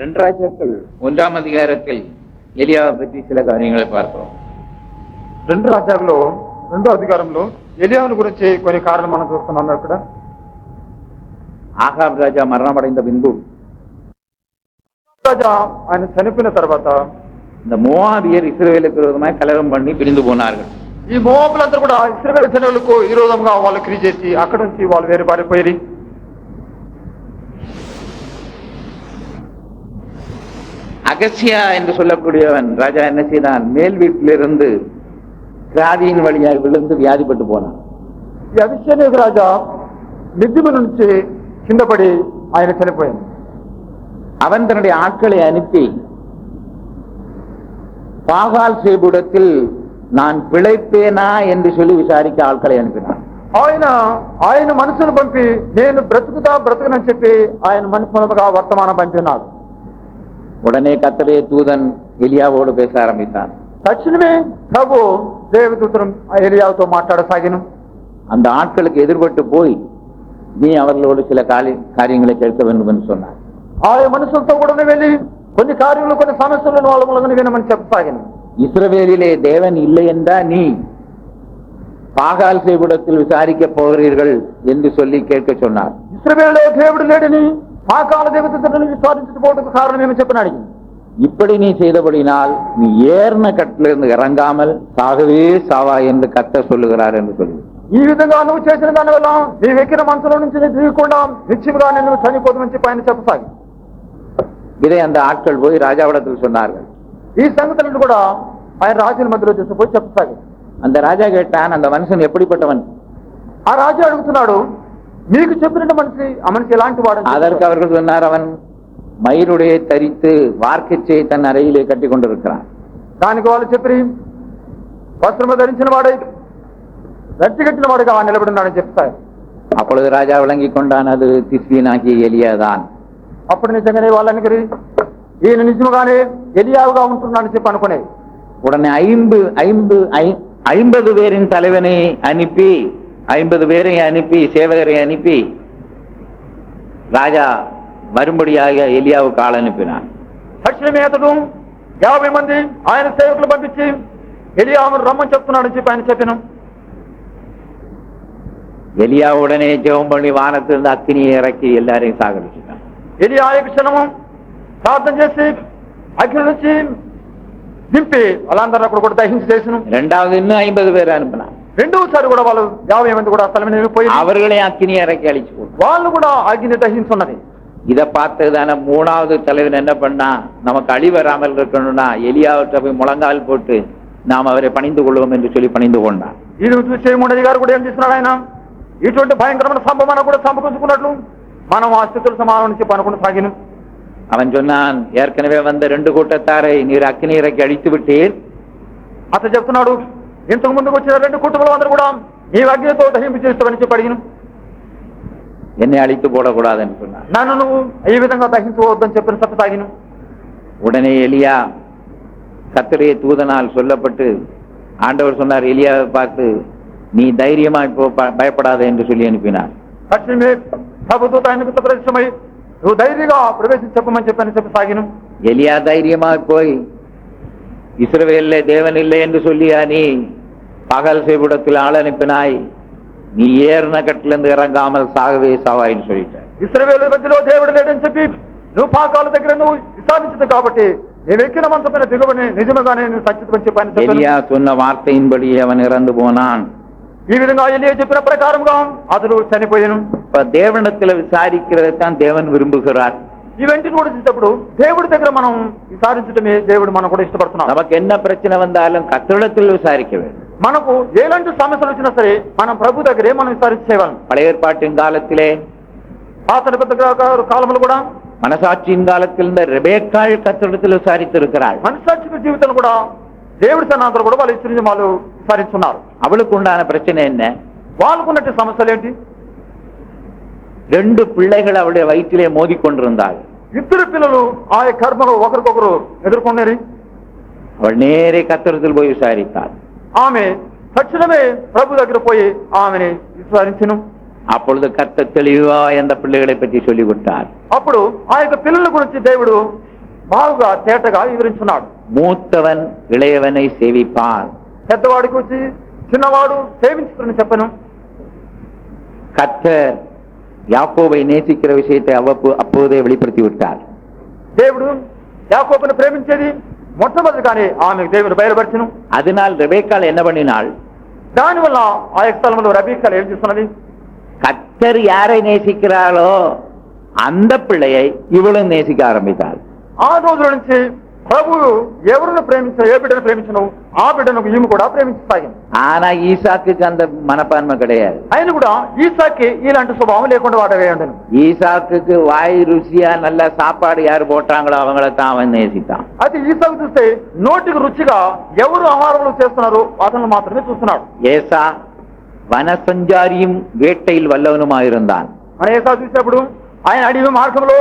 ரெண்டு ராஜாக்கள் 1ஆம் அதிகாரத்தில் எலியாவை பற்றி சில కార్యங்களை பார்க்கிறோம். రెండు రాజ్యాల్లో 2వ అధికారంలో ఎలియాను గురించి కొన్ని కారణాలు మనం చూస్తున్నాం. ఇక్కడ ஆகாப் ராஜா மரணமடைந்த பின்பு రాజా ఆయన చనిపోయిన తర్వాత இந்த மோவாபியர் இஸ்ரவேலுக்கு விரோதமாக கலகம் பண்ணி பிரிந்து போனார்கள். ఈ మోవాబులందరూ కూడా ఇశ్రాయేలు జనులకు విరోధంగా వాళ్ళు క్రియ చేసి అక్కడ నుంచి వాళ్ళు వేరు పారిపోయి அகசியா என்று சொல்லக்கூடியவன் ராஜா என்ன செய்தான், மேல் வீட்டிலிருந்து கிராதியின் வழியாக விழுந்து வியாதிப்பட்டு போனான். ఈ అభిషేక్ రాజా మిద్దిమ నుంచి కింద పడి ఆయన చనిపోయాడు. அவன் தன்னுடைய ஆட்களை அனுப்பி பாகால் சேபுடத்தில் நான் பிழைப்பேனா என்று சொல்லி விசாரிக்க ஆட்களை அனுப்பினான். ఆయన మనుషులు పంపి నేను బ్రతుకునని చెప్పి ఆయన మనుషులుగా వర్తమానం పంపినాడు. உடனே கர்த்தருடைய தூதன் எலியாவோடு பேச ஆரம்பித்தான். తక్షణమే ప్రభు దేవదూతను ఎలియాతో మాట్లాడసాగిను. அந்த ஆட்களுக்கு எதிர்பட்டு போய் நீ அவர்களோடு சில காரியங்களை கேட்க வேண்டும் என்று சொன்னார். ఆయా మనుషులతో కూడా వెళ్ళి కొన్ని కార్యాలు కొన్ని సమస్యలను వాళ్ళ మూలంగా వినమని చెప్పసాగిను. இஸ்ரவேலிலே தேவன் இல்லை என்றா நீ பாகால் சேபுடத்தில் விசாரிக்க போகிறீர்கள் என்று சொல்லி கேட்க சொன்னார். ఇశ్రాయేలులో దేవుడు లేడని పాకాల దేవతను విచారించకపోవడానికి కారణం ఏమని చెప్పని అడిగింది. இப்படி நீ செய்தபடினால் நீ ஏர்ன கட்டிலிருந்து இறங்காமல் சாகவே சாவா என்று கர்த்தர் சொல்லுகிறார் என்று சொல்லி, ఈ విధంగా నువ్వు చేసిన దాని వల్ల నీవు ఎక్కిన మనసులో నుంచి దిగకుండా నిశ్చయముగా నువ్వు చనిపోతామని చెప్పి ఆయన చెప్పసాగి இதை அந்த ஆட்கள் போய் ராஜாவிடத்தில் சொன்னார்கள். ఈ సంగతులను కూడా ఆయన రాజుల మధ్యలో తీసుకుపోయి చెప్పసాగి அந்த ராஜா கேட்டான், அந்த மனுஷன் எப்படிப்பட்டவன்? ఆ రాజు అడుగుతున్నాడు, మీకు చెప్పిన మనిషి ఆ మనిషి ఎలాంటి వాడు? அதற்கு அவர்கள் சொன்னார், அவன் மயிருடைய தரித்து வார்க்கச்சை தன் அறையிலே கட்டி கொண்டிருக்கிறான். దానికి వాళ్ళు చెప్పి వస్త్రము ధరించిన వాడై రట్టి కట్టిన వాడుగా నిలబడి ఉన్నాడని చెప్తారు. அப்பொழுது ராஜா விளங்கி கொண்டான், அது திஸ்பீனாகிய எலியாதான். అప్పుడు నిజంగానే వాళ్ళని ఈయన నిజముగానే ఎలియావుగా ఉంటున్నాడని చెప్పి అనుకునే உடனே 50 பேரின் தலைவனை அனுப்பி 50 பேரை அனுப்பி சேவகரை அனுப்பி ராஜா வரும்படியாக எலியாவுக்கு ஆள் அனுப்பினான். తక్షణమే అతడు 50 మంది ఆయన సేవకులు పంపించి ఎలియావును రమ్మని చెప్తున్నాడని చెప్పి ఆయన చెప్పిన எலியா உடனே ஜெபம் பண்ணி வானத்திலிருந்து அக்கினியை இறக்கி எல்லாரையும் சாகடிச்சுட்டான். ఎలియా యొక్క క్షణము ప్రార్థన చేసి అగ్ని నుంచి దింపి వాళ్ళందరూ అక్కడ కూడా దహించి చేసిన. ரெண்டாவது இன்னும் 50 பேர் அனுப்பினான். రెండోసారి కూడా వాళ్ళు 50 మంది కూడా స్థలం మీద పోయి அவர்களே அக்கினியை இறக்கி அழிச்சு போட்டான். వాళ్ళు కూడా అగ్ని దహించున్నది. இதை பார்த்ததான 3வது தலைவன் என்ன பண்ணா, நமக்கு அழி வராமல் இருக்கணும்னா எலியாவிட்ட போய் முழங்கால் போட்டு நாம் அவரை பணிந்து கொள்வோம் என்று சொல்லி பணிந்து கொண்டான். ఈ చూసే మూడది గారు కూడా ఏం చేస్తున్నాడు, ఆయన ఇటువంటి భయంకరమైన సంభవన కూడా సమకూర్చుకున్నట్లు మనం ఆ స్థితులు సమానం చెప్పి అనుకుని సాగిను. அவன் சொன்னான், ஏற்கனவே வந்த 2 கூட்டத்தாரை நீர் அக்கினி இறக்கி அழித்து விட்டீர். అతను చెప్తున్నాడు, ఇంతకు ముందుకు వచ్చిన 2 కుటుంబాలు అందరూ కూడా నీవు అగ్నితో దహింపు చేస్తావని చెప్పి అడిగిను. என்னை அழித்து போடக்கூடாது என்று சொன்னான். నన్ను నువ్వు ఈ విధంగా దహించవద్దని చెప్పిన చెప్పసాగిను. உடனே எலியா கர்த்தருடைய தூதனால் சொல்லப்பட்டு ஆண்டவர் சொன்னார், எலியாவை பார்த்து நீ தைரியமா இப்போ பயப்படாத என்று சொல்லி அனுப்பினார். తక్షణమే ప్రభుత్వ ఆయనకు ప్రవేశమై నువ్వు ధైర్యంగా ప్రవేశించి చెప్పమని చెప్పని చెప్పసాగిను. எலியா தைரியமா போய் இஸ்ரவேல்ல தேவன் இல்லை என்று சொல்லியா நீ பகல் சேபுடத்தில் ஆள் அனுப்பினாய், நீ ஏறின கட்டிலிருந்து இறங்காமல் சாகவே சாவாயின்னு சொல்லிட்ட. ఇశ్రాయేలు మధ్యలో దేవుడు లేడని చెప్పి నువ్వు పాకాల దగ్గర నువ్వు విసారించదు కాబట్టి నేను ఎక్కిన మంచపైన దిగువని నిజముగానే నువ్వు సత్యమని చెప్పాను. எலியா சொன்ன வார்த்தையின்படி அவன் இறந்து போனான். ఈ విధంగా ఎలియా చెప్పిన ప్రకారంగా అతడు చనిపోయాను. இப்ப தேவனிடத்துல விசாரிக்கிறதான் தேவன் விரும்புகிறார். ఇవన్నీ కూడా చూసేటప్పుడు దేవుడి దగ్గర మనం విచారించడమే దేవుడు మనం కూడా ఇష్టపడుతున్నాం. நமக்கு என்ன பிரச்சனை வந்தாலும் கர்த்தரிடத்தில் விசாரிக்க வேண்டும். మనకు ఎలాంటి సమస్యలు వచ్చినా సరే మనం ప్రభు దగ్గరే మనం విచారించేవాళ్ళం. பழைய ஏற்பாட்டின் காலத்திலே పాత కాలంలో కూడా மனசாட்சியின் காலத்தில் இந்த ரெபேக்காள் கர்த்தரிடத்தில் விசாரித்து இருக்கிறாள். మనసాక్షి జీవితం కూడా దేవుడి సన్నిధిలో కూడా వాళ్ళు ఇచ్చిన వాళ్ళు విచారిస్తున్నారు. அவளுக்கு உண்டான பிரச்சனை என்ன? వాళ్ళకున్నట్టు సమస్యలు ఏంటి? 2 பிள்ளைகள் அவளுடைய வயிற்றிலே மோதிக்கொண்டிருந்தாள். 2 పిల్లలు ఆ కర్మలో ఒకరికొకరు ఎదుర్కొన్నారు. அவள் நேரே கர்த்தரிடத்தில் போய் விசாரித்தாள். ఆమె తక్షణమే ప్రభు దగ్గర పోయి ఆమెని విచారించను. அப்பொழுது கர்த்தர் தெளிவா அந்த பிள்ளைகளை பற்றி சொல்லிவிட்டார். అప్పుడు ఆ యొక్క పిల్లల గురించి దేవుడు బాగా తేటగా వివరించున్నాడు. மூத்தவன் இளையவனை சேவிப்பான். పెద్దవాడికి వచ్చి చిన్నవాడు సేవించుకుని చెప్పను. கர்த்தர் யாக்கோபை நேசிக்கிற விஷயத்தை அப்போதே வெளிப்படுத்தி விட்டார். దేవుడు యాకోబును ప్రేమించేది మొట్టమొదటిగానే ఆమెకు దేవుడు బయలుపరచును. அதனால் ரெபேக்காள் என்ன பண்ணினாள்? దానివల్ల ఆ యొక్క స్థలంలో రబీకాలు ఏం చేస్తున్నది? கர்த்தர் யாரை நேசிக்கிறாளோ அந்த பிள்ளையை இவளும் நேசிக்க ஆரம்பித்தாள். ఆ రోజుల నుంచి ప్రభువు ఎవరిని ప్రేమించ ఏ బిడ్డను ప్రేమించను ఆ బిడ్డను ఈమె కూడా ప్రేమించసాగింది. ஆனா ஈசாக்குக்கு அந்த மனப்பான்மை கிடையாது. ఆయన కూడా ఈసాకి ఇలాంటి స్వభావం లేకుండా వాడగా ఉండను. ஈசாக்குக்கு வாய் ருசியா நல்ல சாப்பாடு யாரு போட்டாங்களோ அவங்கள தான் அவன் நேசித்தான். అయితే ఈసాకు చూస్తే నోటికి రుచిగా ఎవరు ఆహారంలో చేస్తున్నారో అతను మాత్రమే చూస్తున్నాడు. ஏசா வனசஞ்சாரியும் வேட்டையில் வல்லவனுமாயிருந்தான். మన ఏసా చూసినప్పుడు ఆయన అడవి మార్గంలో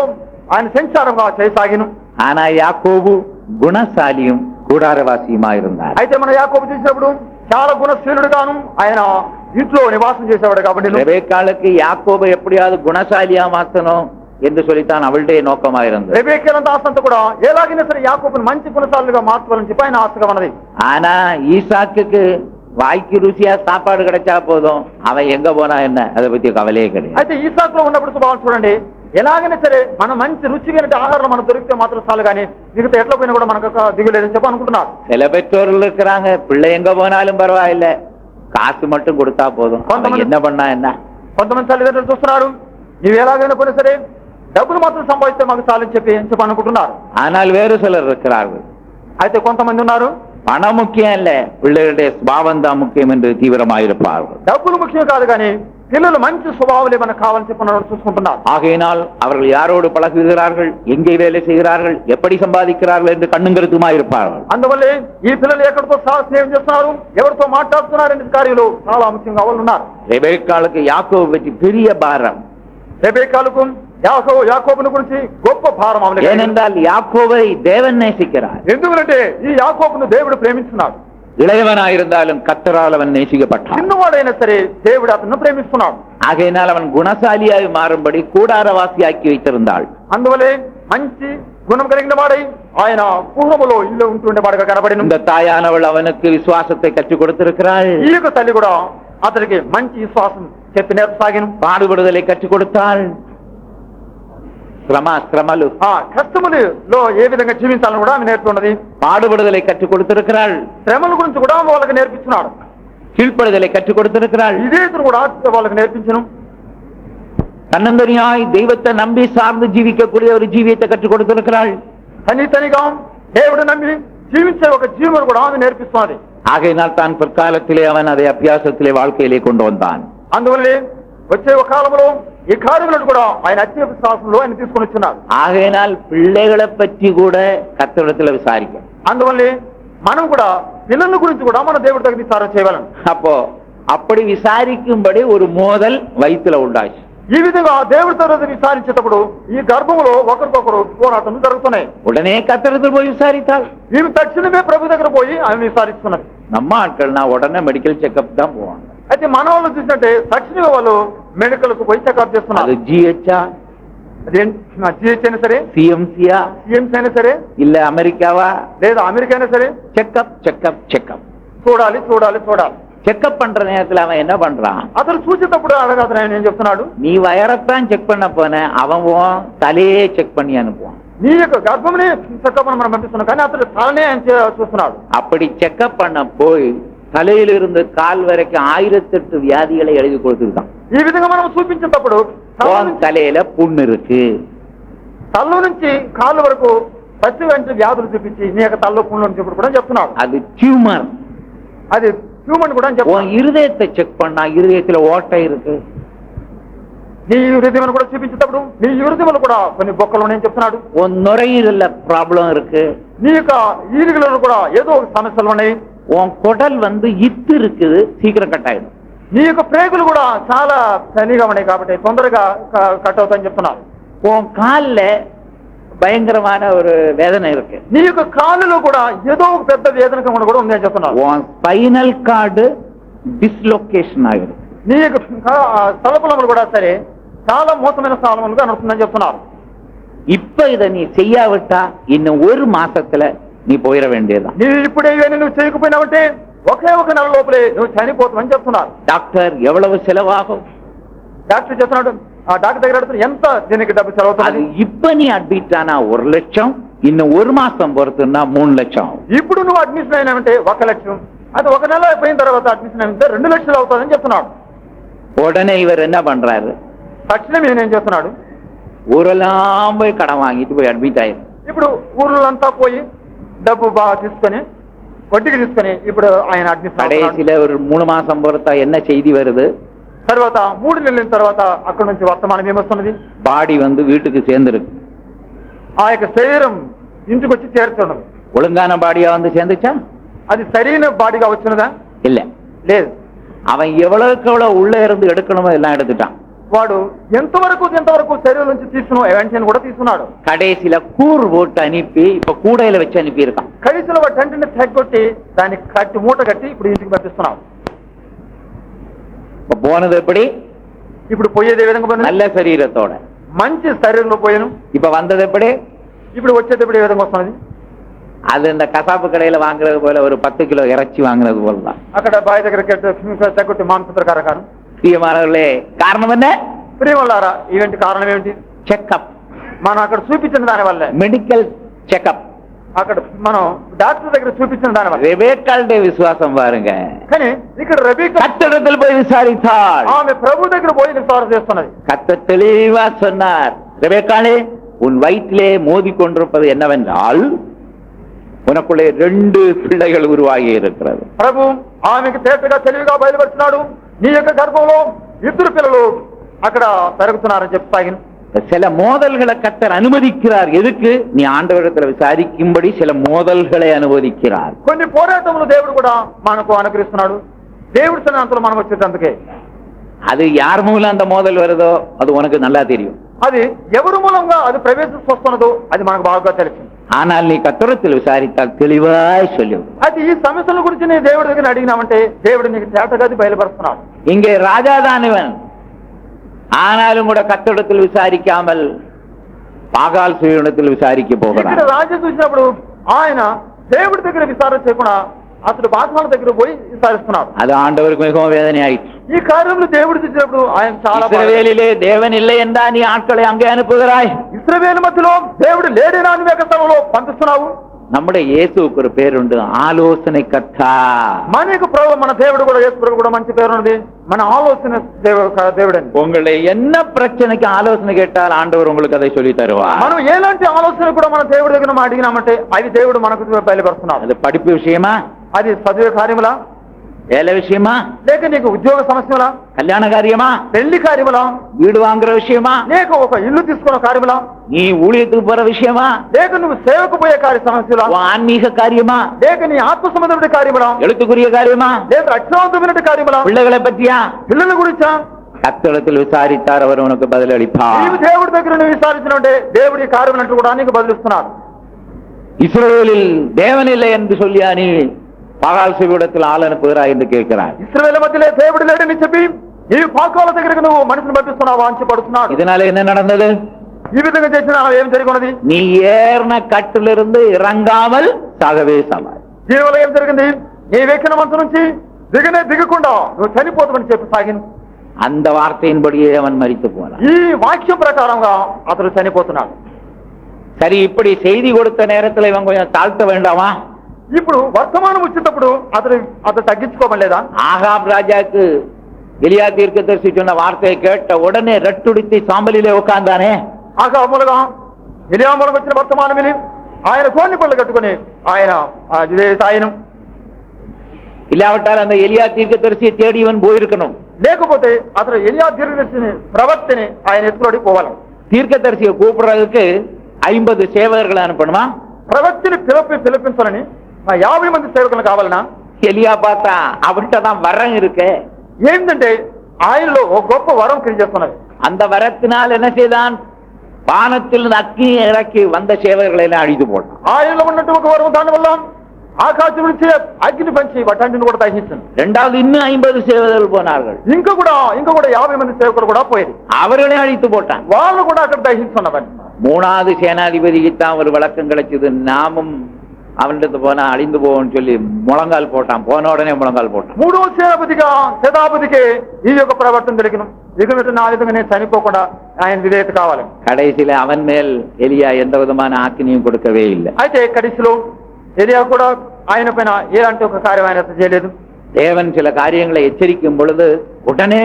ఆయన సంచారంగా చేయసాగిను. ஆனா யாக்கோபு குணசாலியும் கூடாரவாசியுமாயிருந்தார். అయితే మన యాకోబు చూసినప్పుడు చాలా గుణశీలుడుగాను ఆయన ఇంట్లో నివాసం చేసేవాడు కాబట్టి ரெபேக்காளுக்கு யாக்கோபை எப்படியாவது குணசாலியா மாத்தணும் என்று சொல்லித்தான் அவளுடைய நோக்கமாயிருந்தது. రెబెక్కాలంత ఆశంతా కూడా ఎలాగైనా సరే యాకోబుని మంచి గుణశాలుగా మార్చాలని చెప్పి ఆయన ఆశగా ఉన్నది. ஆனா ஈசாக்குக்கு வாய்க்கு ருசியா சாப்பாடு கிடைச்சா போதும், அவன் எங்க போனா என்ன அதை பத்தி கவலையே கிடையாது. అయితే ఈసాకులో ఉన్నప్పుడు స్వభావం చూడండి, ఎలాగైనా సరే మన మంచి రుచిగా ఆహారం మనకు దొరికితే మాత్రం చాలు కానీ మిగతా ఎట్లా పోయినా కూడా మనకు దిగులేదని చెప్పి అనుకుంటున్నారు. சில பெற்றோர்கள் இருக்கிறாங்க, பிள்ளை எங்க போனாலும் பரவாயில்லை, காசு மட்டும் கொடுத்தா போதும், என்ன பண்ணா என்ன. కొంతమంది తల్లిదండ్రులు చూస్తున్నారు, నీవు ఎలాగైనా పోయినా సరే డబ్బులు మాత్రం సంపాదిస్తే మాకు చాలని చెప్పి అనుకుంటున్నారు. ஆனால் வேறு சிலர் இருக்கிறார்கள், అయితే కొంతమంది ఉన్నారు பணம் முக்கியம் இல்ல, பிள்ளைகளுடைய சுபாவம் தான் முக்கியம் என்று தீவிரமாயிருப்பார்கள். డబ్బులు ముఖ్యం కాదు కానీ పిల్లలు మంచి స్వభావాలే మనకు కావాలని చెప్పి చూసుకుంటున్నారు. ஆகையினால் அவர்கள் யாரோடு பழகுகிறார்கள், எங்கே வேலை செய்கிறார்கள், எப்படி சம்பாதிக்கிறார்கள் என்று கண்ணும் கருத்துமாயிருப்பார்கள். అందువల్లే ఈ పిల్లలు ఎక్కడితో స్నేహం చేస్తున్నారు, ఎవరితో మాట్లాడుతున్నారు అనే కార్యాలు చాలా ముఖ్యంగా వాళ్ళు ఉన్నారు. ரெபெக்காளுக்கு யாக்கோபு பற்றி பெரிய பாரம். రెబెక్కాలకు యాకోబుని గురించి గొప్ప భారం. ஏனென்றால் யாக்கோபை தேவன் நேசிக்கிறார். ఎందుకంటే ఈ యాకోబును దేవుడు ప్రేమిస్తున్నాడు. இளையவனாயிருந்தாலும் கர்த்தரால் அவன் நேசிக்கப்பட்டான். చిన్నవాడైనా సరే దేవుడు అతను ప్రేమిస్తున్నాడు. ஆகையினால் அவன் குணசாலியாய் மாறும்படி கூடாரவாசியாக்கி வைத்திருந்தாள். అందువల్లే మంచి గుణం కలిగిన వాడై ఆయన పూర్వములో ఇల్లు ఉంటుండేవాడుగా కనబడిన இந்த தாயானவள் அவனுக்கு விசுவாசத்தை கற்றுக் கொடுத்திருக்கிறாள். ఈ యొక్క తల్లి కూడా అతనికి మంచి విశ్వాసం చెప్పి నేర్పసాగిను. பாடுபடுதலை கற்றுக் கொடுத்தாள். శ్రమలు కష్టములలో ఏ విధంగా జీవించాలని కూడా ఆమె నేర్పుతున్నది. பாடுபடுதலை கற்றுக் கொடுத்திருக்கிறாள். శ్రమల గురించి కూడా వాళ్ళకి నేర్పించున్నాడు. கீழ்ப்படுதலை கற்றுக் கொடுத்திருக்கிறாள். విధేయతను కూడా వాళ్ళకి నేర్పించను. தன்னந்தனியாய் தெய்வத்தை நம்பி சார்ந்து ஜீவிக்கக்கூடிய ஒரு ஜீவியத்தை கற்றுக் கொடுத்திருக்கிறாள். తనితనిగా దేవుడు నమ్మి జీవించే ఒక జీవనం కూడా ఆమె నేర్పిస్తున్నది. ஆகையினால் தான் பிற்காலத்திலே அவன் அதை அபியாசத்திலே வாழ்க்கையிலே கொண்டு வந்தான். అందువల్లే వచ్చే ఒక కాలంలో ఈ కార్యములను కూడా ఆయన అత్య విశ్వాసంలో ఆయన తీసుకుని వచ్చినారు. ஆகையினால் பிள்ளைகளை பற்றி கூட கர்த்தரிடத்தில் விசாரிக்க. అందువల్లే మనం కూడా పిల్లల గురించి కూడా మన దేవుడి దగ్గర విచారణ చేయగలం. அப்போ அப்படி விசாரிக்கும்படி ஒரு மோதல் வயிற்றுல உண்டாச்சு. ఈ విధంగా దేవుడి తర్వాత విచారించేటప్పుడు ఈ గర్భంలో ఒకరికొకరు పోరాటం జరుగుతున్నాయి. உடனே கர்த்தரிடத்தில் போய் விசாரித்தாள். ఈమె తక్షణమే ప్రభు దగ్గర పోయి ఆమె విచారిస్తున్నది. நம்ம ஆட்கள்னா உடனே மெடிக்கல் செக்அப் தான் போவாங்க. అయితే మన వాళ్ళు చూసినట్టే తక్షణమే వాళ్ళు మెడికల్ కు పోయి చెకప్ చేస్తున్నారు. அது ஜிஹெச்சா, జిహెచ్ అయినా సరే, சிஎம்சியா, సిఎంసీ అయినా సరే, இல்ல అమెరికావా, లేదా అమెరికా అయినా సరే, செக்அப் செக்அப் செக்அப் చూడాలి చూడాలి చూడాలి. செக்அப் பண்ற நேரத்துல அவன் என்ன பண்றான்? అతను చూసేటప్పుడు అడగదు. ఆయన ఏం చెప్తున్నాడు? நீ வயரத்தான் செக் பண்ண போன, அவன் தலையே செக் பண்ணி அனுப்புவான். నీ యొక్క గర్భంనే చెకప్ మనం పంపిస్తున్నాం కానీ అతను తలనే ఆయన చూస్తున్నాడు. அப்படி செக்அப் பண்ண போய் தலையிலிருந்து கால் வரைக்கும் 1008 வியாதிகளை எழுதி கொடுத்துருக்கான். ఈ విధంగా మనం చూపించేటప్పుడు தலையில புண்ணு இருக்கு, తల్లు నుంచి కాళ్ళ వరకు ప్రతి వెంట వ్యాధులు చూపించి నీ యొక్క తల్లో పుండ్లు చెప్పి కూడా చెప్తున్నాడు. அது டியூமர். అది హ్యూమన్ కూడా உன் இருதயத்தை செக் பண்ணா இருதயத்துல ஓட்டை இருக்கு. నీ హృదయం కూడా చూపించేటప్పుడు నీ హృదయంలో కూడా కొన్ని బొక్కలు ఉన్నాయని చెప్తున్నాడు. உன் நுரையீரல்ல ப்ராப்ளம் இருக்கு. నీ యొక్క ఈలికలలో కూడా ఏదో ఒక సమస్యలు ఉన్నాయి. உன் குடல் இத்து இருக்குது, சீக்கிரம் கட் ஆயிடும். నీ యొక్క ప్రేగులు కూడా చాలా శనిగా ఉన్నాయి కాబట్టి తొందరగా కట్ అవుతాయని చెప్తున్నారు. உன் கால்ல பயங்கரமான ஒரு வேதனை இருக்கு. నీ యొక్క కాళ్ళలో కూడా ఏదో ఒక పెద్ద వేదన కూడా ఉందని చెప్తున్నారు. உன் ஸ்பைனல் கார்டு டிஸ்லோகேஷன் ஆயிடும். నీ యొక్క స్థలపులములు కూడా సరే చాలా మోసమైన స్థలములుగా నడుస్తుందని చెప్తున్నారు. இப்ப இதை நீ செய்யாவிட்டா இன்னும் ஒரு மாசத்துல நீ போயிட வேண்டியதுதான். నీ ఇప్పుడే ఇవన్నీ నువ్వు చేయకపోయినావంటే ఒకే ఒక నెల లోపలే నువ్వు చనిపోతావని చెప్తున్నారు. டாக்டர் எவ்வளவு செலவாகும்? డాక్టర్ చెప్తున్నాడు, ఆ డాక్టర్ దగ్గర అడుగుతున్నా ఎంత దీనికి డబ్బు அது సెలవుతుంది. இப்ப நீ అడ్మిట్ ஆனா 1 லட்சம், இன்னும் ஒரு மாசம் பொறுத்துன்னா 3 லட்சம். ఇప్పుడు నువ్వు అడ్మిషన్ అయినావంటే 1 లక్షం, అది ఒక నెల అయిపోయిన తర్వాత అడ్మిషన్ అయితే 2 లక్షలు అవుతుందని చెప్తున్నాడు. உடனே இவர் என்ன பண்றாரு? తక్షణం ఈయన ఏం చేస్తున్నాడు, ஊரெல்லாம் போய் கடன் வாங்கிட்டு போய் అడ్మిట్ ஆயிரு. ఇప్పుడు ఊర్లంతా పోయి డబ్బు బాగా తీసుకొని వడ్డీకి తీసుకొని ఇప్పుడు ఆయన అడ్మిషన్ கடைசியில ஒரு 3 மாசம் பொறுத்தா என்ன செய்தி வருது? తర్వాత 3 నెలల తర్వాత అక్కడ నుంచి వర్తమానం ఏమొస్తున్నది, பாடி வந்து வீட்டுக்கு சேர்ந்துருக்கு. ఆ యొక్క శరీరం ఇంటికి వచ్చి చేరుతున్నది. ஒழுங்கான பாடியா வந்து சேர்ந்துச்சா? అది సరైన బాడీగా వచ్చినదా? இல்ல. లేదు. அவன் எவ்வளவுக்கு எவ்வளவு உள்ள இருந்து எடுக்கணுமோ எல்லாம் எடுத்துட்டான். వాడు ఎంతవరకు శరీరం నుంచి తీసుకున్న వెంటనే కూడా తీసుకున్నాడు. கடைசியில கூர் போட்டு அனுப்பி இப்ப கூடையில வச்சு அனுப்பி இருக்கான். కడిసలో వాటి వెంటనే తగ్గొట్టి దాన్ని కట్టి మూట కట్టి ఇప్పుడు ఇంటికి పంపిస్తున్నాడు. இப்ப போனது எப்படி? ఇప్పుడు పోయేది ఏ విధంగా పోయిన? நல்ல சரீரத்தோட. మంచి శరీరంలో పోయాను. இப்ப வந்தது எப்படி? ఇప్పుడు వచ్చేది ఇప్పుడు ఏ విధంగా వస్తున్నది? அது இந்த கசாப்பு கடையில வாங்குறது போல ஒரு 10 கிலோ இறைச்சி வாங்குறது போலதான். అక్కడ బావి దగ్గర తగ్గొట్టి మాంస ప్రకారం. பிரியமானவர்களே, காரணம் என்ன? ప్రియమల్లారా, ఇవేంటి కారణం ఏమిటి? చెకప్. మనం అక్కడ చూపించిన దాని వల్ల, மெடிக்கல் చెకప్. అక్కడ మనం డాక్టర్ దగ్గర చూపించిన దాని వల్ల. ரெபேக்காளுடைய விசுவாசம் பாருங்க. కానీ ఇక్కడ రెబెక్కా கர்த்தரிடத்தில் போய் விசாரித்தாள். ఆమె ప్రభు దగ్గర పోయి విచారణ చేస్తున్నది. கர்த்தர் தெளிவா சொன்னார், ரெபேக்காளே, உன் வயிற்றிலே மோதி கொண்டிருப்பது என்னவென்றால் உனக்குள்ளே 2 பிள்ளைகள் உருவாகி இருக்கிறது. ప్రభు ఆమెకు తేటగా తెలివిగా బయలుపరిచినాడు, నీ యొక్క గర్భంలో 2 పిల్లలు అక్కడ పెరుగుతున్నారని చెప్తాగిన. சில மோதல்களை கர்த்தர் அனுமதிக்கிறார். எதுக்கு? நீ ஆண்டவரிடத்தில் விசாரிக்கும்படி சில மோதல்களை அனுமதிக்கிறார். కొన్ని పోరాటములు దేవుడు కూడా మనకు అనుగ్రహిస్తున్నాడు. దేవుడి సన్నిధిలో మనం వచ్చేటందుకే. அது யார் மூலம் அந்த மோதல் வருதோ அது உனக்கு நல்லா தெரியும். అది ఎవరి మూలంగా అది ప్రవేశిస్తున్నదో అది మనకు బాగా తెలుసు. ஆனால் நீ கர்த்தரிடத்தில் விசாரித்தால் தெளிவாய் சொல்லு. అది ఈ సమస్యల గురించి నీ దేవుడి దగ్గర అడిగినామంటే దేవుడు నీకు చేతగాది బయలుపరుస్తున్నాడు. இங்கே ராஜாதான் இவன், ஆனாலும் கூட கர்த்தரிடத்தில் விசாரிக்காமல் பாகால் சுயனிடத்தில் விசாரிக்க ఇక్కడ போகிறான். రాజు చూసినప్పుడు ఆయన దేవుడి దగ్గర విచారణ చేయకుండా అతడు బాధల దగ్గర పోయి విచారిస్తున్నాడు. அது ఆண்டவருக்கு மிகவும் வேதனை ஆயிற்று. ఈ కార్యంలో దేవుడు చూసినప్పుడు ఆయన చాలా இஸ்ரவேலிலே தேவன் இல்லை என்றா நீ ஆட்களை அங்கே அனுப்புகிறாய். ఇశ్రాయేలు మధ్యలో దేవుడు లేడేనా అని స్థలంలో పంపిస్తున్నావు. நம்முடைய இயேசுவுக்கு ஒரு பேர் உண்டு, ஆலோசனை கர்த்தா. మనకు ప్రభు మన దేవుడు కూడా యేసు ప్రభు కూడా మంచి పేరు ఉన్నది, మన ఆలోచన దేవుడు అని. உங்களை என்ன பிரச்சனைக்கு ஆலோசனை கேட்டால் ஆண்டவர் உங்களுக்கு அதை சொல்லி தருவார். మనం ఎలాంటి ఆలోచన కూడా మన దేవుడి దగ్గర మనం అడిగినామంటే అవి దేవుడు మనకు బయలుపరుస్తున్నాడు. அது படிப்பு விஷயமா, అది చదివే కార్యములా, வேலை விஷயமா, లేక నీకు ఉద్యోగ సమస్యలా, கல்யாண காரியமா, పెళ్లి కార్యములా, வீடு வாங்குற விஷயமா, లేక ఒక ఇల్లు తీసుకున్న కార్యములా, நீ ஊழியத்துக்கு போற விஷயமா, లేక నువ్వు సేవకు పోయే కార్య సమస్యలా, உன் ஆன்மீக காரியமா, లేక నీ ఆత్మ సంబంధమైన కార్యములా, எழுத்துக்குரிய காரியமா, లేక రక్షణవంతమైన కార్యములా, பிள்ளைகளை பற்றியா, పిల్లల గురించా, கர்த்தரிடத்தில் விசாரித்தார், அவர் உனக்கு பதில் அளிப்பார். నీవు దేవుడి దగ్గర నువ్వు విచారించినంటే దేవుడి కార్యం అంటూ కూడా నీకు బదులిస్తున్నాడు. இஸ்ரவேலில் தேவன் இல்லை என்று சொல்லியா நீ பாகால் சுயனிடத்தில் ஆள் அனுப்புகிறாய் என்று கேட்கிறார். ఇశ్రాయేలు మధ్యలో దేవుడు లేడని చెప్పి నీవు పాకాల దగ్గరకు నువ్వు మనిషిని పంపిస్తున్నావు అని పడుతున్నాడు. இதனால என்ன நடந்தது? ఈ విధంగా చేసిన ఏం జరిగినది? நீ ஏறின கட்டிலிருந்து இறங்காமல் சாகவே சாவாய். దీనివల్ల ఏం జరిగింది? నీ వెక్కిన మనసు నుంచి దిగకుండా నువ్వు చనిపోతామని చెప్పి సాగిన. அந்த வார்த்தையின்படியே அவன் மரித்து போனான். ఈ వాక్యం ప్రకారంగా అతడు చనిపోతున్నాడు. சரி, இப்படி செய்தி கொடுத்த நேரத்தில் இவன் கொஞ்சம் தாழ்த்த வேண்டாமா? ఇప్పుడు వర్తమానం వచ్చేటప్పుడు అతడు తగ్గించుకోమలేదా? ஆகாப் ராஜாக்கு எலியா தீர்க்கதரிசி சொன்ன வார்த்தையை கேட்ட உடனே ரெட்டுடித்து சாம்பலிலே உட்கார்ந்தானே. ఆగాములుగా ఎలియాములకు వచ్చిన వర్తమానం విని ఆయన కోని పళ్ళు కట్టుకుని ఆయన సాయనం. இல்லாவிட்டால் அந்த எலியா தீர்க்கதரிசியை தேடி இவன் போயிருக்கணும். లేకపోతే అతడు ఎలియా దీర్ఘదర్శిని ప్రవక్తని ఆయన ఎత్తులోడి పోవాలి. தீர்க்கதரிசியை கூப்பிடுறதுக்கு 50 சேவகர்களை அனுப்பணுமா? ప్రవక్తని పిలిపించాలని 50 మంది సేవకులు కావాలనా? எலியா பார்த்தா அவர்கிட்ட தான் வரம் இருக்கு. ఏంటంటే ఆయనలో ఒక గొప్ప వరం క్రియేస్తున్నది. அந்த வரத்தினால் என்ன செய்தான்? வானத்தில் அக்கினி இறக்கி வந்த சேவகர்களை எல்லாம் அழித்து போட்டான். ఆయనలో ఉన్నట్టు ఒక వరం, దానివల్ల ఆకాశం నుంచి అగ్ని పంచి వాటన్నిటిని కూడా దహించను. இரண்டாவது இன்னும் 50 சேவகர்கள் போனார்கள். ఇంకా కూడా 50 మంది సేవకులు కూడా పోయేది. அவர்களை அழித்து போட்டான். వాళ్ళు కూడా అక్కడ దహిస్తున్నవారు. மூணாவது சேனாதிபதிக்கு தான் ஒரு விளக்கம் கிடைச்சது. நாமும் அவனிடத்து போனா அழிந்து போவோம்னு சொல்லி முழங்கால் போட்டான். போன உடனே முழங்கால் போட்டான். మూడో సేనాపతికి ఈ యొక్క ప్రవర్తన దొరికిన ఇక నా విధంగా నేను చనిపోకుండా ఆయన విధేయత కావాలి. கடைசியில அவன் மேல் எலியா எந்த விதமான ஆக்கினியும் கொடுக்கவே இல்லை. అయితే కడిసిలో ఎలియా కూడా ఆయన పైన ఎలాంటి ఒక కార్యం ఆయన చేయలేదు. தேவன் சில காரியங்களை எச்சரிக்கும் பொழுது உடனே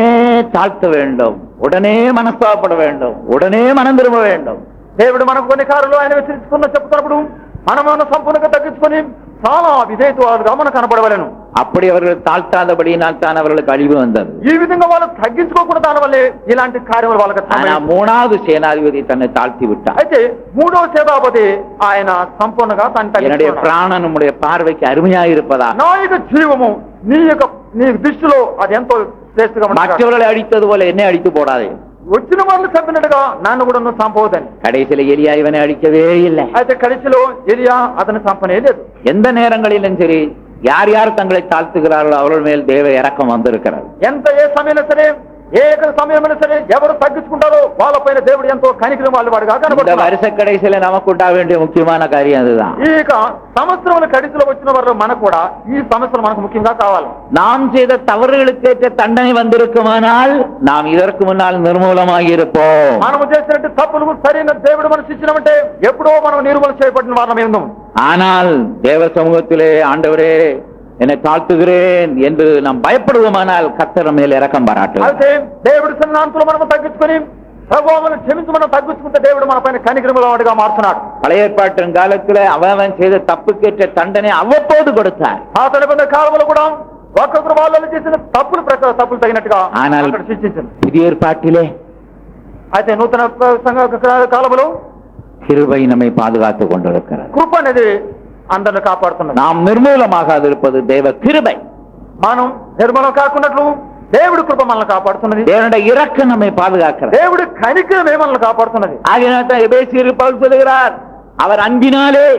தாழ்த்த வேண்டும், உடனே மனஸ்தாபப்பட வேண்டும், உடனே மனம் திரும்ப வேண்டும். దేవుడు మనకు కొన్ని కార్యాలు ఆయన చెప్తున్నప్పుడు మనమన్న సంపూర్ణంగా తగ్గించుకొని చాలా విధేయతగా మనకు కనపడవలను. அப்படி அவர்கள் தாழ்த்தாதபடியினால் தான் அவர்களுக்கு அழிவு வந்தது. ఈ విధంగా వాళ్ళు తగ్గించుకోకుండా దాని వల్లే ఇలాంటి కార్యములు వాళ్ళకి. மூணாவது சேனாதிபதி தன்னை தாழ்த்தி விட்டார். అయితే మూడో సేనాపతి ఆయన సంపూర్ణంగా என்னுடைய பிராணன் நம்முடைய பார்வைக்கு அருமையா இருப்பதா, నా యొక్క జీవము నీ దృష్టిలో అది ఎంతో శ్రేష్టంగా மற்றவர்களை அடித்தது போல என்னை அடித்து போடாதே. వచ్చిన వాళ్ళు చంపినట్టుగా నన్ను కూడా నువ్వు చంపవద్దని. கடைசியில எலியா இவனை அடிக்கவே இல்லை. అయితే కడిసిలో ఎలియా అతను చంపనే లేదు. எந்த நேரங்களிலும் சரி யார் யார் தங்களை தாழ்த்துகிறார்களோ அவர்கள் மேல் தேவ இரக்கம் வந்திருக்கிறது. ఏ సమయంలో సరే ఏ సమయంలో సరే ఎవరు తగ్గించుకుంటారో వాళ్ళపైన దేవుడు ఎంతో కనికరం వాళ్ళు వాడుగా కనబడుతున్నాడు. வருஷ கடைசியில நமக்கு உண்டாக வேண்டிய முக்கியமான காரியம் அதுதான். ఈ సంవత్సరముల కడిసిలో వచ్చిన వారు మనకు కూడా ఈ సమస్యలు మనకు ముఖ్యంగా కావాలి. நாம் செய்த தவறுகளுக்கேற்ற தண்டனை வந்திருக்குமானால் நாம் இதற்கு முன்னால் நிர்மூலமாகி இருப்போம். మనము చేసినట్టు తప్పులు సరైన దేవుడు మనకు శిక్షించమంటే ఎప్పుడో మనం నిర్మూలన చేయబడిన వారమే ఉందాం. ஆனால் தேவ சமூகத்திலே ஆண்டவரே என்னை தாழ்த்துகிறேன் என்று நாம் பயப்படுவோமானால் கர்த்தர் மேல் இரக்கம் பாராட்டுவார். అయితే దేవుడి సన్నిధానంలో మనం తగ్గించుకొని ప్రభువును క్షమించి మనం తగ్గించుకుంటే దేవుడు మన పైన కనికరముగా మారుతున్నాడు. பழைய ஏற்பாட்டின் காலத்துல அவன் செய்த தப்புக்கேற்ற தண்டனை அவ்வப்போது கொடுத்தார். పాత నిబంధన కాలంలో కూడా ఒక్కొక్కరు వాళ్ళు చేసిన తప్పులు తగినట్టుగా అక్కడ శిక్షించారు. புதிய ஏற்பாட்டிலே అయితే నూతన కాలంలో கிருபை நம்மை பாதுகாத்துக் கொண்டிருக்கிறது. కృప అనేది అందరిని కాపాడుతున్నది. நாம் நிர்மூலமாகாது இருப்பது தேவ கிருபை. మనం నిర్మూలం కాకున్నట్లు దేవుడి కృప మనల్ని కాపాడుతున్నది. தேவனுடைய இரக்கம் நம்மை பாதுகாக்கிறது. దేవుడి కనికరమే మనల్ని కాపాడుతున్నది. ஆகையினால் எபேசியர் பவுல் சொல்கிறார், அவர் அன்பினாலே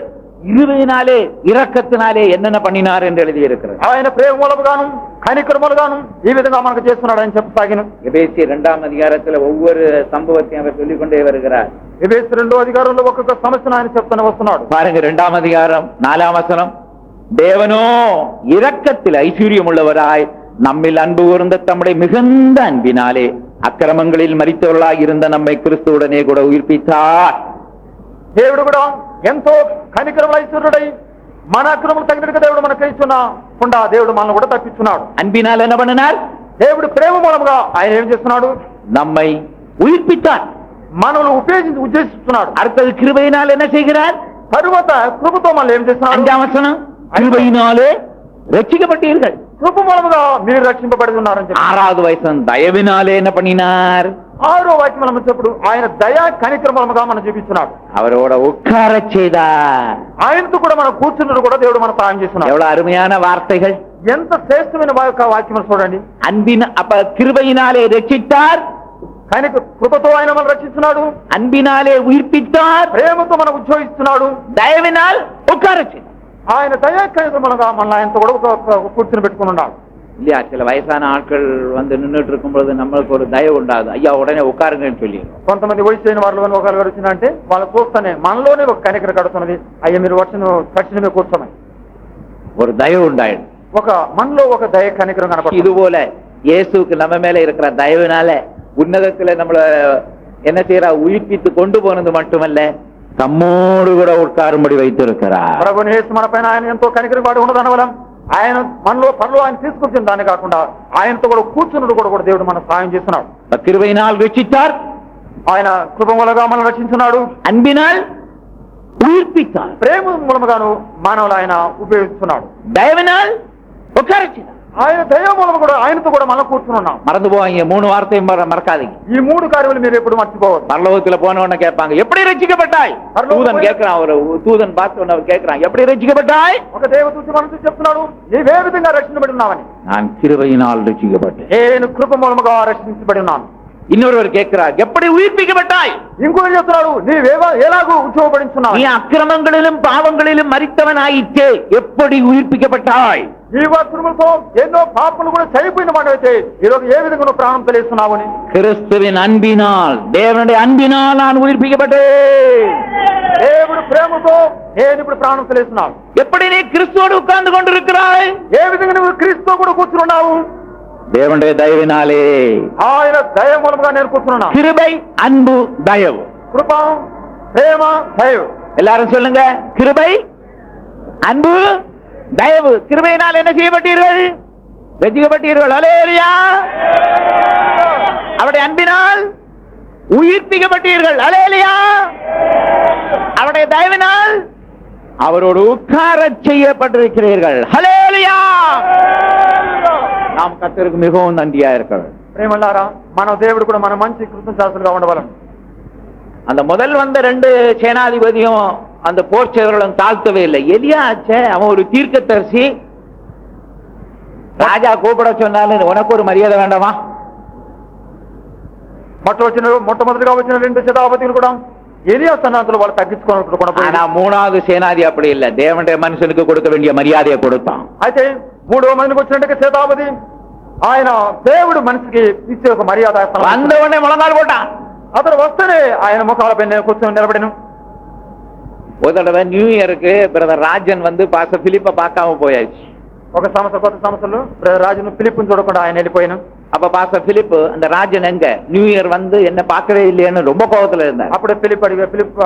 இருவினாலே இரக்கத்தினாலே என்னென்ன பண்ணினார் என்று எழுதியிருக்கிறது. ఆయన ప్రేమ మూలముగాను కనికరములుగాను ఈ విధంగా మనకు చేస్తున్నాడు అని చెప్పసాగిన. எபேசியர் 2ஆம் அதிகாரத்துல ஒவ்வொரு சம்பவத்தையும் அவர் சொல்லிக் கொண்டே வருகிறார். ఎబేసు 2వ అధికారంలో ఒక్కొక్క సమస్యను ఆయన చెప్తూనే వస్తున్నాడు. பாருங்க, 2ஆம் அதிகாரம் 4ஆம் வசனம், தேவனோ இரக்கத்தில் ஐஸ்வர்யம் உள்ளவராய் நம்மில் அன்பு கூர்ந்த தம்முடைய மிகுந்த அன்பினாலே அக்கிரமங்களில் மரித்தவர்களாய் இருந்த நம்மை கிறிஸ்துவுடனே கூட உயிர்ப்பித்தார். దేవుడు కూడా ఎంతో కనికరముల ఐశ్వర్యుడై మన అక్రమములు తగినట్టుగా దేవుడు మనకు ఇస్తున్నా దేవుడు మనల్ని కూడా తప్పిస్తున్నాడు. அன்பினால் என்ன பண்ணினார்? దేవుడు ప్రేమ మూలముగా ఆయన ఏం చేస్తున్నాడు? நம்மை உயிர்ப்பித்தார். మనల్ని ఉద్దేశిస్తున్నాడు. அடுத்தது கிருபையினால் என்ன செய்கிறார்? తరువాత కృపతో మనల్ని ఏం చేస్తున్నాడు? 5ஆம் வசனம், கிருபையினாலே ரட்சிக்கப்பட்டீர்கள். కృప మూలముగా మీరు రక్షింపబడి ఉన్నారని చెప్పి. 6வது வசனம், தயவினாலே என்ன பண்ணினார்? 6వ వాక్యం మనం చెప్పుడు ఆయన దయా కనికరముగా మనం చూపిస్తున్నాడు. அவரோட உட்கார செய்தார். ఆయనతో కూడా మనం కూర్చున్నట్టు కూడా దేవుడు మనకు సహాయం చేస్తున్నాడు. எவ்வளவு அருமையான வார்த்தைகள்! ఎంత శ్రేష్టమైన వాక్యం చూడండి. அன்பின் அப்ப கிருபையினாலே ரட்சித்தார், కృపతో ఆయన మనం రక్షిస్తున్నాడు. அன்பினாலே உயிர்ப்பித்தார், ప్రేమతో మనం ఉద్యోగిస్తున్నాడు. தயவினால் உட்கார செய்தார். ఆయన దయా కనికరముగా మనల్ని ఆయనతో కూడా కూర్చుని పెట్టుకుని ఉన్నాడు. இல்லையா, சில வயசான ஆட்கள் வந்து நின்றுட்டு இருக்கும் பொழுது நம்மளுக்கு ஒரு தயவு உண்டாது, ஐயா உடனே உட்காருங்கன்னு சொல்லி. కొంతమంది వయసు అయిన వాళ్ళు ఒకరు వచ్చిందంటే వాళ్ళు చూస్తానే మనలోనే ఒక కనికర కడుతున్నది, అయ్యా మీరు తక్షణమే కూర్చోమని ஒரு தயவு உண்டாயிடும். మనలో ఒక దయ కనికరం కనపడుతుంది. இது போல இயேசுக்கு நம்ம மேல இருக்கிற தயவுனால உன்னதத்துல நம்மள என்ன செய்யறா, உயிர்ப்பித்து கொண்டு போனது மட்டுமல்ல, தம்மோடு கூட உட்காரும்படி வைத்திருக்கிறார். ప్రభుని యేసు మన పైన ఆయన ఎంతో కనికరం వాడి ఉన్నదాని వల్ల ఆయన మనలో పనిలో ఆయన తీసుకొచ్చిన దాన్ని కాకుండా ఆయనతో కూడా కూర్చున్నట్టు కూడా దేవుడు మనకు సహాయం చేస్తున్నాడు. கிருபையினால் ரட்சித்தார், ఆయన కృప మూలంగా మనం రక్షించున్నాడు. அன்பினால் உயிர்ப்பித்தார், ప్రేమ మూలముగాను మానవులు ఆయన ఉపయోగిస్తున్నాడు. தயவினால் உட்கார செய்தார். ఆయన దయ మూలము కూడా ఆయనతో కూడా మనం కూర్చున్నాం. மறந்து போவாங்க, 3 வார்த்தையும் மறக்காதீங்க. ఈ 3 కార్యాలు మీరు ఎప్పుడు మర్చిపోవద్దు. பரலோகத்துல போனவன கேட்பாங்க, எப்படி ரட்சிக்கப்பட்டாய்? தூதன் கேட்கிறான், ஒரு தூதன் பார்த்து கேட்கிறான், எப்படி ரட்சிக்கப்பட்டாய்? ఒక దేవదూత మనతో చెప్తున్నాడు, నీవే విధంగా రక్షించబడి ఉన్నావని. நான் கிருபையினால் ரட்சிக்கப்பட்டேன். నేను కృప మూలముగా రక్షించబడి ఉన్నాను. இன்னொருவர் கேட்கிறார், எப்படி உயிர்ப்பிக்கப்பட்டாய்? ఇంకోటి చెప్తున్నాడు, ఎలాగూ ఉద్యోగపడించున్నావు? நீ అక్రమంகளிலும் பாவங்களிலும் மரித்தவனாயிற்றே, எப்படி உயிர்ப்பிக்கப்பட்டாய்? ఈ వర్తములతో ఎన్నో పాపములు కూడా చనిపోయిన వాడైతే ఈరోజు ఏ విధంగా నువ్వు ప్రాణం తెలిస్తున్నావు అని. கிறிஸ்துவின் அன்பினால், தேவனுடைய அன்பினால் நான் உயிர்ப்பிக்கப்பட்டேன். దేవుడి ప్రేమతో నేను ఇప్పుడు ప్రాణం తెలిస్తున్నాను. எப்படி நீ கிறிஸ்துவோடு உட்கார்ந்து கொண்டிருக்கிறாய்? ఏ విధంగా నువ్వు క్రీస్తుతో కూడా కూర్చున్నావు? தேவனுடைய தயவினாலே. ఆయన దయ మూలముగా నేను కూర్చున్నాను. கிருபை, அன்பு, தயவு. కృప, ప్రేమ, దయవు. எல்லாரும் சொல்லுங்க, கிருபை, அன்பு, தயவு. கிருபையினால் என்ன செய்யப்பட்டீர்கள்? ரட்சிக்கப்பட்டீர்கள். அல்லேலூயா. அவருடைய அன்பினால் உயிர்ப்பிக்கப்பட்டீர்கள். அல்லேலூயா. அவருடைய தயவினால் அவரோடு உட்கார செய்யப்பட்டிருக்கிறீர்கள். அல்லேலூயா. நாம் கர்த்தருக்கு மிகவும் நன்றியா இருக்கிறோம். ప్రేమలారా, మన దేవుడు కూడా మన మంచి కృతజ్ఞతాస్తులుగా ఉండవలం. அந்த முதல் வந்த 2 சேனாதிபதியும் அந்த போர் சேவர்களும் தாழ்த்தவே இல்லை. எலியாச்சே, அவன் ஒரு தீர்க்கதரிசி. ராஜா கூப்பிட சொன்னாலும் உனக்கு ஒரு மரியாதை வேண்டாமா? మొట్టమొదటిగా వచ్చిన 2 శతాధిపతులు కూడా ఎలియా సన్నాతులు వాళ్ళు తగ్గించుకోవడం. ஆனா 3வது சேனாதி அப்படி இல்ல, தேவனுடைய மனுஷனுக்கு கொடுக்க வேண்டிய மரியாதையை கொடுத்தான். అయితే 3వ మందికి వచ్చినట్టు శతాధిపతి ఆయన దేవుడు మనిషికి ఇచ్చే ఒక మర్యాద. வந்த உடனே முழங்கால் போட்டான். అతను వస్తేనే ఆయన ముఖాలపై కూర్చొని నిలబడిను. ஒரு தடவை நியூ இயருக்கு பிரதர் ராஜன் வந்து பாஸ்டர் பிலிப்பை பார்க்காம போயாச்சு. ఒక సంవత్సరం, కొత్త సంవత్సరంలో రాజును పిలిపిని చూడకుండా ఆయన వెళ్ళిపోయాను. அப்ப பாஸ்டர் பிலிப், அந்த ராஜன் எங்க நியூ இயர் வந்து என்ன பார்க்கவே இல்லையேன்னு ரொம்ப கோபத்துல இருந்தார். అప్పుడే పిలిప్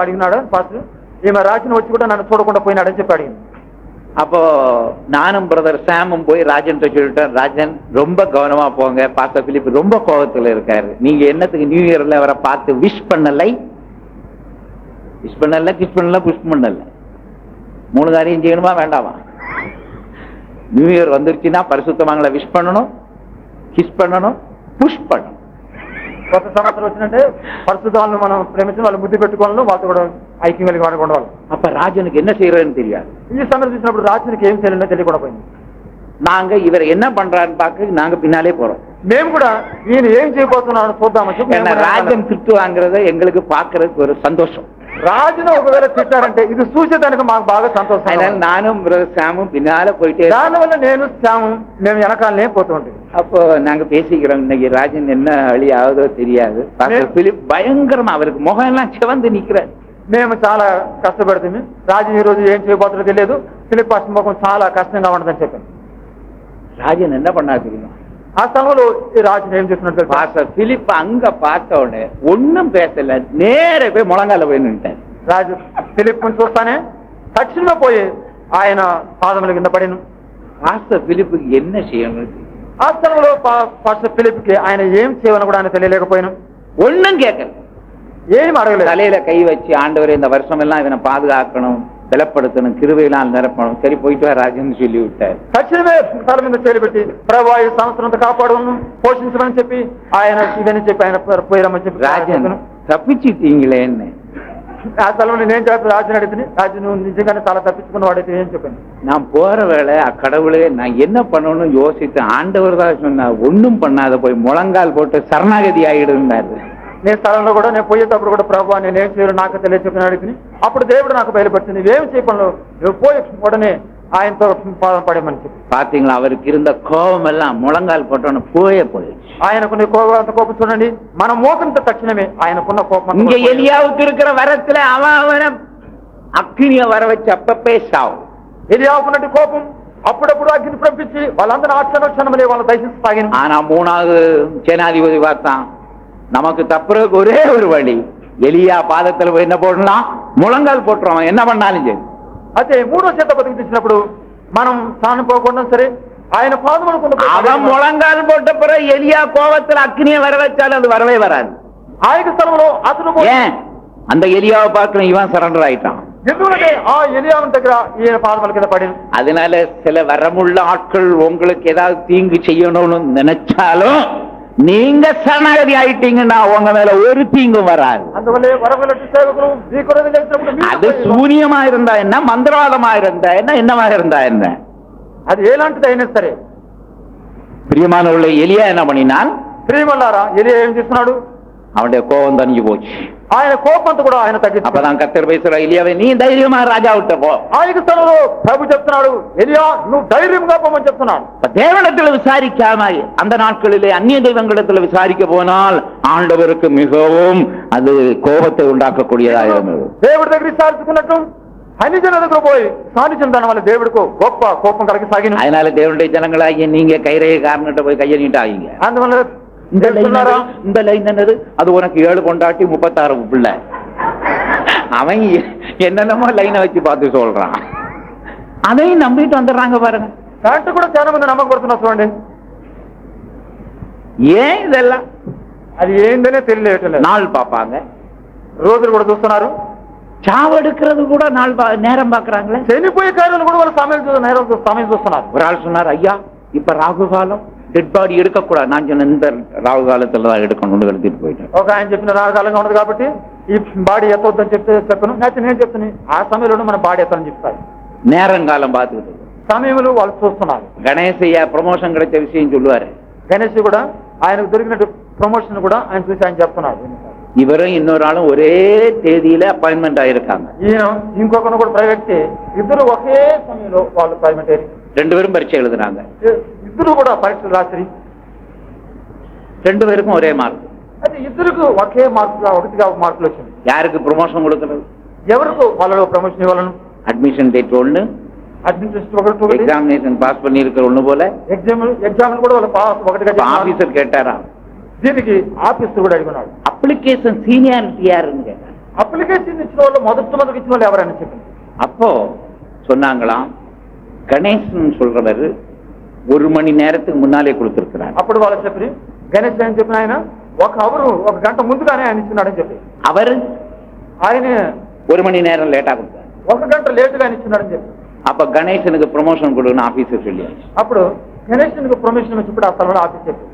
అడిగినాడు, పాస్టర్ ఈమె రాజును వచ్చి కూడా నన్ను చూడకుండా పోయినాడని చెప్పి అడిగింది. அப்போ நானும் பிரதர் சாமும் போய் ராஜன் சொல்லிட்டேன், ராஜன் ரொம்ப கவனமா போங்க, பாஸ்டர் பிலிப் ரொம்ப கோபத்துல இருக்காரு. நீங்க என்னத்துக்கு நியூ இயர்ல அவரை பார்த்து விஷ் பண்ணலை, கிஸ் பண்ணல, புஷ் பண்ணல, 3 காரியம் செய்யணுமா வேண்டாமா? நியூ இயர் வந்துருச்சுன்னா பரிசுத்தவான்களை விஷ் பண்ணணும், கிஸ் பண்ணணும், புஷ் பண்ணணும். కొత్త సంవత్సరం వచ్చినట్టే పరిశుద్ధాలను మనం ప్రేమించి వాళ్ళు బుద్ధి పెట్టుకోవాలి, వాళ్ళతో కూడా ఐక్యం కలిగి వాడుకోవాలి. அப்ப ராஜனுக்கு என்ன செய்யறதுன்னு தெரியாது. ఈ సంగతి చూసినప్పుడు రాజునికి ఏం చేయాలో తెలియకుండా పోయింది. நாங்க இவர் என்ன பண்றாருன்னு பார்க்க நாங்க பின்னாலே போறோம். మేము కూడా ఈయన ఏం చేయబోతున్నారో చూద్దామని చెప్పి ராஜன் திட்டு வாங்குறத எங்களுக்கு பாக்குறதுக்கு ஒரு சந்தோஷம். రాజును ఒకవేళ తిట్టారంటే ఇది చూసేదానికి మాకు బాగా సంతోషం. அதனால நானும் சாமும் பின்னால போயிட்டே, దానివల్ల నేను శ్యాము మేము వెనకాలనే పోతుంటాం. அப்போ நாங்க பேசிக்கிறோம், இன்னைக்கு ராஜன் என்ன வழி ஆகுதோ தெரியாது. பிலிப் பயங்கரமா, அவருக்கு முகம் எல்லாம் சிவந்து நிக்கிறார். మేము చాలా కష్టపడుతుంది, రాజు ఈ రోజు ఏం చేయబోతుందో తెలియదు, ఫిలిప్ ముఖం చాలా కష్టంగా ఉండదని చెప్పాను. ராஜன் என்ன பண்ணா தெரியுமா? ఆ సమయంలో ఈ రాజుని ఏం చేస్తున్నట్టు பாஸ்டர் பிலிப் அங்க பார்த்த உடனே ஒன்னும் பேசல, நேர போய் முழங்கால போய் நின்னுட்டார். రాజు ఫిలిప్ చూస్తానే తక్షణమే పోయి ఆయన పాదముల కింద పడిను. பாஸ்டர் பிலிப்புக்கு என்ன செய்யணும்? ఆ సమయంలో పాస్టర్ ఫిలిప్ కి ఆయన ఏం చేయవని కూడా ఆయన తెలియలేకపోయాను. ஒன்னும் கேட்கல, ఏం అడగలేదు. தலையில கை வச்சு, ஆண்டவரே இந்த வருஷம் எல்லாம் இவனை பாதுகாக்கணும், பலப்படுத்தணும், கிருபையினால் நிரப்பணும், சரி போயிட்டு வா ராஜன் சொல்லி விட்டார். తక్షణమే తల మీద చేలిపెట్టి ప్రభువా ఈ సంవత్సరంతో కాపాడును, పోషించమని చెప్పి ఆయన ఇవన్నీ చెప్పి ఆయన పోయిరమని చెప్పి ராஜன் தப்பிச்சிட்டீங்களேன்னு. ఆ స్థలంలో నేను చెప్పి రాజుని అడిగితే, రాజు నువ్వు నిజంగానే చాలా తప్పించుకున్న వాడైతే ఏం చెప్పాను. நான் போற வேளை கடவுளே நான் என்ன பண்ணணும்னு யோசித்து, ஆண்டவர் தான் சொன்னார், ஒன்னும் பண்ணாத போய் முழங்கால் போட்டு சரணாகதி ஆயிடுனாரு. నేను స్థలంలో కూడా నేను పోయేటప్పుడు కూడా ప్రభు నేను ఏం చేయను నాకు తెలియ చెప్పిన అడిగి అప్పుడు దేవుడు నాకు బయలుపడుతుంది, నువ్వేం చేయకుండా నువ్వు పోయి ఉடனே ఆయనతో పాదం పడేమని చెప్పి. பாத்தீங்களா, அவருக்கு இருந்த கோபம் எல்லாம் முழங்கால் போட்டோன்னு போயிடுச்சு. ఆయనకున్న కోపం చూడండి, మన మోకంతో తక్షణమే ఆయనకున్న కోపం. இங்க எலியாவுக்கு இருக்கிற வரத்துல அவனை அக்னிய வர வச்சு அப்பப்பே சாவு. ఎలియావుకున్నట్టు కోపం అప్పుడప్పుడు అగ్ని పంపించి వాళ్ళందరూ క్షణమే వాళ్ళ దయచేసి తాగిన. ஆனா 3வது சேனாதிபதி பார்த்தான், நமக்கு தப்புறதுக்கு ஒரே ஒரு வழி, எலியா பாதத்துல போய் என்ன போடலாம், முழங்கால் போட்டுருவான், என்ன பண்ணாலும் சரி. అయితే 3వ శతాబ్దం తీసినప్పుడు మనం స్థానం పోకుండా సరే ఆయన పాదములకు அவன் முழங்கால் போட்ட பிறகு எலியா கோபத்துல அக்னியை வர வச்சாலும் அது வரவே வராது. ఆయన స్థలంలో అతను ஏன் அந்த எலியாவை பார்க்கணும், இவன் சரண்டர் ஆயிட்டான். ఎందుకంటే ఆ ఎలియావు దగ్గర ఈయన పాదముల కింద పడి. அதனால சில வரமுள்ள ஆட்கள் உங்களுக்கு ஏதாவது தீங்கு செய்யணும்னு நினைச்சாலும் நீங்க சரணாகதி ஆயிட்டீங்கன்னா உங்க மேல ஒரு தீங்கும் வராது. అందువల్లే వరవలటి సేవకులు ఈ కొరకు చేసినప్పుడు அது சூனியமா இருந்தா என்ன, மந்திரவாதமா இருந்தா என்ன, என்னவா இருந்தா என்ன, అది ఎలాంటిది అయినా సరే. பிரியமானவர்களே, எலியா என்ன பண்ணினான்? ప్రియమల్లారా ఎలియా ఏం చేస్తున్నాడు? அவனுடைய கோபம் தணிஞ்சு போச்சு. ఆయన కోపంతో కూడా ఆయన తగ్గించాడు. அப்பதான் கர்த்தர் பேசுற, எலியாவே நீ தைரியமா ராஜா விட்ட போ. ఆయన స్థలంలో ప్రభు చెప్తున్నాడు, ఎలియా నువ్వు ధైర్యంగా పోమని చెప్తున్నాడు. தேவனிடத்தில் விசாரிக்காம அந்த நாட்களிலே அந்நிய தெய்வங்களிடத்தில் விசாரிக்க போனால் ஆண்டவருக்கு மிகவும் அது கோபத்தை உண்டாக்கக்கூடியதாக இருந்தது. దేవుడి దగ్గర విచారించుకున్నట్టు అన్ని జనుల దగ్గర పోయి సాధించిన దాని వల్ల దేవుడికి గొప్ప కోపం కలిగి సాగిన. அதனால தேவனுடைய ஜனங்களாகிய நீங்க கைரேகை காரணத்தை போய் கையை நீட்டாங்க. అందువల్ల இந்த லைன் என்னது, அது உனக்கு 7 கொண்டாட்டி 36 பிள்ளை. அவன் என்னென்னமோ லைனை வச்சு பார்த்து சொல்றான், அதையும் நம்பிட்டு வந்துடுறாங்க பாருங்க. దాంట్లో కూడా చాలా మంది నమ్మకపడుతున్నారు చూడండి. ஏன் இதெல்லாம்? అది ఏందనే తెలియట్లేదు. நாள் பார்ப்பாங்க, రోజులు కూడా చూస్తున్నారు. சாவெடுக்கிறது கூட நேரம் பார்க்கறாங்களே. చనిపోయే కార్యాలు కూడా వాళ్ళు సమయం చూస్తున్నారు. ஒரு ஆள் சொன்னார், ஐயா இப்ப ராகு காலம், டெட் பாடி எடுக்கக்கூடாது. நான் சொன்ன இந்த ராகு காலத்துல தான் எடுக்கணும்னு எடுத்துட்டு போயிட்டேன். ఒక ఆయన చెప్పిన రాజకాలంగా ఉండదు కాబట్టి ఈ బాడీ ఎత్తవద్దని చెప్పను. నేను చెప్తాను ఆ సమయంలో మన బాడీ ఎత్తని చెప్తారు. நேரங்காலம் பார்த்துக்கிட்டு సమయంలో వాళ్ళు చూస్తున్నారు. கணேசையா ப்ரமோஷன் கிடைச்ச விஷயம் சொல்லுவாரு. గణేష్ కూడా ఆయనకు దొరికినట్టు ప్రమోషన్ కూడా ఆయన చూసి ఆయన చెప్తున్నారు. இவரும் இன்னொரு ஆளும் ஒரே தேதியில அப்பாயின்மெண்ட் ஆயிருக்காங்க. ఈయన ఇంకొకరు కూడా ప్రైవేట్, ఇద్దరు ఒకే సమయంలో వాళ్ళు ప్రైవేట్ అయ్యారు. 2 பேரும் பரீட்சை எழுதுறாங்க. ఇద్దరు కూడా పరీక్షలు రాసి 2 பேருக்கும் ஒரே மார்க். అయితే ఇద్దరికి ఒకే మార్కులు, ఒకటిగా మార్కులు వచ్చింది. யாருக்கு ப்ரமோஷன் கொடுக்கறது? ఎవరికి వాళ్ళలో ప్రమోషన్ ఇవ్వాలను? அட்மிஷன் டேட் ஒண்ணு, అడ్మినిస్ట్రేషన్ ఒకటి, எக்ஸாமினேஷன் பாஸ் பண்ணி இருக்கிற ஒண்ணு போல. ఎగ్జామ్ కూడా వాళ్ళు పాస్ ఒకటిగా. ஆபீசர் கேட்டாரா, దీనికి ఆఫీసర్ కూడా అడిగినాడు. அப்ளிகேஷன் சீனியாரிட்டி யாருன்னு கேட்டார். అప్లికేషన్ ఇచ్చిన వాళ్ళు మొదటి ఇచ్చిన వాళ్ళు ఎవరైనా చెప్పింది. அப்போ சொன்னாங்களாம், கணேசன் சொல்றவர் 1 மணி நேரத்துக்கு முன்னாலே கொடுத்திருக்கிறார். అప్పుడు వాళ్ళు చెప్పి గణేష్ అని చెప్పిన ఆయన 1 అవర్ 1 గంట ముందుగానే ఆయన ఇచ్చినాడని చెప్పి, அவர் ఆయన 1 மணி நேரம் லேட்டா கொடுத்தார். 1 గంట లేటుగా ఆయన ఇచ్చినాడని చెప్పి, அப்ப கணேசனுக்கு ப்ரமோஷன் கொடுக்கணும் ஆபீசர் சொல்லியாச்சு. అప్పుడు గణేష్ ప్రమోషన్ చెప్పి ఆ స్థలంలో ఆఫీస్ చెప్పి,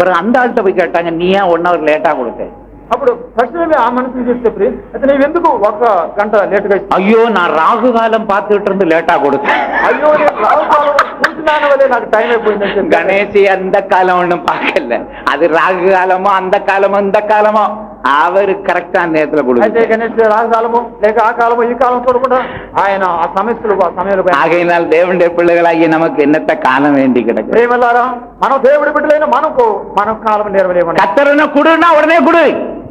பிறகு அந்த ஆள்கிட்ட போய் கேட்டாங்க, நீ ஏன் 1 hour லேட்டா கொடுத்த? అప్పుడు తక్షణమే ఆ మనిషిని చూసి చెప్పి, అయితే నీవెందుకు 1 గంట లేటుగా ఇచ్చావు? ஐயோ நான் ராகு காலம் பார்த்துட்டு இருந்து லேட்டா கொடுத்தேன். అయ్యో నేను రాహుకాలం చూసినాను వల్లే నాకు టైం అయిపోయిందని చెప్పి. கணேசி அந்த காலம் ஒண்ணும் பார்க்கல, அது ராகு காலமோ அந்த காலமோ இந்த காலமோ அவரு கரெக்டா நேரத்துல అయితే கொடுத்து. గణేష్ రాహుకాలము లేక ఆ కాలము ఈ కాలం చూడకుండా ఆయన ఆ సమయంలో ஆகையினால் தேவனுடைய பிள்ளைகளாகிய நமக்கு என்னத்த காலம் வேண்டி கிடக்கு? ప్రేమలారా, మనం దేవుడి బిడ్డలైన మనం కాలం నెరవేరేమని. கத்தரனை குடுனா உடனே குடு.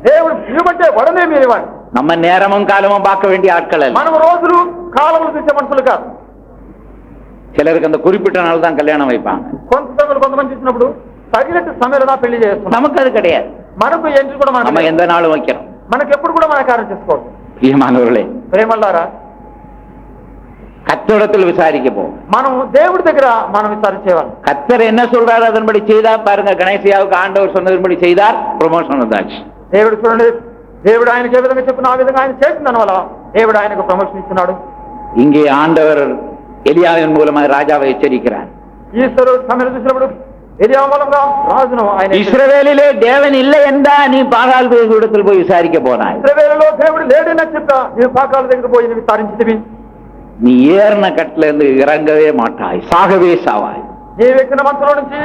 దేవుడు ఇవ్వమంటే వడనే మీరు ఇవ్వండి. நம்ம நேரமும் காலமும் பார்க்க வேண்டிய ஆட்கள் அல்ல. మనం రోజులు కాలములు చూసే మనుషులు కాదు. சிலருக்கு அந்த குறிப்பிட்ட நாள் தான் கல்யாணம் வைப்பாங்க. కొంతమంది చూసినప్పుడు తగినట్టు సమయంలో పెళ్లి చేస్తున్నాం. நமக்கு அது கிடையாது. మనకు ఎంట్రీ కూడా நம்ம எந்த நாளும் வைக்கிறோம். మనకు ఎప్పుడు కూడా మన కార్యం చేసుకోవచ్చు. பிரியமானவர்களே, ప్రేమలారా, கர்த்தரிடத்தில் விசாரிக்க போவோம். మనం దేవుడి దగ్గర మనం విచారించేవాళ్ళం. கர்த்தர் என்ன சொல்றாரு அதன்படி செய்தார். பாருங்க, கணேசியாவுக்கு ஆண்டவர் சொன்னதன்படி செய்தார், ப்ரமோஷன் வந்தாச்சு. దేవుడు చూడండి, దేవుడు ఆయనకి ఏ విధంగా చెప్పిన ఆ విధంగా ఆయన చేసిన దానివల్ల దేవుడు ఆయనకు ప్రమోషన్ ఇస్తున్నాడు. இங்கே ஆண்டவர் எலியாவின் மூலமாக ராஜாவை எச்சரிக்கிறார். ఈశ్వరుడు సమయం చూసినప్పుడు ఎలియా మూలంగా రాజును ఆయన, இஸ்ரவேலிலே தேவன் இல்லை என்றா நீ பாகால் இடத்தில் போய் விசாரிக்க போனாய். ఇశ్రాయేలులో దేవుడు లేడని చెప్పా నేను పాకాల దగ్గర పోయి విచారించితివి. நீ ஏறின கட்டில இருந்து இறங்கவே மாட்டாய், சாகவே சாவாய். నీవు ఎక్కిన మంచంలో నుంచి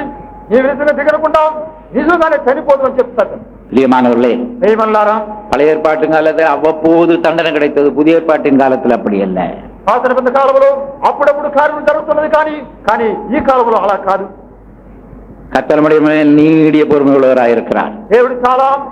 నీవు నిజంగా దిగకుండా నిజంగానే చనిపోదు అని చెప్తాడు. பிரியமானவர்களே, ప్రేమలారా, பழைய ஏற்பாட்டின் காலத்தில் அவ்வப்போது தண்டனை கிடைத்தது. புதிய ஏற்பாட்டின் காலத்தில் அப்படி அல்ல. పాత నిబంధన కాలంలో అప్పుడప్పుడు కార్యం జరుగుతున్నది, కానీ ఈ కాలంలో అలా కాదు. கர்த்தருடைய மேல் நீடிய பொறுமை உள்ளவராயிருக்கிறார். దేవుడు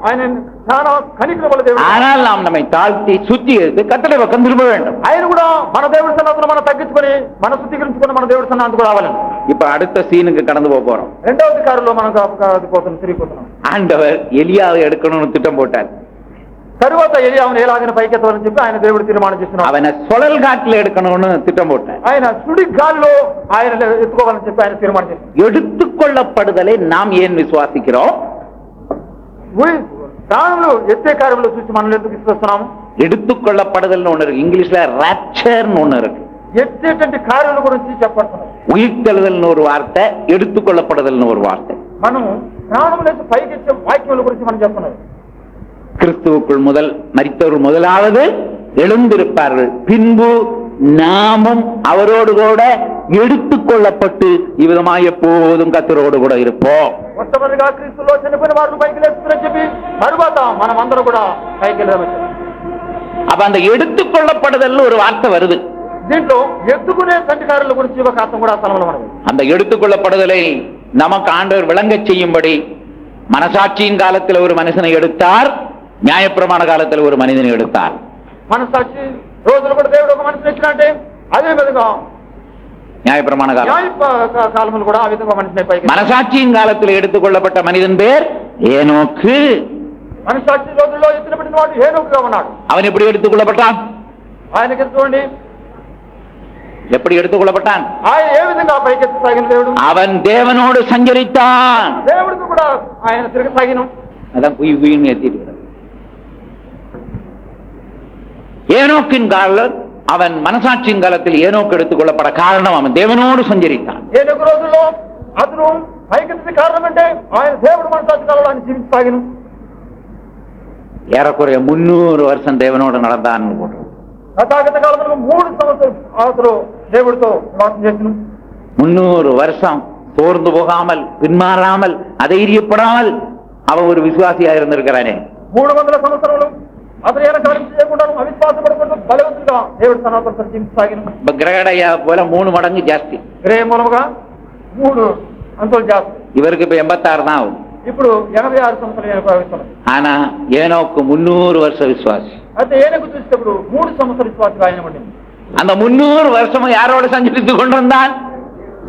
ఆయన చాలా కనికరం వల్ల దేవుడు. ஆனால் நாம் நம்மை தாழ்த்தி சுத்தி எடுத்து கர்த்தருடைய பக்கம் திரும்ப வேண்டும். ఆయన కూడా మన దేవుడి సన్నిధిలో మనం తగ్గించుకొని మన శుద్ధీకరించుకొని మన దేవుడి సన్నిధికి రావాలని. இப்ப அடுத்த சீனுக்கு கடந்து போறோம். రెండవ అధికారంలో మనం తిరిగిపోతున్నాం. ஆண்டவர் எலியாவை எடுக்கணும்னு திட்டம் போட்டார். తరువాత ఎలియావును ఎలాగైనా పైకెత్తాలని చెప్పి ఆయన దేవుడు తీర్మానం చేస్తున్నాడు. அவனை சுழல் காட்டில் எடுக்கணும்னு திட்டம் போட்டார். ఆయన సుడి గాలిలో ఆయన ఎత్తుకోవాలని చెప్పి ఆయన తీర్మానం చేశారు. எடுத்துக்கொள்ளப்படுதலை நாம் ஏன் விசுவாசிக்கிறோம்? ప్రాణులు ఎత్తే కార్యంలో చూసి మనం ఎందుకు విశ్వస్తున్నాము? எடுத்துக்கொள்ளப்படுதல் ஒண்ணு இருக்கு, இங்கிலீஷ்ல ராப்சர்னு ஒண்ணு இருக்கு. ఎత్తేటువంటి కార్యాల గురించి చెప్పబడుతున్నారు. உயிர்த்தெழுதல்னு ஒரு வார்த்தை, எடுத்துக்கொள்ளப்படுதல்னு ஒரு வார்த்தை. మనం ప్రాణములకు పైకెచ్చే వాక్యముల గురించి మనం చెప్తున్నాం. கிறிஸ்துவுக்குள் மரித்தவர்கள் முதலாவது எழுந்திருப்பார்கள், பின்பு நாமும் அவரோடு கூட எடுத்துக்கொள்ளப்பட்டு இவ்விதமாய் எப்போதும் கர்த்தரோடு கூட இருப்போம். మొట్టమొదటిగా క్రీస్తులో చనిపోయిన వారిని పైకి లేస్తున్నారని చెప్పి తరువాత మనం అందరూ కూడా పైకి వెళ్ళవచ్చు. அப்ப அந்த எடுத்துக்கொள்ளப்படுதல் ஒரு வார்த்தை வருது. దీంట్లో ఎత్తుకునే సంటికారుల గురించి ఒక అర్థం కూడా స్థలంలో మనకు. அந்த எடுத்துக்கொள்ளப்படுதலை நமக்கு ஆண்டவர் விளங்க செய்யும்படி மனசாட்சியின் காலத்தில் ஒரு மனுஷனை எடுத்தார், நியாயப்பிரமாண காலத்தில் ஒரு மனிதனை எடுத்தார். మనసాక్షి రోజులు కూడా దేవుడు ఒక మనిషిని ఇచ్చినట్టే అదే విధంగా நியாயப்பிரமாண కాలములు కూడా ఆ విధంగా మనిషిని పైకి. மனசாட்சியின் காலத்தில் எடுத்துக்கொள்ளப்பட்ட மனிதன் பேர் ஏனோக்கு. మనసాక్షి రోజుల్లో ఎత్తినబడిన వాడు హేనోకుగా ఉన్నాడు. அவன் எப்படி எடுத்துக்கொள்ளப்பட்டான்? ఆయనకి చూడండి எப்படி எடுத்துக்கொள்ளப்பட்டான்? ఆయన ఏ విధంగా పైకి ఎత్తసాగిన దేవుడు. அவன் தேவனோடு சஞ்சரித்தான். దేవుడికి కూడా ఆయన తిరగసాగిన. அதான் குய் குயின்னு ஏத்திட்டு ஏனோக்கின் காலம் அவன் மனசாட்சியின் காலத்தில் ஏனோக்கு எடுத்துக்கொள்ளப்பட காரணம் அவன் தேவனோடு சஞ்சரித்தான். ఏనొక రోజుల్లో అతను పైకెత్తిన కారణం అంటే ఆయన దేవుడు మనసాక్షి కాలంలో ఆయన జీవించసాగిన. ஏறக்குறைய 300 வருஷம் தேவனோடு நடந்தான். తథాగత కాలంలో 3 సంవత్సరాలు అతను దేవుడితో నివాసం చేసిన. 300 வருஷம் சோர்ந்து போகாமல் பின்மாறாமல் அதைரியப்படாமல் அவன் ஒரு விசுவாசியா இருந்திருக்கிறானே. 300 సంవత్సరాలు అతను ఏమైనా కార్యం చేయకుండా అవిశ్వాసపడకుండా బలవంతుగా దేవుడు తన జీవించసాగిన. இப்ப கிரகடையா போல 3 மடங்கு ஜாஸ்தி. గ్రహ మూలముగా 3 అంతలు జాస్తి. இவருக்கு இப்ப 86 தான் ஆகும். ఇప్పుడు 86 సంవత్సరాలు భావిస్తున్నారు. ஆனா ஏனோக்கு 300 வருஷ விசுவாசி. అయితే ఏనకు చూసేటప్పుడు 3 సంవత్సరాల విశ్వాసం ఆయన ఉండింది. அந்த 300 வருஷமும் யாரோடு சஞ்சரித்துக் கொண்டிருந்தான்?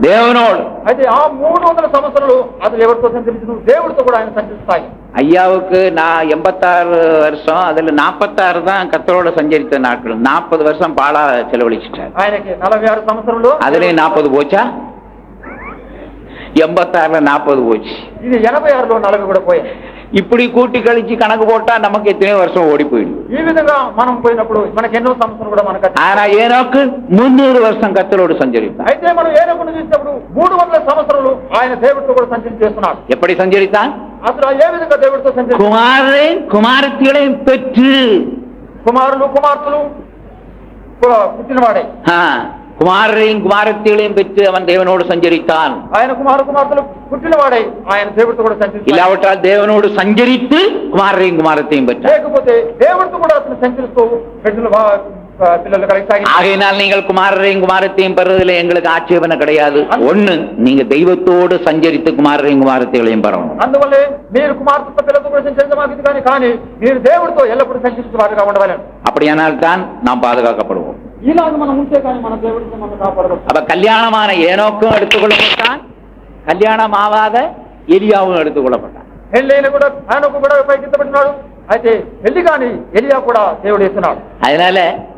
தேவனோடு. అయితే ఆ 300 సంవత్సరాలు అతను ఎవరితో సంచరించను? దేవుడితో కూడా ఆయన సంచరిస్తాయి. ஐயாவுக்கு நான் 86 வருஷம், அதுல 46 தான் கர்த்தரோட சஞ்சரித்த நாட்கள். 40 வருஷம் பாலா செலவழிச்சிட்டார். ఆయనకి 46 సంవత్సరాలు, அதுலயும் 40 போச்சா? 86ல 40 போச்சு. ఇది 86లో 40 కూడా పోయాయి. இப்படி கூட்டி கழிச்சு கணக்கு போட்டா நமக்கு எத்தனை வருஷம் ஓடி போயிடும். ఈ విధంగా మనం పోయినప్పుడు మనకి ఎన్నో సంవత్సరాలు కూడా మనకు. ஆனா ஏனோக்கு 300 வருஷம் கர்த்தரோடு சஞ்சரித்தான். అయితే మనం ఏనోకును చూసినప్పుడు 300 సంవత్సరాలు ఆయన దేవుడితో కూడా సంచరిస్తున్నాడు. எப்படி சஞ்சரித்தான்? అసలు ఏ విధంగా దేవుడితో సంచరి குமாரரையும் குமாரத்திகளையும் பெற்று, కుమారులు కుమార్తెలు పుట్టినవాడే. குமாரரையும் குமாரத்திகளையும் பெற்று அவன் தேவனோடு சஞ்சரித்தான். ఆయన కుమారు కుమార్తెలు పుట్టినవాడే ఆయన దేవుడితో కూడా సంచరిస్తాడు. இல்லாவிட்டால் தேவனோடு சஞ்சரித்து குமாரரையும் குமாரத்தையும் பெற்றார். లేకపోతే దేవుడితో కూడా అతను సంచరిస్తూ పిల్లలు కలిగి. ஆகையினால் நீங்கள் குமாரரையும் குமாரத்தையும் பெறுவதில் எங்களுக்கு ஆட்சேபனை கிடையாது. ஒண்ணு, நீங்க தெய்வத்தோடு சஞ்சரித்து குமாரரையும் குமாரத்தைகளையும் பெறணும். అందువల్లే మీరు కుమార్తె పిల్లలతో కూడా సంచరించమాకింది కానీ మీరు దేవుడితో ఎల్లప్పుడూ సంచరించే వారుగా ఉండవాలి. அப்படியானால் தான் நாம் பாதுகாக்கப்படுவோம். ఇలాగ మనం ఉంటే కానీ మన దేవుడితో మనం కాపాడదు. அப்ப கல்யாணமான ஏனோக்கும் எடுத்துக்கொள்ளப்பட்டான், கல்யாணம் ஆகாத எலியாவும் எடுத்துக்கொள்ளப்பட்டான். పెళ్ళైన కూడా ఆయనకు కూడా పైకెత్తబడినాడు. అయితే పెళ్లి కాని ఎలియా కూడా దేవుడు వేస్తున్నాడు. அதனால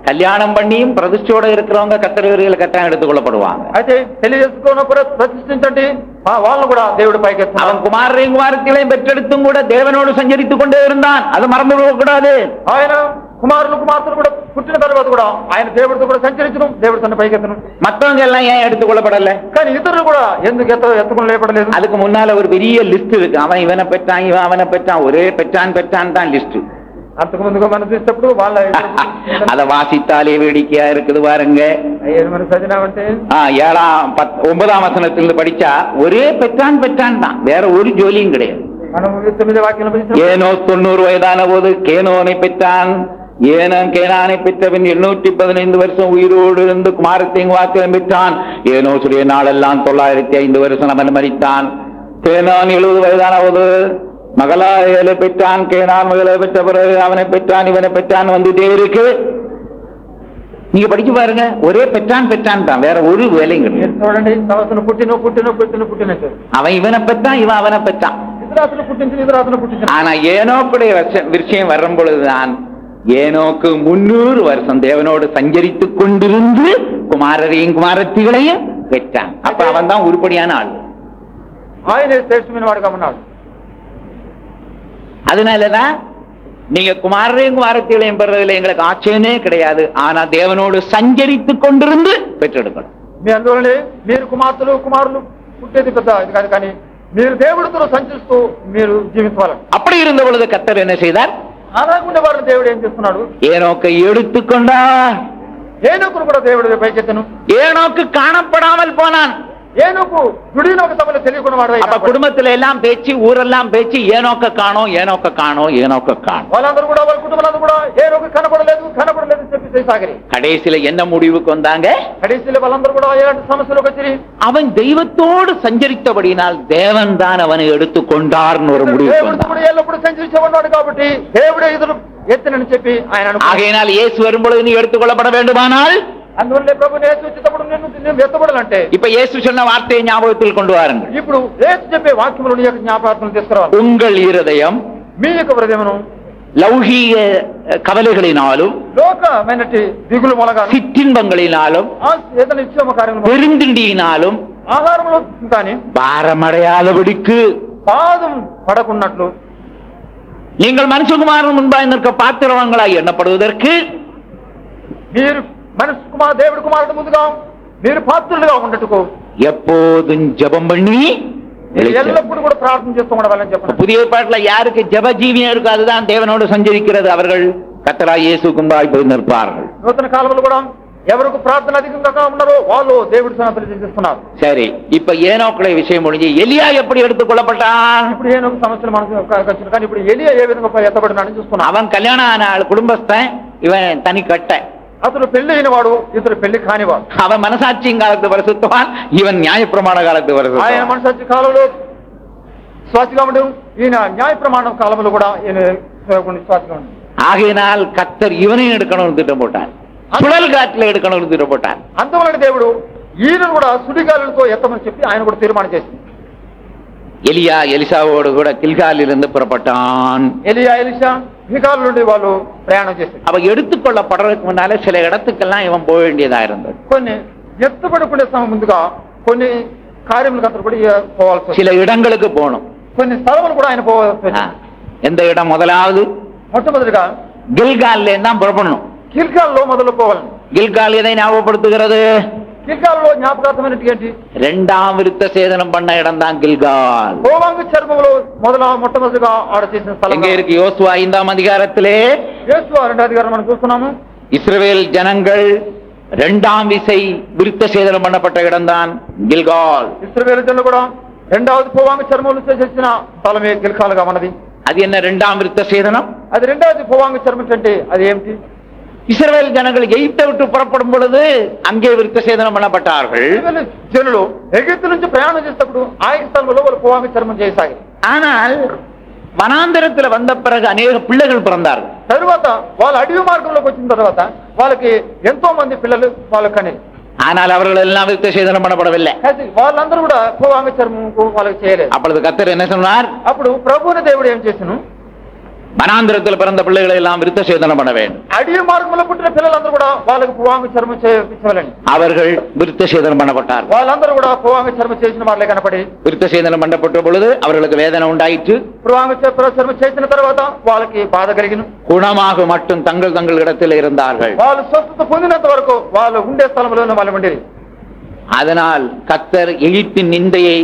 கல்யாணம் பண்ணியும் பிரதிஷ்டையோட இருக்கிறவங்க கர்த்தர்கள் கட்டாயம் எடுத்துக்கொள்ளப்படுவாங்க. అయితే పెళ్లి చేసుకున్న కూడా ప్రతిష్ఠించండి వాళ్ళను కూడా దేవుడు పైకెత్తాడు. அவன் குமாரரையும் குமாரத்திகளையும் பெற்றெடுத்தும் கூட தேவனோடு சஞ்சரித்துக் கொண்டே இருந்தான். அது மறந்து போகக்கூடாது. ఆయన కుమారులు కుమార్తెలు కూడా పుట్టిన తర్వాత కూడా ఆయన దేవుడితో కూడా సంచరించడం, దేవుడు తన పైకెత్తడం. மற்றவங்க எல்லாம் ஏன் எடுத்துக்கொள்ளப்படல? కానీ ఇతరులు కూడా ఎందుకు ఎత్తుకుని లేపడలేదు? அதுக்கு முன்னால ஒரு பெரிய லிஸ்ட் இருக்கு. அவன் இவனை பெற்றான், இவன் அவனை பெற்றான், ஒரே பெற்றான் தான் லிஸ்ட். అంతకు ముందుగా మనం చూసినప్పుడు వాళ్ళ அதை வாசித்தாலே வேடிக்கையா இருக்குது பாருங்க. మనం చదివినామంటే 9ஆம் வசனத்திலிருந்து படிச்சா ஒரே பெற்றான் தான், வேற ஒரு ஜோலியும் கிடையாது. మనం 9 వాక్యం ஏனோ 90 வயதான போது கேனோனை பெற்றான். கேனானை பெற்றவன் 815 வருஷம் உயிரோடு இருந்து குமாரத்தையும் குமாரத்தையும் பெற்றான். ஏனோசுடைய நாளெல்லாம் 905 வருஷம் அவன் மரித்தான். கேனான் 70 வயதான போது மகளாயலை பெற்றான். கேனான் மகளை பெற்ற பிறகு அவனை பெற்றான், இவனை பெற்றான், வந்துட்டே இருக்கு. நீங்க படிச்சு பாருங்க, ஒரே பெற்றான் தான், வேற ஒரு வேலையும் கிடையாது. చూడండి, సంవత్సరం పుట్టిన அவன் இவனை பெற்றான், இவன் அவனை பெற்றான். ஆனா ஏனோக்குடைய விஷயம் வரும் பொழுதுதான் ஏனோக்கு 300 வருஷம் தேவனோடு சஞ்சரித்துக் கொண்டிருந்து குமாரரையும் குமாரத்திகளையும் பெற்றான். அப்ப அவன் தான் உருப்படியான ஆள். ఆయనే శ్రేష్టమైన వాడుగా ఉన్నాడు. அதனாலதான் நீங்க குமாரரையும் குமாரத்திகளையும் பெறதில்லை எங்களுக்கு ஆட்சேபனே கிடையாது. ஆனா தேவனோடு சஞ்சரித்துக் கொண்டிருந்து பெற்றெடுக்கணும். మీ అందువల్లనే మీరు కుమారులు పుట్టేది పెద్ద ఇది కాదు, కానీ మీరు దేవుడితో సంచరిస్తూ మీరు జీవించాలి. அப்படி இருந்த பொழுது கர்த்தர் என்ன செய்தார்? అలాగుండే వారిని దేవుడు ఏం చేస్తున్నాడు? ஏனோக்கை எடுத்துக்கொண்டார். ఏనోకును కూడా దేవుడు పైకెత్తను. ஏனோக்கு காணப்படாமல் போனான். ஏனோக்கு துடினோக்கு தமல తెలియకున్న వాడు. அப்ப குடும்பத்துல எல்லாம் பேச்சு, ஊரெல்லாம் பேச்சு, ஏனோக்க காணோம், ஏனோக்க காணோம், ஏனோக்க காணோம். వాళ్ళందరూ కూడా వాళ్ళ కుటుంబాలందరూ కూడా ఏనోకు కనపడలేదు చెప్పి సాగరి. கடைசியில என்ன முடிவுக்கு வந்தாங்க? కడేసిలో వాళ్ళందరూ కూడా ఎలాంటి సమస్యలోకి వచ్చి அவன் தெய்வத்தோடு சஞ்சரித்தபடினால் தேவன் தான் அவனை எடுத்துக்கொண்டார்னு ஒரு முடிவு. దేవుడితో కూడా ఎల్లప్పుడూ సంచరించే ఉన్నాడు కాబట్టి దేవుడే ఎదురు ఎత్తనని చెప్పి ఆయన అనుకున్నాడు. ஆகையினால் இயேசு வரும்பொழுது நீ எடுத்துக்கொள்ளப்பட வேண்டுமானால், అందువల్ల ప్రభు యేసు వచ్చేటప్పుడు నేను ఎత్తబడాలంటే இப்ப இயேசு சொன்ன வார்த்தையை ஞாபகத்தில் கொண்டு வாருங்கள். ఇప్పుడు యేసు చెప్పే వాక్యములను నీ యొక్క జ్ఞాపకార్థం తీసుకురావాలి. உங்கள் இருதயம் మీ యొక్క హృదయమును லௌகீக கவலைகளினாலும், లోకమైనటి దిగులు మొలగాను, சிற்றின்பங்களினாலும், ఏదైనా ఇచ్చేమ కార్యములు, பெருந்திண்டியினாலும் ఆహారంలో కానీ பாரமடையாதபடிக்கு పాదం పడకున్నట్లు நீங்கள் மனுஷகுமாரன் முன்பாய் நிற்க பாத்திரவான்களாய் எண்ணப்படுவதற்கு మీరు మనసు కుమార్ దేవుడి కుమారుడు ముందుగా మీరు పాత్రులుగా ఉండట్టుకో எப்போதும் ஜெபம் பண்ணி ఎల్లప్పుడూ కూడా ప్రార్థన చేస్తూ ఉండవాలని చెప్పండి. புதிய ஏற்பாட்டுல யாருக்கு ஜெப ஜீவியம் இருக்கோ அதுதான் தேவனோடு சஞ்சரிக்கிறது. அவர்கள் கர்த்தராகிய இயேசு முன்பாய் போய் நிற்பார்கள். నూతన కాలంలో కూడా ఎవరికి ప్రార్థన అధికంగా ఉన్నారో వాళ్ళు దేవుడి సన్నిధిలో చేస్తున్నారు. சரி, இப்ப ஏனோக்குடைய விஷயம் முடிஞ்சு எலியா எப்படி எடுத்துக் கொள்ளப்பட்டான்? ఇప్పుడు ఏనోకు సమస్యలు మనకు వచ్చింది, కానీ ఇప్పుడు ఎలియా ఏ విధంగా ఎత్తబడినాడని చూస్తున్నాం. அவன் கல்யாணம் ஆன ஆள், குடும்பஸ்தன், இவன் தனி கட்ட. అతను పెళ్లి అయిన వాడు, ఇతడు పెళ్లి కానివాడు. அவன் மனசாட்சியின் காலத்து பரிசுத்தவான், இவன் நியாயப்பிரமாண காலத்து ఆయన பரிசுத்தவான். మనసాட்சி కాలంలో స్వాతిగా ఉండడం, ఈయన న్యాయ ప్రమాణం కాలంలో కూడా ఈయన స్వాతిగా ఉండడం. ஆகையினால் கர்த்தர் இவனையும் எடுக்கணும்னு திட்டம் போட்டான், சுழல் காற்றுல எடுக்கணும்னு திட்டம் போட்டான். అందువలన దేవుడు ఈయనను కూడా సుడిగాలులతో ఎత్తమని చెప్పి ఆయన కూడా తీర్మానం చేసింది. எலியா எலிசாவோடு கூட கில்காலிலிருந்து புறப்பட்டான். ఎలియా ఎలిషా గిల్గాల్ నుండి వాళ్ళు ప్రయాణం చేశారు. அவ எடுத்துக்கொள்ளப்படுறதுக்கு முன்னாலே சில இடத்துக்கெல்லாம் இவன் போக வேண்டியதா இருந்தது. కొన్ని ఎత్తబడుకునే సమయం ముందుగా కొన్ని కార్యములకు అతను కూడా పోవాల్సి వచ్చింది. சில இடங்களுக்கு போகணும். కొన్ని స్థలములు కూడా ఆయన పోవాల్సి ஆ, వచ్చింది. எந்த இடம்? முதலாவது మొట్టమొదటిగా கில்கால்ல தான் புறப்படணும். గిల్గాల్లో మొదలు పోవాలని. கில்கால் எதை ஞாபகப்படுத்துகிறது? గిల్గాల్లో జ్ఞాపకార్థమైనటువంటి ఏంటి? இரண்டாம் விருத்த சேதனம் பண்ண இடம் தான் கில்கால். హోమాంగ చర్మములో మొట్టమొదటిగా ఆడ చేసిన స్థలం எங்க இருக்கு? யோசுவா 5ஆம் அதிகாரத்திலே యేసువా 2వ అధికారం మనం చూస్తున్నాము. இஸ்ரவேல் ஜனங்கள் இரண்டாம் விசை விருத்த சேதனம் பண்ணப்பட்ட இடம் தான் கில்கால். ఇశ్రాయేలు జనులు కూడా రెండవది హోమాంగ చర్మములు చేసిన స్థలమే గిల్గాలుగా ఉన్నది. அது என்ன இரண்டாம் விருத்த சேதனம்? అది రెండవది హోమాంగ చర్మం అంటే అది ఏమిటి? இஸ்ரவேல் ஜனங்கள் எகிப்தை விட்டு புறப்படும் பொழுது அங்கே விருத்த சேதனம் பண்ணப்பட்டார்கள். ఇశ్రాయేలు జనులు ఎగిప్తు నుంచి ప్రయాణం చేసేటప్పుడు ఆయన స్థలంలో వాళ్ళు హోమాంగ చర్మం చేసాగి. ஆனால் வனாந்தரத்தில் வந்த பிறகு அநேக பிள்ளைகள் பிறந்தார்கள். తరువాత వాళ్ళ అడవి మార్గంలోకి వచ్చిన తర్వాత వాళ్ళకి ఎంతో మంది పిల్లలు వాళ్ళకి కని. ஆனால் அவர்கள் எல்லாம் விருத்த சேதனம் பண்ணப்படவில்லை. వాళ్ళందరూ కూడా హోమాంగ చర్మం వాళ్ళకి చేయలేదు. அப்பொழுது கர்த்தர் என்ன சொன்னார்? అప్పుడు ప్రభువుని దేవుడు ఏం చేసను? வனாந்தரத்தில் பிறந்த பிள்ளைகளை எல்லாம் விருத்த சேதனம் பண்ண வேண்டும். అడవి మార్గంలో పుట్టిన పిల్లలందరూ కూడా వాళ్ళకి హోమాంగ చర్మం చేయించాలండి. அவர்கள் விருத்த சேதனம் பண்ணப்பட்டார். వాళ్ళందరూ కూడా హోమాంగ చర్మం చేసిన వాళ్ళే కనపడి விருத்த சேதனம் பண்ணப்பட்ட பொழுது அவர்களுக்கு வேதனை உண்டாயிற்று. హోమాంగ చర్మం చేసిన తర్వాత వాళ్ళకి బాధ కలిగిన. குணமாக மட்டும் தங்கள் தங்கள் இடத்தில் இருந்தார்கள். వాళ్ళు స్వస్థత పొందినంత వరకు వాళ్ళు ఉండే స్థలంలోనే వాళ్ళు ఉండేది. அதனால் கர்த்தர் எகிப்தின் நிந்தையை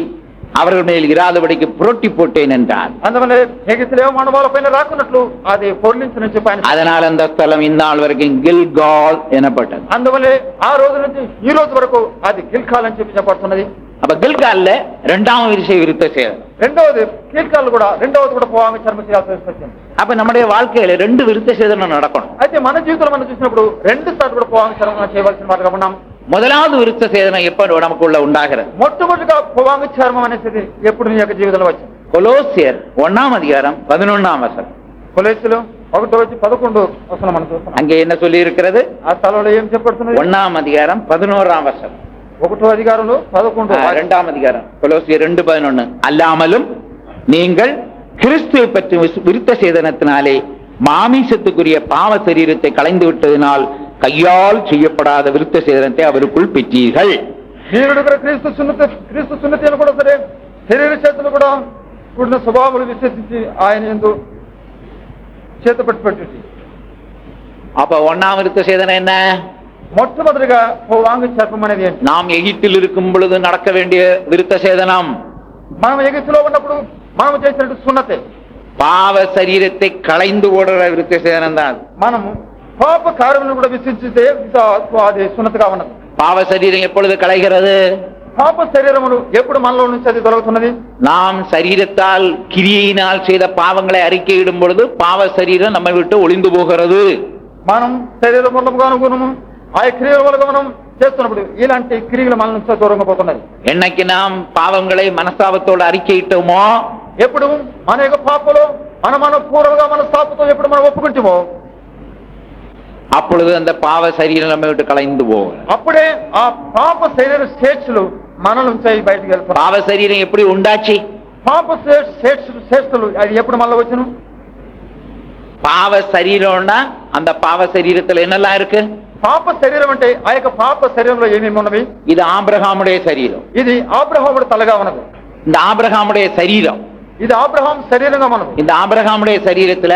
அவர்கள் மேல் இராதபடிக்கு புரட்டி போட்டேன் என்றார். అందువల్ల ఎగిప్తులో మన వాళ్ళ పైన రాకున్నట్లు అది పొర్లించని చెప్పి ఆయన. அதனால் அந்த ஸ்தலம் இந்நாள் வரைக்கும் கில்கால் எனப்பட்டது. అందువల్ల ఆ రోజు నుంచి ఈ రోజు వరకు అది గిల్గాల్ అని చెప్పి చెప్పబడుతున్నది. அப்ப கில்கால்ல இரண்டாம் விசை விருத்த சேதனம். రెండవది గిల్గాల్ కూడా రెండవది కూడా హోమాంగ చర్మం చేయాల్సి వచ్చింది. அப்ப நம்முடைய வாழ்க்கையில ரெண்டு விருத்த சேதனம் நடக்கணும். అయితే మన జీవితంలో మనం చూసినప్పుడు రెండు సార్లు కూడా హోమాంగ చర్మం చేయవలసిన వాటిగా ఉన్నాం. முதலாவது விருத்த சேதனம் எப்ப நமக்குள்ள உண்டாகிறது? మొట్టమొదటిగా హోమాంగ చర్మం అనేది ఎప్పుడు నీ యొక్క జీవితంలో వచ్చింది? கொலோசியர் 1ஆம் அதிகாரம் 11ஆம் வசனம். కొలొస్సీలు 1:11 వచనం మనం చూస్తున్నాం. அங்கே என்ன சொல்லி இருக்கிறது? ఆ స్థలంలో ఏం చెప్పబడుతున్నది? 1ஆம் அதிகாரம் 11ஆம் வசனம். 1వ అధికారంలో 11. 2ஆம் அதிகாரம் கொலோசியர் 2:11. அல்லாமலும் நீங்கள் கிறிஸ்துவை பற்றி விருத்த சேதனத்தினாலே மாமிசத்துக்குரிய பாவ சரீரத்தை களைந்து விட்டதினால் கையால் செய்யப்படாத விருத்த சேதனத்தை அவருக்குள் பெற்றீர்கள். మీరు క్రీస్తు సున్నతి అని కూడా సరే శరీర చేతులు కూడా కూడిన స్వభావాలు విశ్వసించి ఆయన యందు చేత పెట్టి. அப்ப 1ஆம் விருத்த சேதனம் என்ன? మొట్టమొదటిగా హోమాంగ చర్మం అనేది ఏంటి? நாம் எகிப்தில் இருக்கும் பொழுது நடக்க வேண்டிய விருத்த சேதனம். మనం ఎగిప్తులో ఉన్నప్పుడు మనం చేసినట్టు సున్నతే. பாவ சரீரத்தை களைந்து ஓடுற விருத்த சேதனம் தான். మనము పాప కార్యములను కూడా విసర్జిస్తే అది సున్నతిగా ఉన్నది. பாவ சரீரம் எப்பொழுது களைகிறது? పాప శరీరమును ఎప్పుడు మనలో నుంచి అది తొలగుతున్నది? நாம் சரீரத்தால் கிரியையினால் செய்த பாவங்களை அறிக்கையிடும் பொழுது பாவ சரீரம் நம்மை விட்டு ஒளிந்து போகிறது. మనం శరీర మూలముగాను గుణము ఆ క్రియల వల్ల మనం చేస్తున్నప్పుడు ఇలాంటి క్రియలు మన నుంచి దూరంగా పోతున్నది. என்னைக்கு நாம் பாவங்களை மனஸ்தாபத்தோடு அறிக்கையிட்டோமோ, ఎప్పుడు మన యొక్క పాపలో మన పూర్వగా మన స్థాపతో ఎప్పుడు మనం ఒప్పుకుంటామో அப்பொழுது அந்த பாவ சரீரம் நம்மை விட்டு கலைந்து போகும். అప్పుడే ఆ పాప శరీర శేషులు మన నుంచి బయటకు వెళ్తారు. பாவ சரீரம் எப்படி உண்டாச்சு? పాప శేషులు అది ఎప్పుడు మళ్ళీ వచ్చును? பாவ சரீரம்னா அந்த பாவ சரீரத்துல என்னெல்லாம் இருக்கு? పాప శరీరం అంటే ఆ యొక్క పాప శరీరంలో ఏమేమి ఉన్నవి? இது ஆபிரகாமுடைய சரீரம். ఇది ఆబ్రహాముడు తలగా ఉన్నది. இந்த ஆபிரகாமுடைய சரீரம், ఇది ఆబ్రహాం శరీరంగా ఉన్నది. இந்த ஆபிரகாமுடைய சரீரத்துல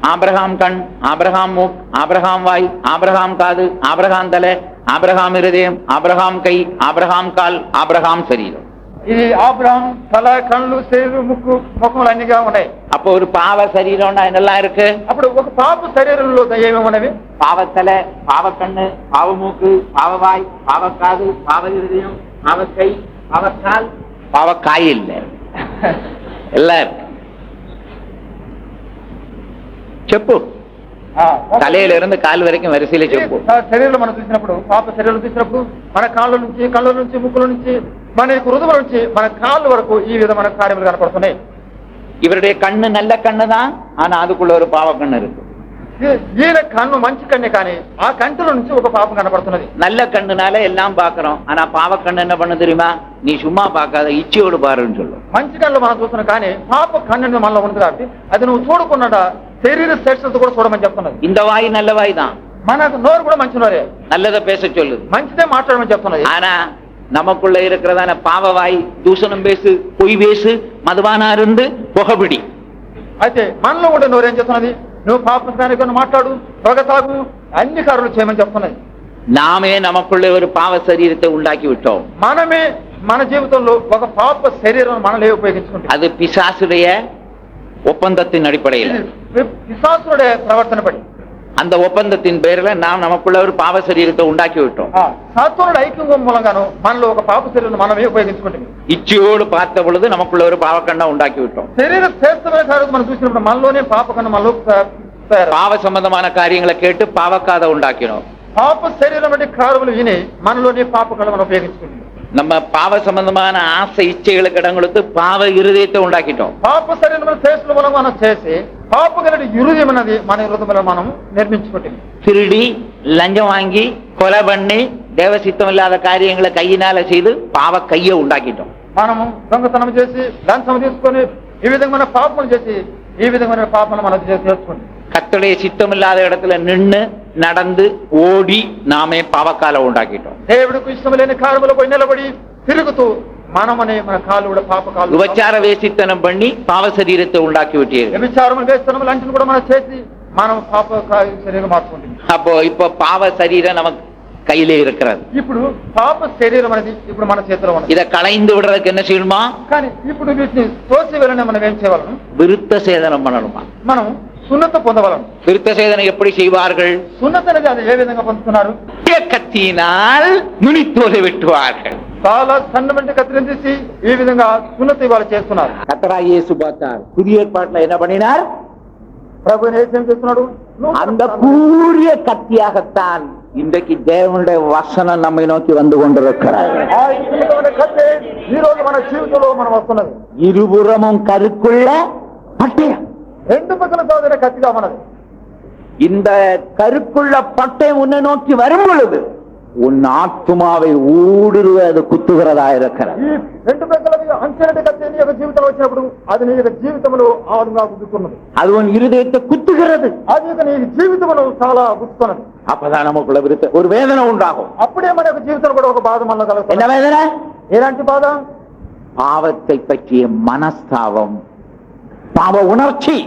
ஆபிரகாம் கண், ஆபிரகாம் மூக், ஆபிரகாம் வாய், ஆபிரகாம் காது, ஆபிரகாம் தலை, ஆபிரகாம் இருதயம், ஆபிரகாம் கை, ஆபிரகாம் கால், ஆபிரகாம் சரீரம். ఇది ఆబ్రహాం తల, కళ్ళు, శరీరం, ముక్కు, ముఖములు అన్నిగా ఉన్నాయి. அப்போ ஒரு பாவ சரீரம்னா என்னெல்லாம் இருக்கு? అప్పుడు ఒక పాప శరీరంలో ఏమేమి ఉన్నవి? பாவத்தலை, பாவக்கண்ணு, பாவ மூக்கு, பாவவாய், பாவக்காது, பாவ இருதயம், பாவக்கை, பாவக்கால், பாவக்காய் இல்ல எல்லாம் இருக்கு. చెప్పు, తలயில இருந்து కాలు వరకు వరుసలో చెప్పు. శరీరంలో మనం చూసినప్పుడు, పాప శరీరం చూసినప్పుడు మన కాళ్ళ నుంచి, కళ్ళ నుంచి, ముక్కుల నుంచి, మన హృదయం నుంచి మన కాళ్ళ వరకు ఈ విధమైన కార్యములు కనపడుతున్నాయి. இவருடைய கண்ணு நல்ல கண்ணு தான், ஆனா அதுக்குள்ள ஒரு பாவ கண்ணு இருக்கு. ఈయన కన్ను మంచి కన్నే కానీ ఆ కంటిలో నుంచి ఒక పాపం కనపడుతున్నది. நல்ல கண்ணுனால எல்லாம் பாக்குறோம், ஆனா பாவ கண்ணு என்ன பண்ண தெரியுமா? நீ சும்மா பார்க்காத, இச்சையோடு பாருன்னு சொல்லும். మంచి కళ్ళు మనం చూస్తున్నాం కానీ పాప కన్ను మనలో ఉంది కాబట్టి అది నువ్వు చూడకుండా శరీర శేషతో కూడా చూడమని చెప్తున్నది. இந்த வாய் நல்ல வாய் தான், మనకు నోరు కూడా మంచి నోరే, நல்லதை பேச சொல்லுது. మంచిదే మాట్లాడమని చెప్తున్నది. ஆனா நமக்குள்ள இருக்கிறதான பாவ வாய், தூஷணம் பேசு, பொய் பேசு, மதுவானா இருந்து புகபிடி. అయితే మనలో ఉండే నోరు ఏం చెప్తున్నది? నువ్వు పాపకానికి మాట్లాడు, పొగ తాగు, అన్ని కార్యాలు చేయమని చెప్తున్నది. நாமே நமக்குள்ள ஒரு பாவ சரீரத்தை உண்டாக்கி விட்டோம். మనమే మన జీవితంలో ఒక పాప శరీరం మనలే ఉపయోగించుకుంటాం. அது பிசாசுடைய ஒப்பந்தத்தின் அடிப்படையில், పిశాచుడే ప్రవర్తన పడి அந்த ஒப்பந்தத்தின் பேர்ல நாம் நமக்குள்ள ஒரு பாவ சரீரத்தை உண்டாக்கி விட்டோம். సాత్వనుడు ఐక్యం మూలంగాను మనలో ఒక పాప శరీరం మనమే ఉపయోగించుకుంటాం. இச்சையோடு பார்த்த பொழுது நமக்குள்ள ஒரு பாவக்கண்ணை உண்டாக்கி விட்டோம். శరీర శ్రేష్టమైన కార్యం మనం చూసినప్పుడు మనలోనే పాప కన్ను మనలో பாவ சம்பந்தமான காரியங்களை கேட்டு பாவக்காத உண்டாக்கினோம். పాప శరీరం అంటే కార్యములు విని మనలోనే పాప కన్ను మనం ఉపయోగించుకుంటాం. நம்ம பாவ சம்பந்தமான ஆசை இச்சைகளுக்கு இடம் கொடுத்து பாவ இருதயத்தை உண்டாக்கிட்டோம். పాప శరీరం శ్రేష్ఠ మూలం మనం చేసి పాప కలిగి హృదయం అన్నది మన హృదయంలో మనం నిర్మించుకుంటాం. திருடி, லஞ்சம் வாங்கி, கொலை பண்ணி, தேவசித்தம் இல்லாத காரியங்களை கையினால செய்து பாவ கையை உண்டாக்கிட்டோம். మనము దొంగతనం చేసి, లంచం తీసుకొని ఈ విధమైన పాపములు చేసి ఈ విధమైన పాపములు మనం చేసుకుంటాం. கர்த்தருடைய சித்தம் இல்லாத இடத்துல நின்று நடந்து ஓடி நாமே பாவக்கால உண்டாக்கிட்டோம். దేవుడికి ఇష్టం లేని కార్యములు పోయి నిలబడి తిరుగుతూ మనమనే మన కాళ్ళు కూడా పాప కాళ్ళు, விபச்சார வேசித்தனம் பண்ணி பாவ சரீரத்தை உண்டாக்கி விட்டீர்கள். వ్యభిచారములు వేస్తున్నాము, లంచం కూడా మనం చేసి మనం పాప శరీరం మార్చుకుంటాం. அப்போ இப்ப பாவ சரீரம் நமக்கு கையிலே இருக்கிறது. ఇప్పుడు పాప శరీరం అనేది ఇప్పుడు మన చేతిలో ఉన్నది. இதை களைந்து விடுறதுக்கு என்ன செய்யணுமா? కానీ ఇప్పుడు వీటిని తోసి వెళ్ళని మనం ఏం చేయగలం? விருத்த சேதனம் பண்ணணுமா? మనం సున్నత పొందవలను. விருத்த சேதனம் எப்படி செய்வார்கள்? సున్నత అనేది అది ఏ విధంగా పొందుతున్నారు? கத்தியினால் நுனித்தோலை வெட்டுவார்கள். చాలా సన్నమంటి కత్తిని తీసి ఈ విధంగా సున్నతి వాళ్ళు చేస్తున్నారు. கர்த்தராகிய இயேசு பார்த்தார், புதிய ஏற்பாட்டுல என்ன பண்ணினார்? ప్రభు ఏం చేస్తున్నాడు? அந்த கூரிய கத்தியாகத்தான் இன்றைக்கு தேவனுடைய வசனம் நம்மை நோக்கி வந்து கொண்டிருக்கிறார். ఆ విధమైన కత్తి ఈ రోజు మన జీవితంలో మనం వస్తున్నది. இருபுறமும் கருக்குள்ள பட்டயம். రెండు పక్కల సోదర కత్తిగా ఉన్నది. இந்த கருக்குள்ள பட்டயம் உன்னை நோக்கி வரும் பொழுது உன் ஆத்துமாவை ஊடுருவ அது குத்துகிறதா இருக்கிறது. ఈ రెండు పక్కల అంచెనటి కత్తి నీ యొక్క జీవితంలో వచ్చినప్పుడు అది నీ యొక్క జీవితంలో ఆడుగా గుర్తున్నది. அது உன் இருதயத்தை குத்துகிறது. అది నీ జీవితంలో చాలా గుర్తున్నది. அப்பதான் நமக்குள்ள விருத்த ஒரு வேதனை உண்டாகும். అప్పుడే మన యొక్క జీవితంలో కూడా ఒక బాధ మనలో என்ன కలుగుతుంది. வேதனை? ఎలాంటి బాధ? பாவத்தை பற்றிய மனஸ்தாபம், பாவ உணர்ச்சி.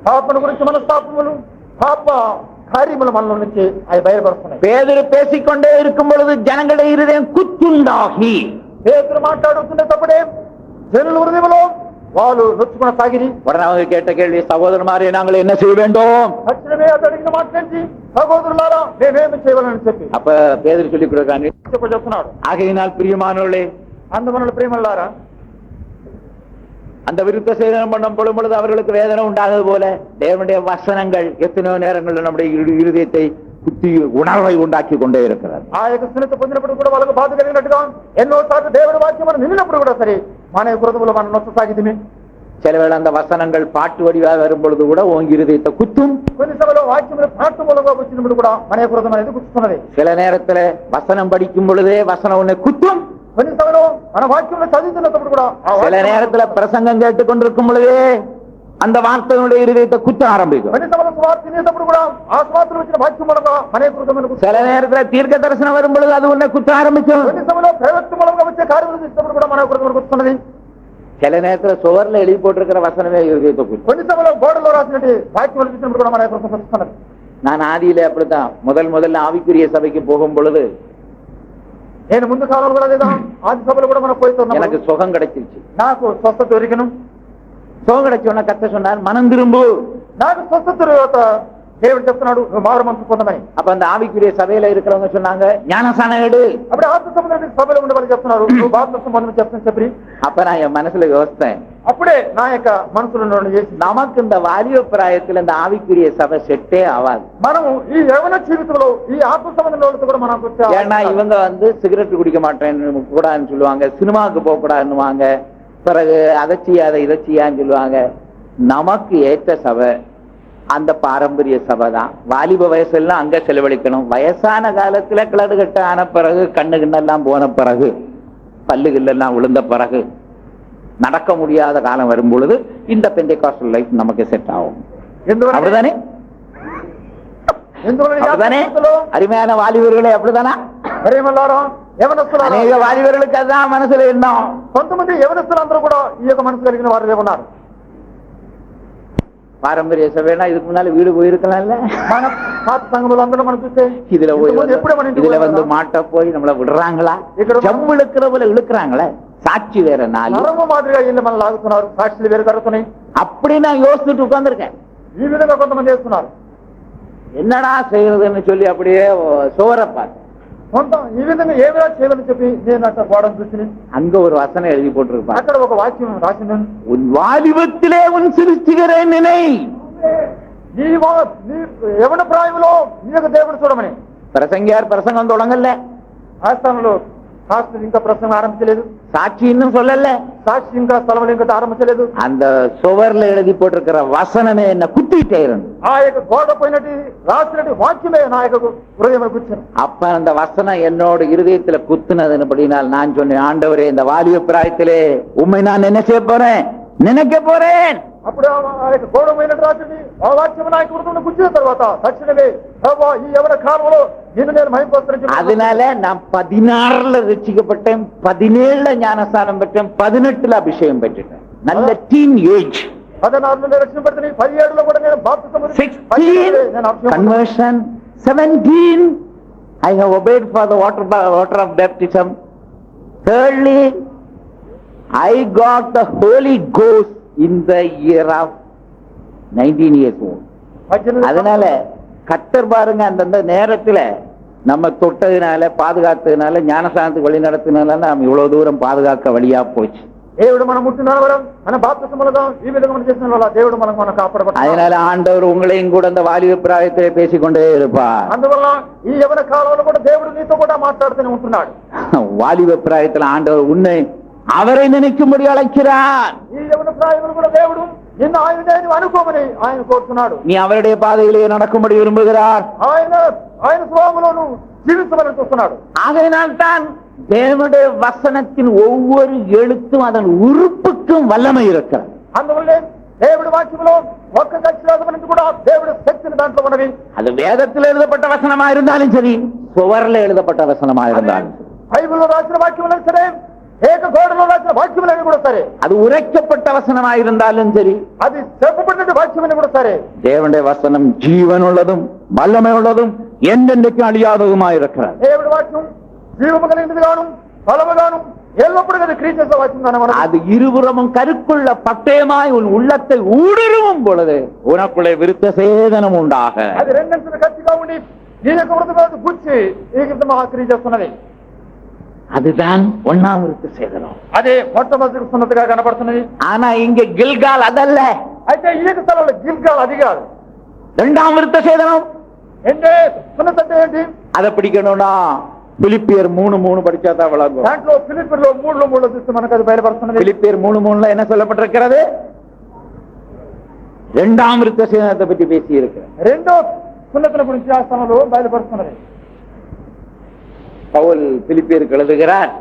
పాపను గురించి మనస్తాపములు, పాప కార్యములు మనలో నుంచి అవి బయలుపరుస్తున్నాయి. பேதுரு பேசிக்கொண்டே இருக்கும் பொழுது ஜனங்களுடைய இருதயம் குத்துண்டாகி, పేతురు మాట్లాడుతున్నప్పుడే జనుల హృదయంలో వాళ్ళు నొచ్చుకున్న సాగిరి. உடனே அவங்க கேட்ட கேள்வி, சகோதரமாரே நாங்கள் என்ன செய்ய வேண்டும்? తక్షణమే అతడు అడిగిన మాట నుంచి, సహోదరులారా మేమేమి చేయవాలని చెప్పి அப்ப பேதுரு சொல்லி கொடுக்காங்க, చెప్తున్నాడు. ஆகையினால் பிரியமானவர்களே, అందువలన ప్రేమలారా, அந்த விருத்த சேதனம் பண்ணும் பொழுது அவர்களுக்கு வேதனை உண்டானது போல தேவனுடைய வசனங்கள் எத்தனையோ நேரங்களில் நம்முடைய இருதயத்தை குத்தி உணர்வை உண்டாக்கி கொண்டே இருக்கிறது. ఆ యొక్క సున్నత పొందినప్పుడు కూడా వాళ్ళకు బాధ కలిగినట్టుగా ఎన్నో సార్లు దేవుడి వాక్యం మనం విన్నప్పుడు కూడా సరే మన హృదయంలో మనం నొచ్చసాగితిమి. சில வேளை அந்த வசனங்கள் பாட்டு வடிவாக வரும் பொழுது கூட உங்க இருதயத்தை குத்தும். కొన్ని సభలో వాక్యం పాటు మూలంగా వచ్చినప్పుడు కూడా మన హృదయం అనేది గుచ్చుతున్నది. சில நேரத்துல வசனம் படிக்கும் பொழுதே வசனம் உன்னை குத்தும். కొన్ని సభలో మన వాక్యంలో చదువుతున్నప్పుడు కూడా சில நேரத்துல பிரசங்கம் கேட்டுக் கொண்டிருக்கும் பொழுதே அந்த வார்த்தையினுடைய இருதயத்தை குத்த ஆரம்பிக்கும். కొన్ని సభలో సువార్త వినేటప్పుడు కూడా ఆ సువార్తలో వచ్చిన వాక్యం మూలంగా మన హృదయం. சில நேரத்துல தீர்க்க தரிசனம் வரும் பொழுது அது உன்னை குத்த ஆரம்பிக்கும். కొన్ని సభలో ప్రవక్త మూలంగా వచ్చే కార్యములు చేసినప్పుడు కూడా మన హృదయం గుచ్చుతున్నది. சில நேரத்துல சுவர்ல எழுதி போட்டிருக்கிற வசனமே இருதயத்தை குத்தும். కొన్ని సభలో గోడలో రాసినట్టు వాక్యం చూసినప్పుడు కూడా మన హృదయం గుచ్చుతున్నది. நான் ஆதியிலே அப்படித்தான் முதல்ல ஆவிக்குரிய சபைக்கு போகும் பொழுது నేను ముందు కాలంలో కూడా లేదా ఆది సభలో కూడా మనం పోయితున్నాం. எனக்கு சுகம் கிடைச்சிருச்சு. నాకు స్వస్థత దొరికిను. சுகம் கிடைச்ச கர்த்தர் சொன்னார், மனம் திரும்பு. నాకు స్వస్థత తర్వాత దేవుడు చెప్తున్నాడు, నువ్వు మారు మనసు పొందమని. அப்ப அந்த ஆவிக்குரிய சபையில இருக்கிறவங்க சொன்னாங்க, ஞானஸ்நானம் எடு. అప్పుడు ఆత్మ సంబంధమైన సభలో ఉండే వాళ్ళు చెప్తున్నారు, నువ్వు బాప్తిసం పొందమని చెప్తాను చెప్పి. அப்ப நான் என் மனசுல யோசித்தேன், అప్పుడే నా యొక్క మనసులో చేసి நமக்கு இந்த வாலிப பிராயத்தில் இந்த ஆவிக்குரிய சபை செட்டே ஆகாது. మనము ఈ యవన జీవితంలో ఈ ఆత్మ సంబంధం వాళ్ళతో కూడా మనం ஏன்னா இவங்க சிகரெட் குடிக்க மாட்டேன்னு கூடாதுன்னு சொல்லுவாங்க, சினிமாவுக்கு போக கூடாதுன்னுவாங்க, பிறகு அதை செய்யாத இதை செய்யான்னு சொல்லுவாங்க. நமக்கு ஏற்ற சபை அந்த பாரம்பரிய சபை தான். வாலிப வயசுலாம் அங்க செலவழிக்கணும். வயசான காலத்துல கிளறு கட்ட ஆன பிறகு, கண்ணு கிண்ணெல்லாம் போன பிறகு, பல்லு கில்லெல்லாம் விழுந்த பிறகு, நடக்க முடியாத காலம் வரும் பொழுது இந்த பெந்தெகாஸ்டல் லைஃப் நமக்கு செட் ஆகும். அப்படிதானே? அருமையான வாலிபர்களே, அப்படிதானா? அநேக வாலிபர்களுக்கு அதுதான் மனசுல எண்ணம். కొంతమంది యవనస్తులందరూ కూడా ఈ యొక్క మనసు కలిగిన వారులే ఉన్నారు. பாரம்பரிய சபைனா இதுக்கு முன்னால வீடு போயிருக்கலாம்ல. మన పాత సంఘములు అందరూ మనం చూస్తే இதுல வந்து மாட்ட போய் நம்மள விடுறாங்களா? ஜம்மு இழுக்கிறவள இழுக்கிறாங்களே, சாட்சி வேற நாள் నరమ మాదిరిగా ఇల్లు మనం లాగుతున్నారు, సాక్షులు వేరే జరుగుతున్నాయి. அப்படி நான் யோசிச்சுட்டு உட்கார்ந்துருக்கேன். ఈ విధంగా కొంతమంది చేస్తున్నారు. என்னடா செய்யறதுன்னு சொல்லி அப்படியே சோர பார்த்தேன். ఈ విధంగా ఏమైనా చేయాలని చెప్పి నేను అట్లా గోడను చూసి அங்க ஒரு வசனம் எழுதி போட்டிருப்பான், అక్కడ ఒక వాక్యం రాసింది, உன் வாலிபத்திலே உன் சிருஷ்டிகரை நினை. నీ యవన ప్రాయంలో నీ యొక్క దేవుడు చూడమని. பிரசங்கியார் பிரசங்கம் தொடங்கல, ఆస్థానంలో సాక్షి ఇంకా ప్రసంగం ఆరంభించలేదు, சாட்சி இன்னும் சொல்லல, సాక్షి ఇంకా స్థలంలో ఇంకా ఆరంభించలేదు. அந்த சுவர்ல எழுதி போட்டிருக்கிற வசனமே என்ன குத்திட்டே இருந்து, ఆ యొక్క గోడ పోయినట్టు రాసినట్టు వాక్యమే నా యొక్క హృదయంలో కూర్చొని. அப்ப அந்த வசனம் என்னோட இருதயத்துல குத்துனதுபடினால் நான் சொன்னேன், ஆண்டவரே இந்த வாலிப பிராயத்திலே உண்மை நான் என்ன செய்ய போறேன், நினைக்க போறேன். అప్పుడు ఆ యొక్క గోడ పోయినట్టు రాసింది ఆ వాక్యం నా యొక్క హృదయంలో కూర్చున్న తర్వాత తక్షణమే ఈ యవన కాలంలో నిన్ను నేను మహిమపరుస్తానని. அதனால நான் 16ல ரட்சிக்கப்பட்டேன், 17ல ஞானஸ்நானம் பெற்றேன், 18ல அபிஷேகம் பெற்றுட்டேன். நல்ல டீன் ஏஜ். 16లో రక్షణ పడుతుంది, 17లో కూడా నేను బాప్తిసం పొంది 16 conversion, 17 I have obeyed for the water of baptism. Thirdly I got the Holy Ghost in the year of 19 years old. அதனால கர்த்தர் பாருங்க, அந்தந்த நேரத்துல நம்ம தொட்டதுனால பாதுகாத்ததுனால ஞானஸ்நானத்துக்கு வழி நடத்தினால நாம் இவ்வளவு தூரம் பாதுகாக்க வழியா போச்சு. దేవుడు మనం ముట్టిన వరం మన బాప్తిసం మూలంగా ఈ విధంగా మనం చేసిన వల్ల దేవుడు మనం కాపాడబడ్డాడు. அதனால ஆண்டவர் உங்களையும் கூட அந்த வாலிப பிராயத்திலே பேசிக்கொண்டே இருப்பார். అందువల్ల ఈ యవన కాలంలో కూడా దేవుడు నీతో కూడా మాట్లాడుతూనే ఉంటున్నాడు. வாலிப பிராயத்துல ஆண்டவர் உன்னை அவரை நினைக்கும்படி அழைக்கிறார். ఈ యవన ప్రాయంలో కూడా దేవుడు నిన్ను ఆయనే అనుకోమని ఆయన కోరుతున్నాడు. நீ அவருடைய பாதையிலே நடக்கும்படி விரும்புகிறார். ఆయన స్వభావంలోను జీవించమని చూస్తున్నాడు. ஆகையினால் தான் தேவனுடைய வசனத்தின் ஒவ்வொரு எழுத்தும் அதன் உறுப்புக்கும் வல்லமை இருக்கிறது. అందువల్లే దేవుడి వాక్యంలో ఒక్క అక్షరాల నుంచి కూడా దేవుడి శక్తిని దాంట్లో ఉన్నది. அது வேதத்தில் எழுதப்பட்ட வசனமா இருந்தாலும் சரி, சுவர்ல எழுதப்பட்ட வசனமா இருந்தாலும் బైబిల్లో రాసిన వాక్యములు సరే, ఏక గోడలో రాసిన వాక్యములని కూడా సరే, அது உரைக்கப்பட்ட வசனமா இருந்தாலும் சரி, అది చెప్పబడిన వాక్యమని కూడా సరే, தேவனுடைய வசனம் ஜீவன் உள்ளதும் வல்லமை உள்ளதும் என்றென்றைக்கும் அழியாததுமா இருக்கிறது. దేవుడి వాక్యం జీవము కలిగినది గాను బలము గాను ఎల్లప్పుడు అది క్రియ చేసే వచ్చిందని அது இருபுறமும் கருக்குள்ள பட்டயமாய் உன் உள்ளத்தை ஊடுருவும் பொழுது உனக்குள்ளே விருத்த சேதனம் உண்டாக. అది రెండంచులు గట్టిగా ఉండి నీ యొక్క హృదయం గుచ్చి ఈ విధంగా క్రియ చేస్తున్నది. அதுதான் ஒன்னாம் விருத்த சேதனம். అదే మొట్టమొదటి సున్నతిగా కనబడుతున్నది. ஆனா இங்க கில்கால் அதல்ல. అయితే ఈ యొక్క స్థలంలో గిల్గాల్ అది కాదు. இரண்டாம் விருத்த சேதனம் అంటే సున్నతి అంటే ఏంటి? அதை பிடிக்கணும்னா பிலிப்பியர் 3:3 படிச்சாதான் விளங்கும். దాంట్లో ఫిలిప్పీయుల్లో 3:3 చూస్తే మనకు అది బయలుపడుతున్నది. பிலிப்பியர் 3:3 என்ன சொல்லப்பட்டிருக்கிறது? இரண்டாம் விருத்த சேதனத்தை பற்றி பேசி இருக்கிறார். రెండో సున్నతుల గురించి ఆ స్థలంలో బయలుపడుతున్నది. பவுல் பிலிப்பியருக்கு எழுதுகிறார்,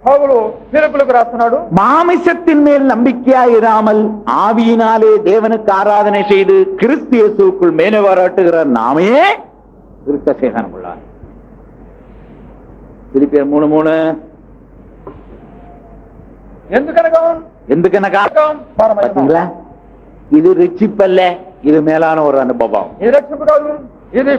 పౌలు ఫిలిప్పీయులకు రాస్తున్నాడు, மாமிசத்தின் மேல் நம்பிக்கையாயிராமல் ஆவியினாலே தேவனுக்கு ஆராதனை செய்து கிறிஸ்து இயேசுவுக்குள் மேலே பாராட்டுகிற நாமே விருத்த சேதனம் உள்ளார். பிலிப்பியர் 3:3 ఎందుకనగా பாத்தீங்களா? இது ரிச்சிப்பல்ல, இது மேலான ஒரு அனுபவம். ఇది రక్షణ కాదు, ఇది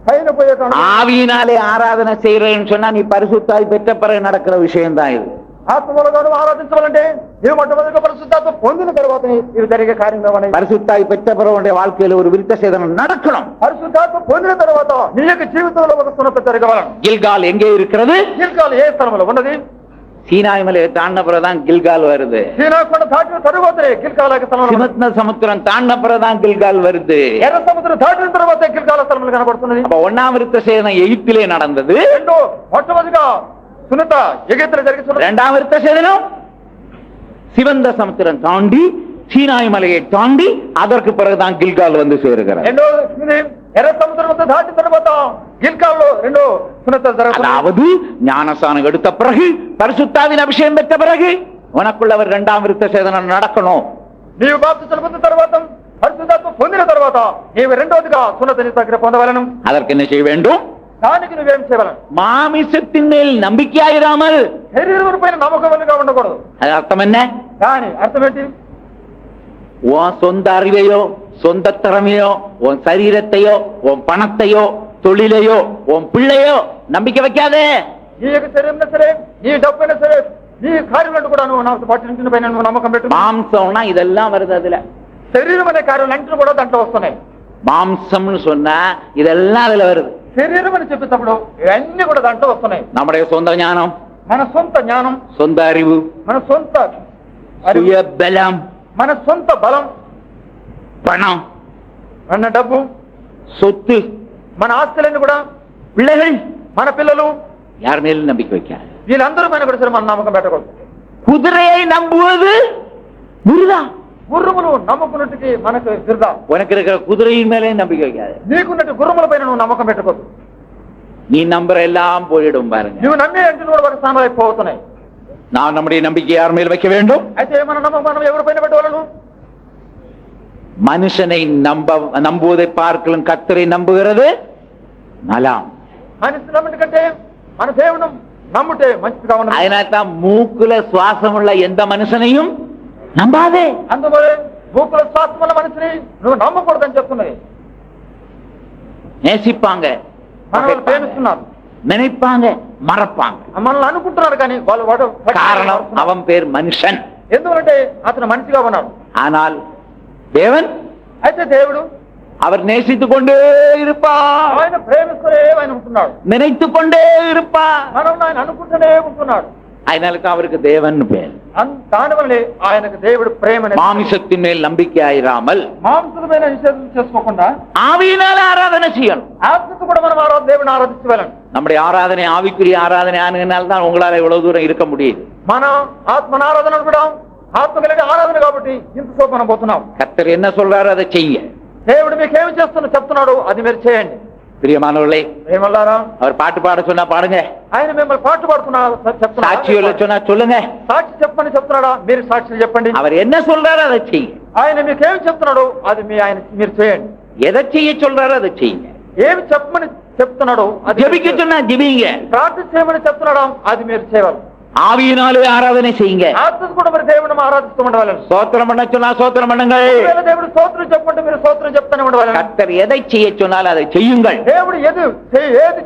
పైన పోయే కాదు. ஆவியினாலே ஆராதனை செய்யறேன்னு சொன்னா நீ பரிசுத்தாய் பெற்ற பிறகு நடக்கிற விஷயம் தான் இது. ఆత్మలో ఆరాధించాలంటే నీవు మొట్టమొదటిగా పరిశుద్ధాత్మ పొందిన తర్వాత ఇవి జరిగే కార్యం. பரிசுத்தாய் பெற்ற பிறகு வாழ்க்கையில ஒரு விருத்த சேதனம் நடக்கணும். పరిశుద్ధాత్మ పొందిన తర్వాత నీ యొక్క జీవితంలో ఒక సున్నత జరగవాలి. గిల్గాల్ எங்கே இருக்கிறது? గిల్గాల్ ఏ స్థలంలో ఉన్నది? சீனாய் மலை தாண்டின பிறகுதான் கில்கால் வருது. సీనా కొండ దాటిన తరువాతనే గిల్గాల్ స్థలం. சிவத்ன சமுத்திரம் தாண்டின பிறகுதான் கில்கால் வருது. ఎర్ర సముద్రం దాటిన తర్వాత గిల్గాల్ స్థలంలో కనబడుతున్నది. அப்ப ஒன்னாம் விருத்த சேதனம் எகிப்திலே நடந்தது. రెండో మొట్టమొదటిగా సున్నత ఎగిప్తులో జరిగింది. இரண்டாம் விருத்த சேதனம் சிவந்த சமுத்திரம் தாண்டி சீனாய் மலையை தாண்டி அதற்கு பிறகுதான் கில்கால் வந்து சேருகிறார். రెండో ఎర్ర సముద్రం దాటిన తర్వాత గిల్గాల్లో రెండో సున్నత జరుగుతుంది. அதாவது ஞானஸ்நானம் எடுத்த பிறகு பரிசுத்தாவின் அபிஷேகம் பெற்ற பிறகு உனக்குள்ளவர் இரண்டாம் விருத்த சேதனம் நடக்கணும். నీవు బాప్తిసం పొందిన తర్వాత పరిశుద్ధాత్మ పొందిన తర్వాత నీవు రెండోదిగా సున్నతిని దగ్గర పొందవలను. அதற்கு என்ன செய்ய வேண்டும்? దానికి నువ్వేం చేయవలను? மாமிசத்தின் மேல் நம்பிக்கையாயிராமல் శరీరం పైన నమ్మకంగా ఉండకూడదు. அது அர்த்தம் என்ன? దాని అర్థం ఏంటి? உன் சொந்த அறிவையோ சொந்த திறமையோ உன் சரீரத்தையோ உன் பணத்தையோ தொழிலையோ உன் பிள்ளையோ நம்பிக்கை வைக்காதே. నీ యొక్క శరీరం సరే, నీ డబ్బైనా సరే, నీ కార్యాలను కూడా నువ్వు నాకు పట్టిన పైన నువ్వు నమ్మకం పెట్టు. மாம்சம்னா இதெல்லாம் வருது. அதுல శరీరం అనే కార్యాలు కూడా దాంట్లో వస్తున్నాయి. மாம்சம்னு சொன்னா இதெல்லாம் அதுல வருது. శరీరం అని చెప్పేటప్పుడు ఇవన్నీ కూడా దాంట్లో వస్తున్నాయి. நம்முடைய சொந்த ஞானம், మన సొంత జ్ఞానం, சொந்த அறிவு, మన సొంత சுய பலம், మన సొంత బలం, பணம், మన డబ్బు, சொத்து, మన ఆస్తులన్నీ కూడా, பிள்ளைகள், మన పిల్లలు, யார் மேலும் நம்பிக்கை வைக்காது. వీళ్ళందరూ పైన కూడా సరే మన నమ్మకం పెట్టకూడదు. குதிரையை நம்புவது விருதா. గుర్రములు నమ్ముకున్నట్టుకి మనకు విరుదా. உனக்கு இருக்கிற குதிரையின் மேலே நம்பிக்கை வைக்காது. నీకున్నట్టు గుర్రముల పైన నువ్వు నమ్మకం పెట్టకూడదు. நீ நம்புற எல்லாம் போயிடும் பாருங்க. నువ్వు నమ్మే అంటే కూడా ఒక స్థానాలు అయిపోతున్నాయి. நான் நம்முடைய நம்பிக்கை யார் மேல் வைக்க வேண்டும்? అయితే మన నమ్మకం మనం ఎవరి పైన పెట్టవాలను? மனுஷனை நம்புவதை பார்க்கலும் கர்த்தரை நம்புகிறது நலம். మనిషి నమ్మటి కంటే మన దేవుడు నమ్ముటే మంచిదిగా ఉన్నది. அதனால்தான் மூக்குல சுவாசம் உள்ள எந்த மனுஷனையும் நம்பாதே. అందువల్ల మూకుల శ్వాసం వల్ల మనిషిని నువ్వు నమ్మకూడదని చెప్తున్నది. நேசிப்பாங்க, మనల్ని ప్రేమిస్తున్నారు, நினைப்பாங்க, மறப்பாங்க. మనల్ని అనుకుంటున్నారు కానీ వాళ్ళు காரணம் அவன் பேர் மனுஷன். ఎందుకంటే అతను మనిషిగా ఉన్నాడు. ஆனால் தேவன், అయితే దేవుడు அவர் நேசித்துக் கொண்டே இருப்பார், ఆయన ప్రేమిస్తూనే ఆయన ఉంటున్నాడు, நினைத்துக் கொண்டே இருப்பார். మనం ఆయన అనుకుంటూనే ఉంటున్నాడు. அதனாலதான் அவருக்கு தேவன் பேர். దానివల్లే ఆయనకు దేవుడు ప్రేమ. மாமிசத்தின் மேல் நம்பிக்கையாயிராமல் మాంసమైన నిషేధం చేసుకోకుండా ஆவியினால ஆராதனை செய்யணும். ఆత్మకు కూడా మనం దేవుడిని ఆరాధించగలం. நம்முடைய ஆராதனை ஆவிக்குரிய ஆராதனை ஆனதுனால்தான் உங்களால இவ்வளவு தூரம் இருக்க முடியுது. మన ఆత్మ ఆరాధన కూడా ఆత్మ కలిగే ఆరాధన కాబట్టి ఇంతసేపు మనం పోతున్నాం. கர்த்தர் என்ன சொல்றாரு அதை செய்ய. దేవుడు మీకు ఏమి చెప్తున్నాడు అది మీరు చేయండి. பிரியமானவர்களே, ఏమన్నారా? அவர் பாட்டு பாட சொன்னா பாடுங்க, ఆయన మిమ్మల్ని పాటు చెప్తున్నాడు, சாட்சி சொன்னா சொல்லுங்க. సాక్షి చెప్పని చెప్తున్నాడా? మీరు సాక్షులు చెప్పండి. அவர் என்ன சொல்றாரு அதை செய்ய. ఆయన మీకు ఏమి చెప్తున్నాడు అది మీరు చేయండి. எதை செய்ய சொல்றாரு அதை செய்யுங்க. ఏమి చెప్పమని చెప్తున్నాడు అది ஜெபிக்க சொன்னா ஜெபிங்க. ప్రార్థన చేయమని చెప్తున్నాడా అది మీరు చేయాలి. ஆவியினாலே ஆராதனை செய்யுங்க. ఆత్మతో కూడా మరి దేవుని ఆరాధిస్తూ ఉండవాలి. ஸ்தோத்திரம் பண்ண சொன்னா ஸ்தோத்திரம் பண்ணுங்கள். దేవుడు స్తోత్రం చెప్పంటే మీరు స్తోత్రం చెప్తానే ఉండాలి. கர்த்தர் எதை செய்ய சொன்னால் அதை செய்யுங்கள். దేవుడు ఏది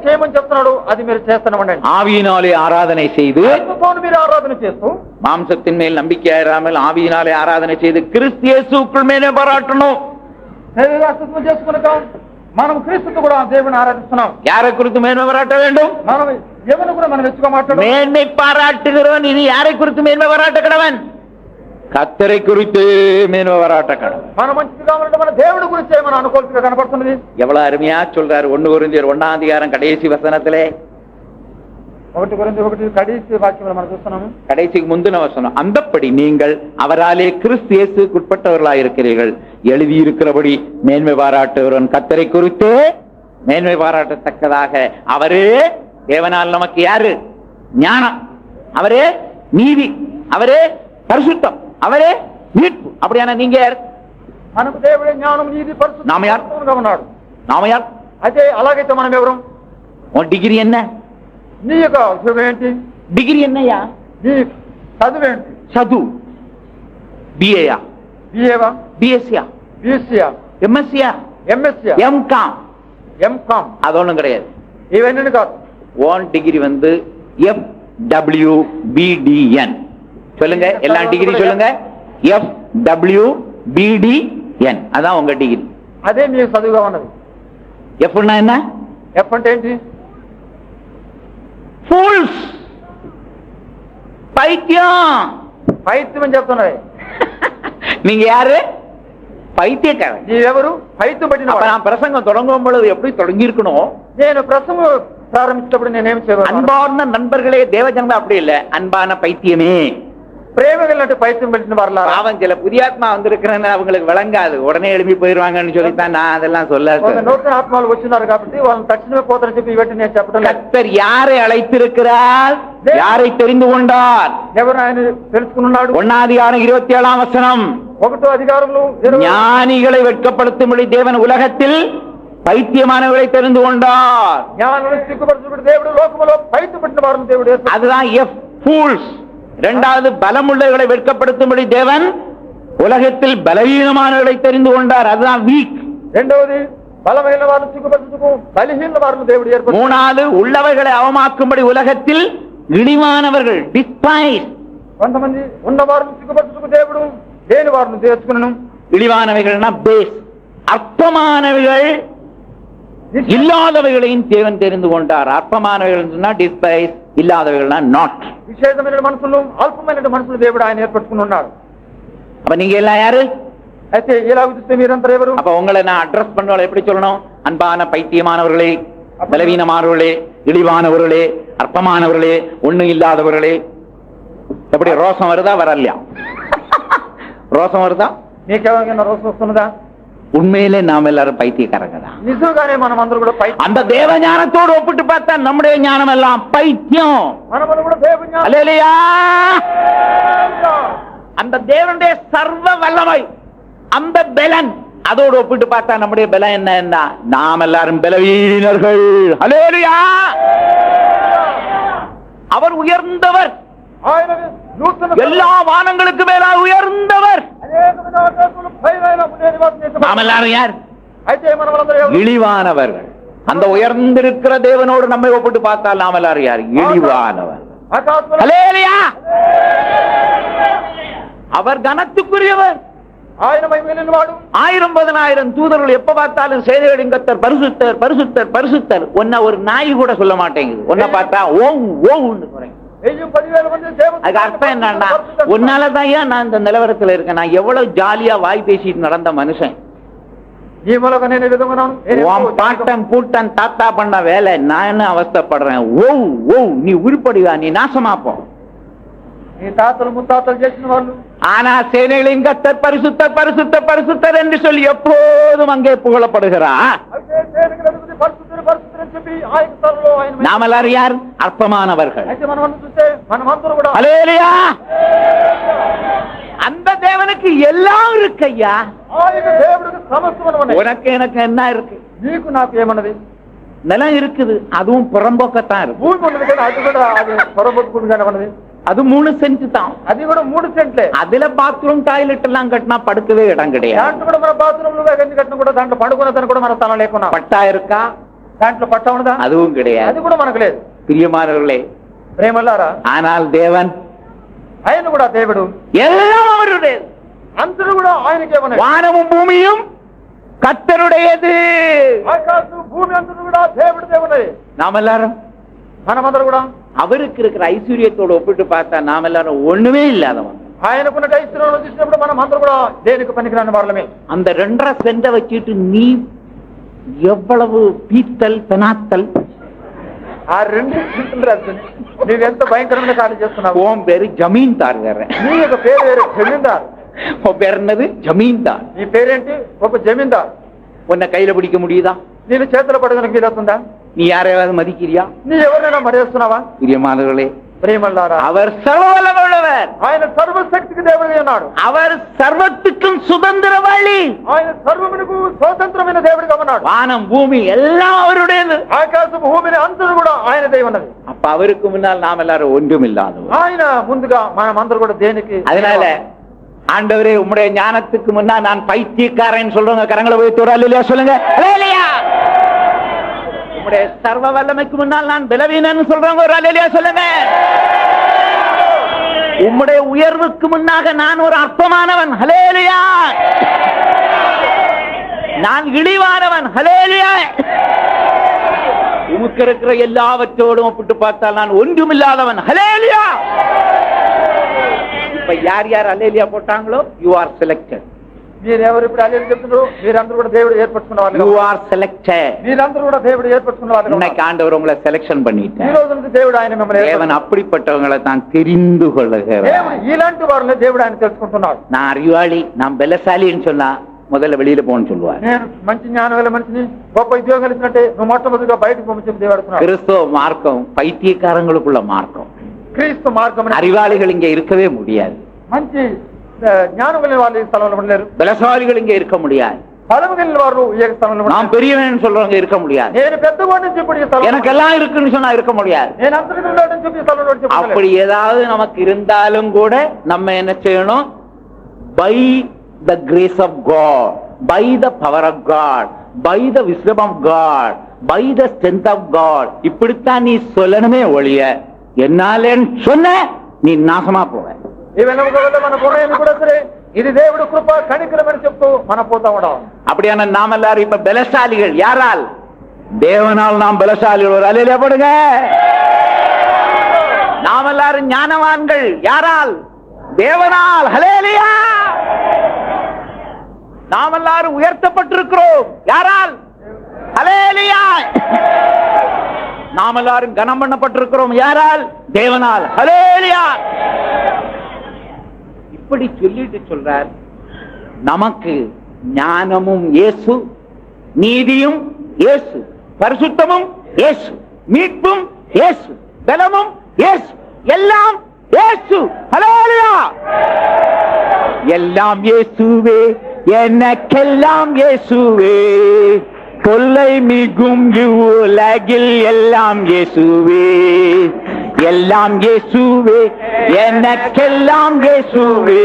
చేయమని చెప్తున్నాడు అది మీరు చేస్తూనే ఉండండి. ஆவியினாலே ஆராதனை செய்து ఆత్మతో మీరు ఆరాధన చేస్తూ மாம்சத்தின் மேல் நம்பிக்கையாயிராமல் ஆவியினாலே ஆராதனை செய்து கிறிஸ்து இயேசுவுக்குள் மேலே பாராட்டணும். శరీరాశుద్ధం చేసుకున్నాక మనం క్రీస్తుతో కూడా దేవుని ఆరాధిస్తున్నాం. யாரை குறித்து மேன்மை பாராட்ட வேண்டும்? మనం ఎవరిని కూడా మనం వెచ్చుగా మాట్లాడు. மேன்மை பாராட்டுகிறவன் இது யாரை குறித்து மேன்மை பாராட்ட கடவன்? கர்த்தரை குறித்து மேன்மை பாராட்ட கடவன். మనం మంచిగా కావాలంటే మన దేవుడి గురించి మనం అనుకూలంగా కనపడుతున్నది. எவ்வளவு அருமையா சொல்றாரு 1 கொரிந்தியர் 1ஆம் அதிகாரம் கடைசி வசனத்திலே. 1 கொரிந்தியர் 1 கடைசி வாக்கியங்களை మనం చూస్తున్నాము. கடைசிக்கு முந்தின வசனம், அந்தப்படி நீங்கள் அவராலே கிறிஸ்து இயேசுவுக்கு உட்பட்டவர்களாய் இருக்கிறீர்கள். எழுதியிருக்கிறபடி மேன்மை பாராட்டுகிறவன் கர்த்தரை குறித்து மேன்மை பாராட்டத்தக்கதாக அவரே தேவனால் நமக்கு யாரு? ஞானம், அவரே நீதி, அவரே பரிசுத்தம், அவரே மீட்பு. அப்படியான நீங்க யார்? మనకు దేవుడే జ్ఞానం నీతి పరిశుద్ధం நாம யார்? ఉన్నాడు. நாம யார்? అయితే అలాగైతే మనం ఎవరు? உன் டிகிரி என்ன? నీ యొక్క ఉద్యోగం ఏంటి? டிகிரி என்னையா? నీ చదువేంటి? சது பிஏயா, బిఏవా, பிஎஸ்சியா, బిఎస్సియా, எம்எஸ்சியா, ఎంఎస్సియా, எம்காம்? ఎంకామ్? அது ஒண்ணும் கிடையாது. ఇవన్నీ కాదు. ஒன் டிகிரி வந்து FWBDN. சொல்லுங்க, எல்லா டிகிரி சொல்லுங்க. FWBDN அதான் உங்க டிகிரி. అదే మీకు చదువుగా ఉన్నది. F ன்னா என்ன? ఎఫ్ అంటే ఏంటి? ఫూల్స్, பைத்தியம். పైత్యం అని చెప్తున్నాయి. நீங்க யாரு? பைத்தியக்காரன். నీవెవరు? పైత్యం పట్టిన அப்ப நான் பிரசங்கம் தொடங்கும் பொழுது எப்படி தொடங்கி இருக்கணும்? నేను ప్రసంగం ప్రారంభించినప్పుడు నేనేం చేయను? அன்பான நண்பர்களே, தேவஜனங்கள் அப்படி இல்ல, அன்பான பைத்தியமே. ప్రేమ కలిగినట్టు పైత్యం పెట్టిన వారు பாவம், சில புதியாத்மா வந்திருக்கிறேன்னு அவங்களுக்கு விளங்காது, உடனே எழுப்பி போயிருவாங்கன்னு சொல்லித்தான் நான் அதெல்லாம் சொல்ல. నూతన ఆత్మలు వచ్చినారు కాబట్టి వాళ్ళని తక్షణమే పోతారని చెప్పి ఇవన్నీ నేను చెప్పడం లేదు. கர்த்தர் யாரை அழைத்திருக்கிறார்? யாரை தெரிந்து கொண்டார்? ఎవరు ఆయన తెలుసుకున్నాడు? 1ஆம் அதிகாரம் 27ஆம் வசனம். 1వ అధికారంలో ஞானிகளை வெட்கப்படுத்தும்படி தேவன் உலகத்தில் பைத்தியமானவர்களை தெரிந்து கொண்டார். జ్ఞానులను సిగ్గుపరచుకుని దేవుడు లోకములో పైత్యం పెట్టిన వారిని దేవుడు அதுதான் F fools. இரண்டாவது, பலமுள்ளவர்களை வெட்கப்படுத்தும்படி தேவன் உலகத்தில் பலவீனமானவர்களை தெரிந்து கொண்டார். அதுதான் வீக். రెండవది బలమైన వారిని సిగ్గుపరచుకు బలహీన వారిని దేవుడు ఏర్పరిచాడు. மூணாவது, உள்ளவர்களை அவமாக்கும்படி உலகத்தில் இழிவானவர்கள் டிஸ்பைஸ். కొంతమంది ఉన్న వారిని సిగ్గుపరచుకు దేవుడు లేని వారిని చేర్చుకును. இழிவானவைகள்னா பேஸ். அற்பமானவைகள் இல்லாதவைகளையும் தேவன் தெரிந்து கொண்டார். அற்பமானவைகள் டிஸ்பைஸ், இல்லாதவைகள்னா நாட். విశేషమైన మనుషులు, అల్పమైన మనుషులు దేవుడు ఆయన ఏర్పరచుకుని ఉన్నాడు. அப்ப நீங்க எல்லாம் யாரு? అయితే ఇలా చూస్తే మీరంతా ఎవరు? அப்ப உங்களை நான் அட்ரஸ் பண்ணுவோம், எப்படி சொல்லணும்? அன்பான பைத்தியமானவர்களே, பலவீனமானவர்களே, இழிவானவர்களே, அற்பமானவர்களே, ஒண்ணும் இல்லாதவர்களே. எப்படி ரோசம் வருதா வரலையா? ரோசம் வருதா? మీకేమైనా రోసం వస్తున్నదా? உண்மையிலே நாம் எல்லாரும் பைத்தியக்காரங்க தான். నిజంగానే మనం అందరూ కూడా పైత్యం. அந்த தேவ ஞானத்தோடு ஒப்பிட்டு பார்த்தா நம்முடைய ஞானம் எல்லாம் பைத்தியம். మనము కూడా దేవుని జ్ఞానం. அல்லேலூயா. அந்த தேவனுடைய சர்வ வல்லமை, அந்த பலன், அதோடு ஒப்பிட்டு பார்த்தா நம்முடைய பலம் என்ன? நாம் எல்லாரும் பலவீனர்கள். அல்லேலூயா. அவர் உயர்ந்தவர், ఆయన నూతన எல்லா வானங்களுக்கு மேலாக உயர்ந்தவர். అనేకమైన ఆకాశములు పైన ఉండేది వారు చేసిన. நாம் எல்லாரும் யார்? అయితే మనమందరం ఎవరు? இழிவானவர்கள். அந்த உயர்ந்திருக்கிற தேவனோடு நம்மை ஒப்பிட்டு பார்த்தால் நாம் எல்லாரும் யார்? இழிவானவர். ఆకాశములు அல்லேலூயா. அவர் கனத்துக்குரியவர். ఆయన మహిమేలిన వాడు. 1000-10,000 தூதர்கள் எப்ப பார்த்தாலும் சேனைகளின் கர்த்தர் பரிசுத்தர் பரிசுத்தர் பரிசுத்தர். ஒன்ன ஒரு நாய் கூட சொல்ல மாட்டேங்குது. ஒன்ன பார்த்தா ஓ ஓன்னு குறையும். 10,000 మంది దేవుడు. அதுக்கு அர்த்தம் என்னன்னா, உன்னாலதான் ஏன் நான் இந்த நிலவரத்துல இருக்கேன். நான் எவ்வளவு ஜாலியா வாய் பேசிட்டு நடந்த மனுஷன். ఈ మూలక నేను ఈ విధంగా ఉన్నాను. உன் பாட்டன் பூட்டன் தாத்தா பண்ண வேலை நான் என்ன அவஸ்தைப்படுறேன். ஓ ஓ நீ உருப்படிவா, நீ நாசமாப்போ. ఈ తాతలు ముత్తాతలు చేసిన వాళ్ళు. ஆனா சேனைகளின் கர்த்தர் பரிசுத்தர் பரிசுத்தர் பரிசுத்தர் என்று சொல்லி எப்போதும் அங்கே புகழப்படுகிறார். అయితే సేనకుల అధిపతి పరిశుద్ధుడు పరిశుద్ధుడు అని చెప్పి ఆయన స్థలంలో ఆయన. நாம் எல்லாரும் யார்? அற்பமானவர்கள். అయితే మనం చూస్తే మనమందరూ కూడా அல்லேலூயா. அந்த தேவனுக்கு எல்லாம் இருக்கு ஐயா. ఆయన దేవుడికి సమస్తము ఉన్నది. உனக்கு எனக்கு என்ன இருக்கு? నీకు నాకు ఏమన్నది? நிலம் இருக்குது, அதுவும் புறம்போக்கத்தான் இருக்கு. భూమి ఉన్నది కానీ అది కూడా అది పొరబొట్టుకుంటుగానే ఉన్నది. அது 3 సెంట్ தான். అది కూడా 3 సెంట్లే. அதுல பாத்ரூம் டாய்லெட் எல்லாம் கட்டினா படுக்கவே இடம் கிடையாது. దాంట్లో కూడా మన బాత్రూమ్ కట్టిన కూడా దాంట్లో పడుకున్నదని కూడా మన స్థలం లేకున్నా. பட்டா இருக்கா? దాంట్లో పట్టా ఉన్నదా? அதுவும் கிடையாது. అది కూడా మనకు లేదు. பிரியமானவர்களே, ప్రేమలారా, ஆனால் தேவன் ఆయన కూడా దేవుడు எல்லாம் அவருடையது. అందరూ కూడా ఆయనకే ఉన్నాయి. வானமும் பூமியும் கர்த்தருடையது. ఆకాశం భూమి అందరూ కూడా దేవుడిదే ఉన్నాయి. நாம் எல்லாரும் మనమందరూ కూడా அவருக்கு இருக்கிற ஐஸ்வர்யத்தோடு ஒப்பிட்டு பார்த்தா நாம் எல்லாரும் ஒண்ணுமே இல்லாதவன். ఆయనకున్న ఐశ్వర్యం చూసినప్పుడు మనం అందరూ కూడా దేనికి పనికిరాని వాళ్ళమే. அந்த 2.5 சென்ட வச்சுட்டு நீ எவ்வளவு பீத்தல் பெனாத்தல், ఆ 2 సెంట్లు రాసుకుని నువ్వెంత భయంకరమైన కార్యం చేస్తున్నావు. உன் பேரு ஜமீன்தார். வேற నీ యొక్క పేరు వేరే జమీందార్. உன் பேர் என்னது? ஜமீன்தார். నీ పేరేంటి? ఒక జమీందార్. உன்னை கையில பிடிக்க முடியுதா? నేను చేతులు పడగలకు వీలవుతుందా? நீ யாரையாவது மதிக்கிறியா? నీ ఎవరినైనా మరేస్తున్నావా? பிரியமானவர்களே, ప్రేమలారా, அவர் சர்வவல்லவர். ఆయన సర్వశక్తికి దేవుడు ఉన్నాడు. அவர் சர்வத்துக்கும் சுதந்திரவாளி. ఆయన సర్వమునకు స్వతంత్రమైన దేవుడిగా ఉన్నాడు. வானம் பூமி எல்லாம் அவருடையது. ఆకాశం భూమిని అందరూ కూడా ఆయనదే ఉన్నది. அப்ப அவருக்கு முன்னால் நாம் எல்லாரும் ஒன்றும் இல்லாதவர். ఆయన ముందుగా మనం అందరూ కూడా దేనికి? அதனால ஆண்டவரே, உம்முடைய ஞானத்துக்கு முன்னா நான் பைத்தியக்காரன் சொல்றவங்க கரங்களை போய் தோறால் இல்லையா சொல்லுங்க. உம்முடைய சர்வ வல்லமைக்கு முன்னால் நான் பலவீனன் சொல்றவங்க ஒரு அல்லேலூயா சொல்லுங்க. உம்முடைய உயர்வுக்கு முன்னாக நான் ஒரு அற்பமானவன். ஹல்லேலூயா. நான் இழிவானவன். ஹல்லேலூயா. உமக்கு இருக்கிற எல்லாவற்றோடும் ஒப்பிட்டு பார்த்தால் நான் ஒன்றுமில்லாதவன். ஹல்லேலூயா. இப்ப யார் யார் அல்லேலூயா போட்டாங்களோ யூ ஆர் செலக்டட். మీరెవరు ఇప్పుడు అల్లెలు చెప్తున్నారు? మీరందరూ కూడా దేవుడు ఏర్పరచుకున్న వాళ్ళు. You are selected. మీరందరూ కూడా దేవుడు ఏర్పరచుకున్న వాళ్ళు. இன்னைக்கு ஆண்டவர் உங்களை செலக்ஷன் பண்ணிட்டார். ఈ రోజు నుంచి దేవుడు ఆయన మిమ్మల్ని தேவன் அப்படிப்பட்டவங்களை தான் தெரிந்து கொள்ளுகிறார். దేవుడు ఇలాంటి వారిని దేవుడు ఆయన తెలుసుకుంటున్నాడు. நான் அறிவாளி, நான் பலசாலின்னு சொன்னா முதல்ல வெளியில போன்னு சொல்லுவார். నేను మంచి జ్ఞానం గల మనిషిని, గొప్ప ఉద్యోగం ఇచ్చినట్టే నువ్వు మొట్టమొదటిగా బయటకు పంపించి దేవుడు అడుగుతున్నాడు. கிறிஸ்தவ மார்க்கம் பைத்தியக்காரங்களுக்குள்ள மார்க்கம். క్రీస్తు మార్గం. அறிவாளிகள் இங்க இருக்கவே முடியாது. మంచి జ్ఞానం కలిగిన వాళ్ళు ఈ స్థలంలో ఉండలేరు. பலசாலிகள் இங்க இருக்க முடியாது. బలము కలిగిన వారు ఈ స్థలంలో நான் பெரியவன் சொல்றவங்க இருக்க முடியாது. నేను పెద్దవాడి నుంచి ఇప్పుడు ఈ స్థలం எனக்கு எல்லாம் இருக்குன்னு சொன்னா இருக்க முடியாது. నేను అంతటి నుంచి చెప్పి ఈ స్థలంలో చెప్పలేదు. அப்படி ஏதாவது நமக்கு இருந்தாலும் கூட நம்ம என்ன செய்யணும்? By the grace of God, by the power of God, by the wisdom of God, by the strength of God, இப்படித்தான் நீ சொல்லணுமே ஒழிய என்னாலேன்னு சொன்ன நீ நாசமா போவ. ఇవన్నీ మన హృదయం కూడా సరే, ఇది దేవుడు కృప కనికరమని చెప్తూ మన పోతా ఉండాలి. அப்படியான நாம் எல்லாரும் இப்ப பலசாலிகள். யாரால்? தேவனால் நாம் பலசாலிகள். ஒரு அல்லேலூயா போடுங்க. நாம் எல்லாரும் ஞானவான்கள். யாரால்? தேவனால். ஹல்லேலூயா. நாம் எல்லாரும் உயர்த்தப்பட்டிருக்கிறோம். யாரால்? ஹல்லேலூயா. நாம் எல்லாரும் கனம் பண்ணப்பட்டிருக்கிறோம். யாரால்? தேவனால். ஹல்லேலூயா. இப்படி சொல்லிட்டு சொல்றார், நமக்கு ஞானமும் இயேசு, நீதியும் இயேசு, பரிசுத்தமும் இயேசு, மீட்பும் இயேசு, பலமும் இயேசு, எல்லாம் இயேசு. ஹல்லேலூயா. எல்லாம் இயேசுவே, எனக்கெல்லாம் இயேசுவே, தொல்லை மிகும் இவ்வுலகில் எல்லாம் இயேசுவே, எல்லாம் இயேசுவே, எனக்கெல்லாம் இயேசுவே,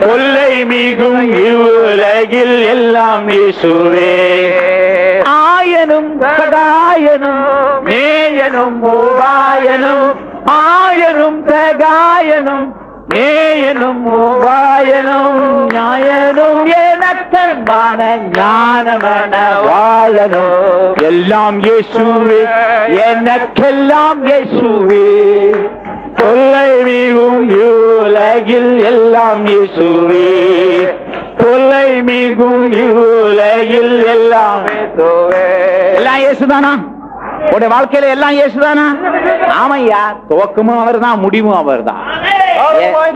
தொல்லை மிகும் இவ்வுலகில் எல்லாம் இயேசுவே, ஆயனும் சகாயனும் நேயனும் மூவாயனும், ஆயனும் சகாயனும் நேயனும் மூவாயனும், ஞாயனும் எனக்கன்பான ஞானமன வாழனும், எல்லாம் இயேசுவே, எனக்கெல்லாம் இயேசுவே, தொல்லை மிகும் இவ்வுலகில் எல்லாம் இயேசுவே, தொல்லை மிகும் இவ்வுலகில் எல்லாம் இயேசுவே. எல்லாம் இயேசுதானா? உடைய வாழ்க்கையில எல்லாம் இயேசுதானா? ஆமையா, துவக்கமும் அவர் தான், முடிவும் அவர் தான்,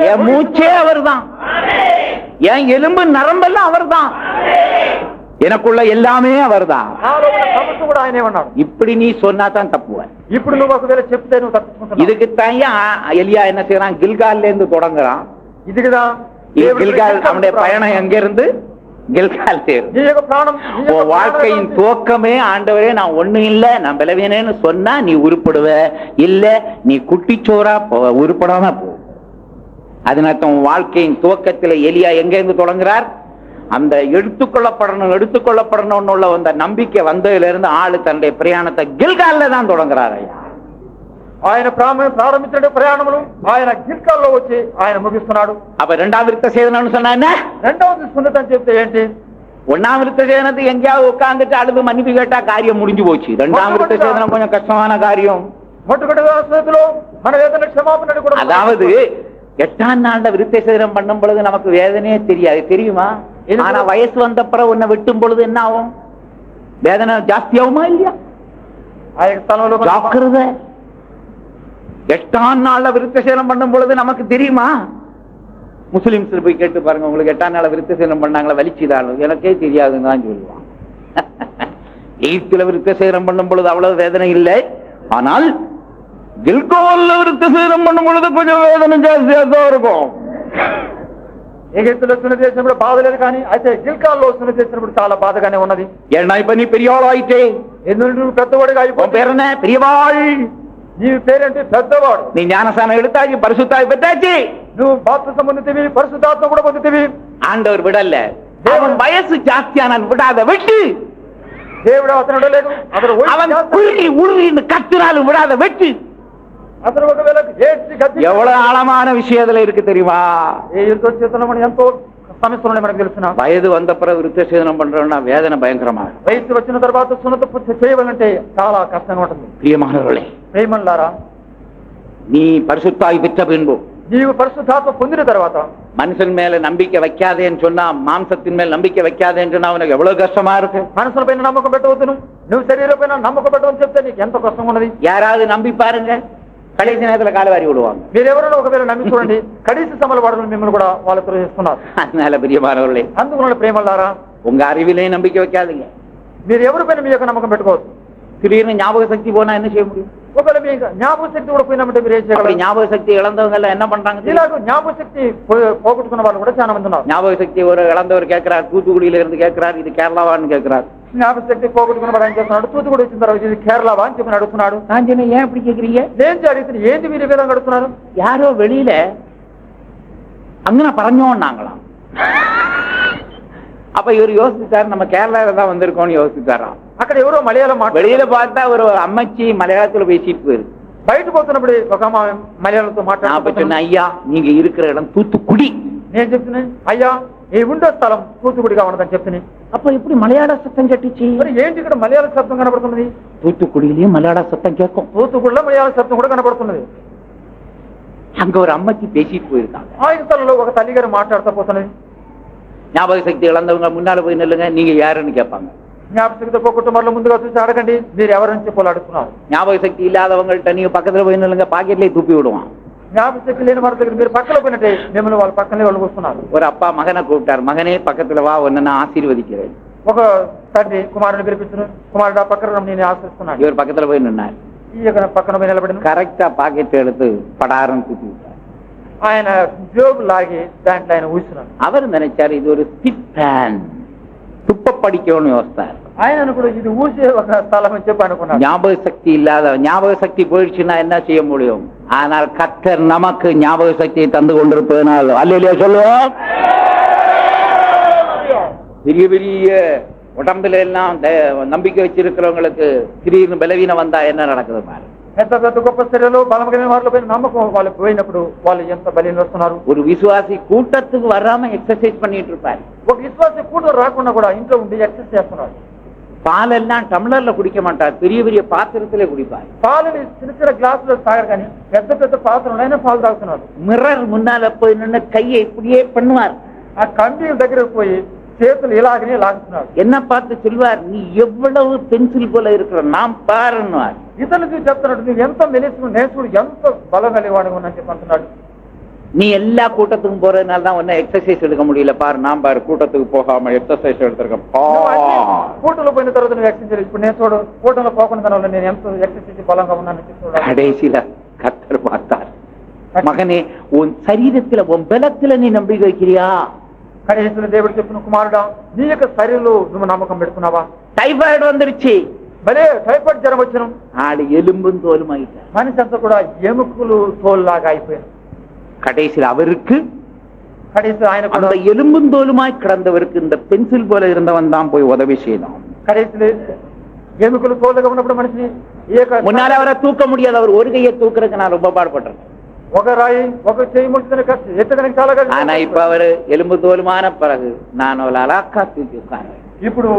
என் மூச்சே அவர் தான், என் எலும்பு நரம்பெல்லாம் அவர் தான், எனக்குள்ள எல்லாமே அவர் தான். కూడా ఆయనే ఉన్నాడు. இப்படி நீ சொன்னா தான் தப்புவ. ఇప్పుడు నువ్వు ఒకవేళ చెప్తే నువ్వు తప్పుకుంటున్నావు. இதுக்குத்தான் எலியா என்ன செய்யறான்? கில்கால்ல இருந்து தொடங்குறான். இதுக்குதான் கில்கால் அவனுடைய பயணம் எங்க இருந்து? கில்கால் தேரும். నీ యొక్క ప్రాణం உன் வாழ்க்கையின் துவக்கமே ஆண்டவரே நான் ஒண்ணு இல்ல நான் பலவீனன்னு சொன்னா நீ உருப்படுவ, இல்ல நீ குட்டிச்சோரா உருப்படாம போ. அதனால உன் வாழ்க்கையின் துவக்கத்துல எலியா எங்க இருந்து தொடங்குறார்? அந்த எடுத்துக்கொள்ளப்படணும் உள்ள அந்த நம்பிக்கை வந்ததுல இருந்து ஆளு தன்னுடைய பிரயாணத்தை கில்கால்ல தான் தொடங்குறார். ஐயா ఆయన ప్రారంభించిన ప్రయాణములు ఆయన గిల్గాల్లో వచ్చి ఆయన ముగిస్తున్నాడు. அப்ப இரண்டாம் விருத்த சேதனம்னு சொன்னா என்ன? రెండవది సున్నతం చెప్తే ఏంటి? ஒன்னாம் விருத்த சேதனத்துக்கு எங்கேயாவது உட்கார்ந்துட்டு அழுது மன்னிப்பு கேட்டா காரியம் முடிஞ்சு போச்சு. இரண்டாம் விருத்த சேதனம் கொஞ்சம் கஷ்டமான காரியம். அதாவது 8ஆம் நாள்ல விருத்த சேதனம் பண்ணும் பொழுது நமக்கு வேதனையே தெரியாது, தெரியுமா? ஆனா வயசு வந்த பிறகு உன்னை வெட்டும் பொழுது என்ன ஆகும்? வேதனை ஜாஸ்தியாகுமா இல்லையா? ஜாக்கிரதை. 8ஆம் நாள்ல விருத்த சேதனம் பண்ணும் பொழுது நமக்கு தெரியுமா? முஸ்லிம்ஸ் போய் கேட்டு பாருங்க, உங்களுக்கு 8ஆம் நாள் விருத்த சேதனம் பண்ணாங்களா, வலிச்சுதான், எனக்கே தெரியாதுன்னு தான் சொல்லுவான். 8th விருத்த சேதனம் பண்ணும் பொழுது அவ்வளவு வேதனை இல்லை, ஆனால் கில்கால்ல விருத்த சேதனம் பண்ணும் பொழுது கொஞ்சம் வேதனை ஜாஸ்தியா தான் இருக்கும். ఎగిప్తులో సున్న చేసినప్పుడు బాధ లేదు, కానీ అయితే గిల్గాల్లో సున్న చేసినప్పుడు చాలా బాధగానే ఉన్నది. ஏன்னா இப்ப நீ பெரியவாள் ஆயிட்டே, ఎందుకు పెద్దవాడిగా అయిపోయి பேர் என்ன? பெரியவாள். నీ పేరేంటి? పెద్దవాడు. நீ ஞானஸ்தானம் எடுத்தாச்சு, பரிசுத்தாய் பெற்றாச்சு, నువ్వు బాప్తిసం పొందితివి, పరిశుద్ధాత్మ కూడా పొందితివి. ஆண்டவர் விடல, அவன் வயசு ஜாஸ்தியான விடாத வெட்டு. దేవుడు అతను విడలేదు, அவன் உருளி உருளின்னு கத்துனாலும் விடாத வெட்டு. అతను ఒకవేళ ఏడ్చి గద్ది எவ்வளவு ஆழமான விஷயத்துல இருக்கு தெரியுமா? ఎంతో సమస్యలు మనకు తెలుసిన. వయது வந்த பிறகு விருத்த சேதனம் பண்றோம்னா வேதனை பயங்கரமா. వయసు వచ్చిన తర్వాత సున్నత చేయవాలంటే చాలా కష్టంగా ఉంటుంది. பிரியமானவர்களே, ప్రేమలారా, நீ பரிசுத்தாய் பெற்ற பின்பு, నీవు పరిశుద్ధాత్మ పొందిన తర్వాత மனுஷன் மேல நம்பிக்கை வைக்காதேன்னு சொன்னா, மாம்சத்தின் மேல் நம்பிக்கை வைக்காதேன்னு சொன்னா உனக்கு எவ்வளவு கஷ்டமா இருக்கு. మనసుల పైన నమ్మకం పెట్టవద్దు, నువ్వు శరీరం పైన నమ్మకం పెట్టవని చెప్తే నీకు ఎంత కష్టం ఉన్నది. யாராவது நம்பி பாருங்க, கடைசி நேரத்துல காலவாரி விடுவாங்க. మీరెవరైనా ఒకవేళ నమ్మి చూడండి, కడీసి సమల వాడడం మిమ్మల్ని కూడా వాళ్ళు ప్రవేశిస్తున్నారు. அதனால பிரியமானவர்களே, అందువల్ల ప్రేమలారా, உங்க அறிவிலே நம்பிக்கை வைக்காதீங்க. మీరు ఎవరిపైన మీ యొక్క నమ్మకం పెట్టుకోవద్దు. திடீர்னு ஞாபக சக்தி போனா என்ன செய்ய முடியும்? ఒకవేళ మీ జ్ఞాపక శక్తి కూడా పోయినామంటే మీరు ఏం చేయగలరు? ஞாபக சக்தி இழந்தவங்க எல்லாம் என்ன பண்றாங்க? ఇలాగ జ్ఞాపక శక్తి పోగొట్టుకున్న వాళ్ళు కూడా చాలా మంది ఉన్నారు. ஞாபக சக்தி ஒரு இழந்தவர் கேட்கிறார், தூத்துக்குடியில இருந்து கேட்கிறார், இது கேரளாவான்னு கேட்கிறார். జ్ఞాపక శక్తి పోగొట్టుకున్న వాడు ఏం చేస్తున్నాడు? తూతుకుడి వచ్చిన తర్వాత ఇది కేరళవా అని చెప్పి అడుగుతున్నాడు. நான் சொன்னேன், ஏன் இப்படி கேட்கறீங்க? నేను అడిగితే ఏంటి మీరు ఈ విధంగా అడుగుతున్నారు? யாரோ வெளியில அங்கன பறஞ்சோன்னாங்களாம். அப்ப இவர் யோசிச்சார், நம்ம கேரளாவில தான் வந்திருக்கோம்னு யோசிச்சாராம். అక్కడ ఎవరో మలయాళం வெளியில பார்த்தா ஒரு అమ్మச்சி మలయాళத்துல பேசிட்டு போயிருக்கு. బయట పోతున్నప్పుడు ఒక మలయాళంతో మాట్లాడుతున్నా, ஐயா நீங்க இருக்கிற இடம் தூத்துக்குடி. నేను చెప్తున్నాను, అయ్యా ఈ ఉండే స్థలం తూతుకుడిగా ఉన్నదని చెప్తున్నాను. அப்ப எப்படி மலையாள சத்தம் கேட்டுச்சு? మరి ఏంటి ఇక్కడ మలయాళ శబ్దం కనబడుతున్నది? தூத்துக்குடியிலயும் மலையாள சத்தம் கேட்கும், తూతుకుడిలో మలయాళ శబ్దం కూడా కనబడుతున్నది. அங்க ஒரு అమ్మச்சி பேசிட்டு போயிருக்காங்க. ఆ స్థలంలో ఒక తల్లి గారు మాట్లాడుతూ పోతున్నది. ஞாபக சக்தி இழந்தவங்க முன்னால போய் நில்லுங்க, நீங்க யாருன்னு கேட்பாங்க. జ్ఞాపక శక్తి పోగొట్టుకున్న ముందుగా చూసి అడగండి, మీరు ఎవరని చెప్పి అడుగుతున్నారు. ஞாபக சக்தி இல்லாதவங்கள்ட்ட நீங்க பக்கத்துல போய் நில்லுங்க, பாக்கெட்லயே துப்பி விடுவான். జ్ఞాపక శక్తి లేని వారి దగ్గర మీరు పక్కన పోయినట్టే మిమ్మల్ని వాళ్ళ పక్కనే వాళ్ళు కూర్చున్నారు. ஒரு அப்பா மகனை கூப்பிட்டார், மகனே பக்கத்துல வா, உன்னை நான் ஆசீர்வதிக்கிறேன். ఒక తండ్రి కుమారుని పిలిపించును, కుమారుడు ఆ పక్కన నేను ఆశిస్తున్నాడు. இவர் பக்கத்துல போய் நின்னார், ఈ యొక్క పక్కన పోయి నిలబడిన கரெக்டா பாக்கெட் எடுத்து படாரம் தூக்கி விட்டார். ఆయన జోబు లాగి దాంట్లో ఆయన ఊసినాడు. அவர் நினைச்சாரு இது ஒரு ஸ்டிக் பேன், துப்ப படிக்கணும்னு யோசித்தார். ఆయన అనుకుడు ఇది ఊసే ఒక స్థలం అని చెప్పి అనుకున్నాడు. ஞாபக சக்தி இல்லாத, ஞாபக சக்தி போயிடுச்சுன்னா என்ன செய்ய முடியும்? ஆனால் கர்த்தர் நமக்கு ஞாபக சக்தியை தந்து கொண்டிருப்பதனால் அல்லேலூயா சொல்லுவோம். பெரிய பெரிய உடம்புல எல்லாம் நம்பிக்கை வச்சிருக்கிறவங்களுக்கு திடீர்னு பலவீனம் வந்தா என்ன நடக்குது பாரு. పెద్ద పెద్ద గొప్ప స్త్రీలు బలమైన వారిలో పైన నమ్మకం వాళ్ళు పోయినప్పుడు వాళ్ళు ఎంత బలిని వస్తున్నారు. ஒரு விசுவாசி கூட்டத்துக்கு வராம எக்ஸசைஸ் பண்ணிட்டு இருப்பாரு. ఒక విశ్వాసి కూడా రాకుండా కూడా ఇంట్లో ఉండి ఎక్సర్సైజ్ చేస్తున్నారు. பாலெல்லாம் டம்ளர்ல குடிக்க மாட்டார், பெரிய பெரிய பாத்திரத்திலே குடிப்பார். పాలని చిన్న చిన్న గ్లాసులో తాగరు, కానీ పెద్ద పెద్ద పాత్రలైనా పాలు తాగుతున్నారు. மிரர் முன்னால போய் நின்று கையை இப்படியே பண்ணுவார். ఆ కంటి దగ్గరకు పోయి చేతులు ఇలాగనే లాగుతున్నారు. என்ன பார்த்து சொல்வார், நீ எவ்வளவு பென்சில் போல இருக்கிற, நாம் பாருன்னுவார். ఇతను చెప్తున్నాడు, నువ్వు ఎంత మెలిసి నేర్చుకుడు ఎంత బలం కలివాడు అని చెప్పి అంటున్నాడు. நீ எல்லா கூட்டத்துக்கும் போறதுனால தான் ஒன்னும் எக்ஸசைஸ் எடுக்க முடியல, பாரு நான் பாரு கூட்டத்துக்கு போகாம எக்ஸசைஸ் எடுத்திருக்கேன். కూటలో పోయిన తర్వాత నువ్వు ఎక్సర్సైజ్, ఇప్పుడు నేను చూడు కూటంలో పోకుండా వల్ల నేను ఎంత ఎక్సర్సైజ్ బలంగా ఉన్నాను చూడాలి. கடைசியில கர்த்தர் பார்த்தார், மகனே உன் சரீரத்துல உன் பலத்துல நீ நம்பிக்கை வைக்கிறியா? కనీసం దేవుడు చెప్పిన కుమారుడా నీ యొక్క శరీరంలో నువ్వు నమ్మకం పెట్టుకున్నావా? டைபாய்டு வந்துருச்சு, భలే టైఫాయిడ్ జ్వరం వచ్చిన ஆடு எலும்பும் தோலுமாயிட்ட. మనిషి అంతా కూడా ఎముకలు తోలులాగా అయిపోయారు. கடைசியில் அவருக்கு కనీసం ఆయన కూడా அந்த எலும்பும் தோலுமாய் கிடந்தவருக்கு இந்த பென்சில் போல இருந்தவன் தான் போய் உதவி செய்யணும். కనీసం ఎముకలు తోలుగా ఉన్నప్పుడు మనిషిని முன்னால அவரை தூக்க முடியாது, அவர் ஒரு கையை தூக்குறதுக்கு நான் ரொம்ப பாடுபட்டேன். ఒక రాయి ఒక చేయి ముట్టుకునే కష్టం, ఎత్తడానికి చాలా కష్టం. ஆனா இப்ப அவரு எலும்பு தோலுமான பிறகு நான் அவளை அழகா தூக்கி உட்கார்றேன். ఇప్పుడు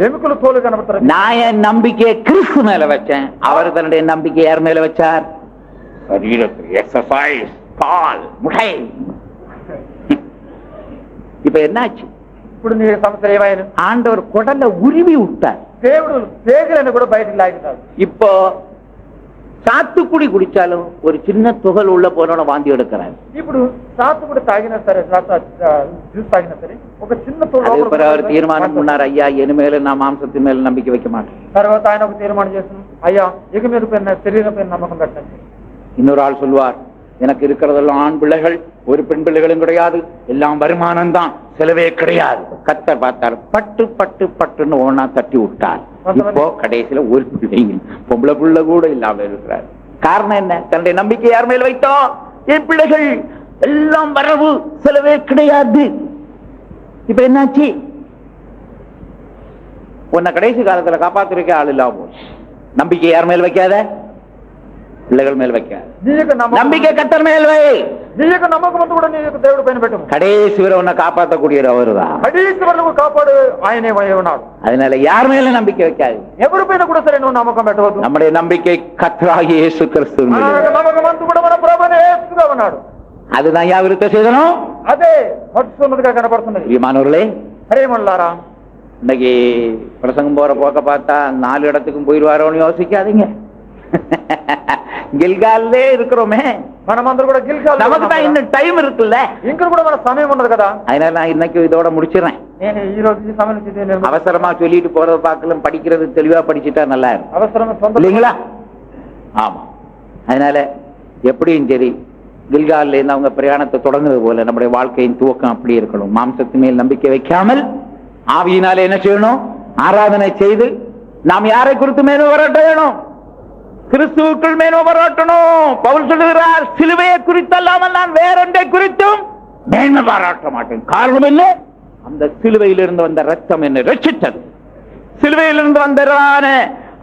எமுக்கలు தோல் கனபடுறாரு. நான் என் நம்பிக்கையை கிறிஸ்து மேல வச்சேன், அவர் தன்னுடைய நம்பிக்கை யார் மேல வச்சார்? சரீரத்தில் எக்ஸசைஸ், பால், முட்டை. இப்ப என்னாச்சு? ఇప్పుడు నీ సమస్య ఏమైనా ஆண்டவர் குடலை உருவி விட்டார். దేవుడు పేగులను కూడా బయటికి లాగినాడు. இப்போ சாத்துக்குடி குடிச்சாலும் ஒரு சின்ன துகள் உள்ள போனோட வாந்தி எடுக்கிறார். ఇప్పుడు సాతుకుడి తాగినా సరే, జ్యూస్ తాగినా సరే ఒక చిన్న அவர் தீர்மானம் பண்ணார், ஐயா இனிமேல நான் மாம்சத்தின் மேல நம்பிக்கை வைக்க மாட்டேன். తర్వాత ఆయన ఒక తీర్మానం చేస్తున్నాం, అయ్యా ఇక మీద పైన శరీరం పైన నమ్మకం పెట్టండి. இன்னொரு ஆள் சொல்லுவார், எனக்கு இருக்கிறதெல்லாம் ஆண் பிள்ளைகள், ஒரு பெண் பிள்ளைகளும் கிடையாது, எல்லாம் வருமானம் தான், செலவே கிடையாது. கர்த்தர் பார்த்தார், பட்டு பட்டு பட்டுன்னு ஒன்னா தட்டி விட்டார். இப்போ கடைசியில ஒரு பிள்ளைங்க பொம்பளை பிள்ளை கூட இல்லாம இருக்கிறார். காரணம் என்ன? தன்னுடைய நம்பிக்கை யார் மேல் வைத்தோம்? என் பிள்ளைகள் எல்லாம் வரவு, செலவே கிடையாது. இப்ப என்னாச்சு? உன்னை கடைசி காலத்துல காப்பாத்திருக்க ஆள் இல்லாம போச்சு. நம்பிக்கை யார் மேல் வைக்காத? பிள்ளைகள் மேல் வைக்காத. நம்பிக்கை கர்த்தர் மேல் வை. నీకు నమ్మకం అంతా కూడా నీకు దేవుడి పైన పెట్టము. கடைசி வரை உன்னை காப்பாற்றக்கூடியவர் அவருதான். కడీసి వరకు కాపాడు ఆయనే ఉన్నాడు. அதனால யார் மேல நம்பிக்கை வைக்காது. ఎవరి పైన కూడా సరే నువ్వు నమ్మకం పెట్టవద్దు. நம்முடைய நம்பிக்கை கர்த்தராகிய இயேசு கிறிஸ்து மேல். నమ్మకం అంతా కూడా మన ప్రభువే యేసుగా ఉన్నాడు. அதுதான் விருத்த சேதனம். అదే మొట్టమొదటిగా కనబడుతున్నది. பிரியமானவர்களே, ప్రేమలారా, இன்னைக்கு பிரசங்கம் போற போக்க பார்த்தா 4 இடத்துக்கும் போயிடுவாரோன்னு யோசிக்காதீங்க. గిల్గాల్లే இருக்கிறோமே, మనమందరూ కూడా గిల్గాల్, நமக்கு தான் இன்னும் டைம் இருக்குல்ல, ఇంకా కూడా మన సమయం ఉన్నది కదా. அதனால நான் இன்னைக்கு இதோட முடிச்சிடறேன். నేను ఈ రోజు ఈ సమయం அவசரமா சொல்லிட்டு போறத பார்க்கலாம், படிக்கிறது தெளிவா படிச்சுட்டா நல்லா இருக்கும். அவசரமா சொந்த இல்லைங்களா? ஆமா. அதனால எப்படியும் சரி, கில்கால்ல இருந்து அவங்க பிரயாணத்தை தொடங்குறது போல நம்முடைய வாழ்க்கையின் துவக்கம் அப்படி இருக்கணும். மாம்சத்து மேல் நம்பிக்கை வைக்காமல் ஆவியினாலே என்ன செய்யணும்? ஆராதனை செய்து நாம் யாரை குறித்து மேலும் பாராட்ட வேணும்? கிறிஸ்துவுக்குள் மேலும் பாராட்டணும். பவுல் சொல்லுகிறார், சிலுவையை குறித்தல்லாமல் நான் வேறொன்றை குறித்தும் மேன்மை பாராட்ட மாட்டேன். காரணம் என்ன? அந்த சிலுவையிலிருந்து வந்த ரத்தம் என்னை ரட்சித்தது. சிலுவையிலிருந்து வந்த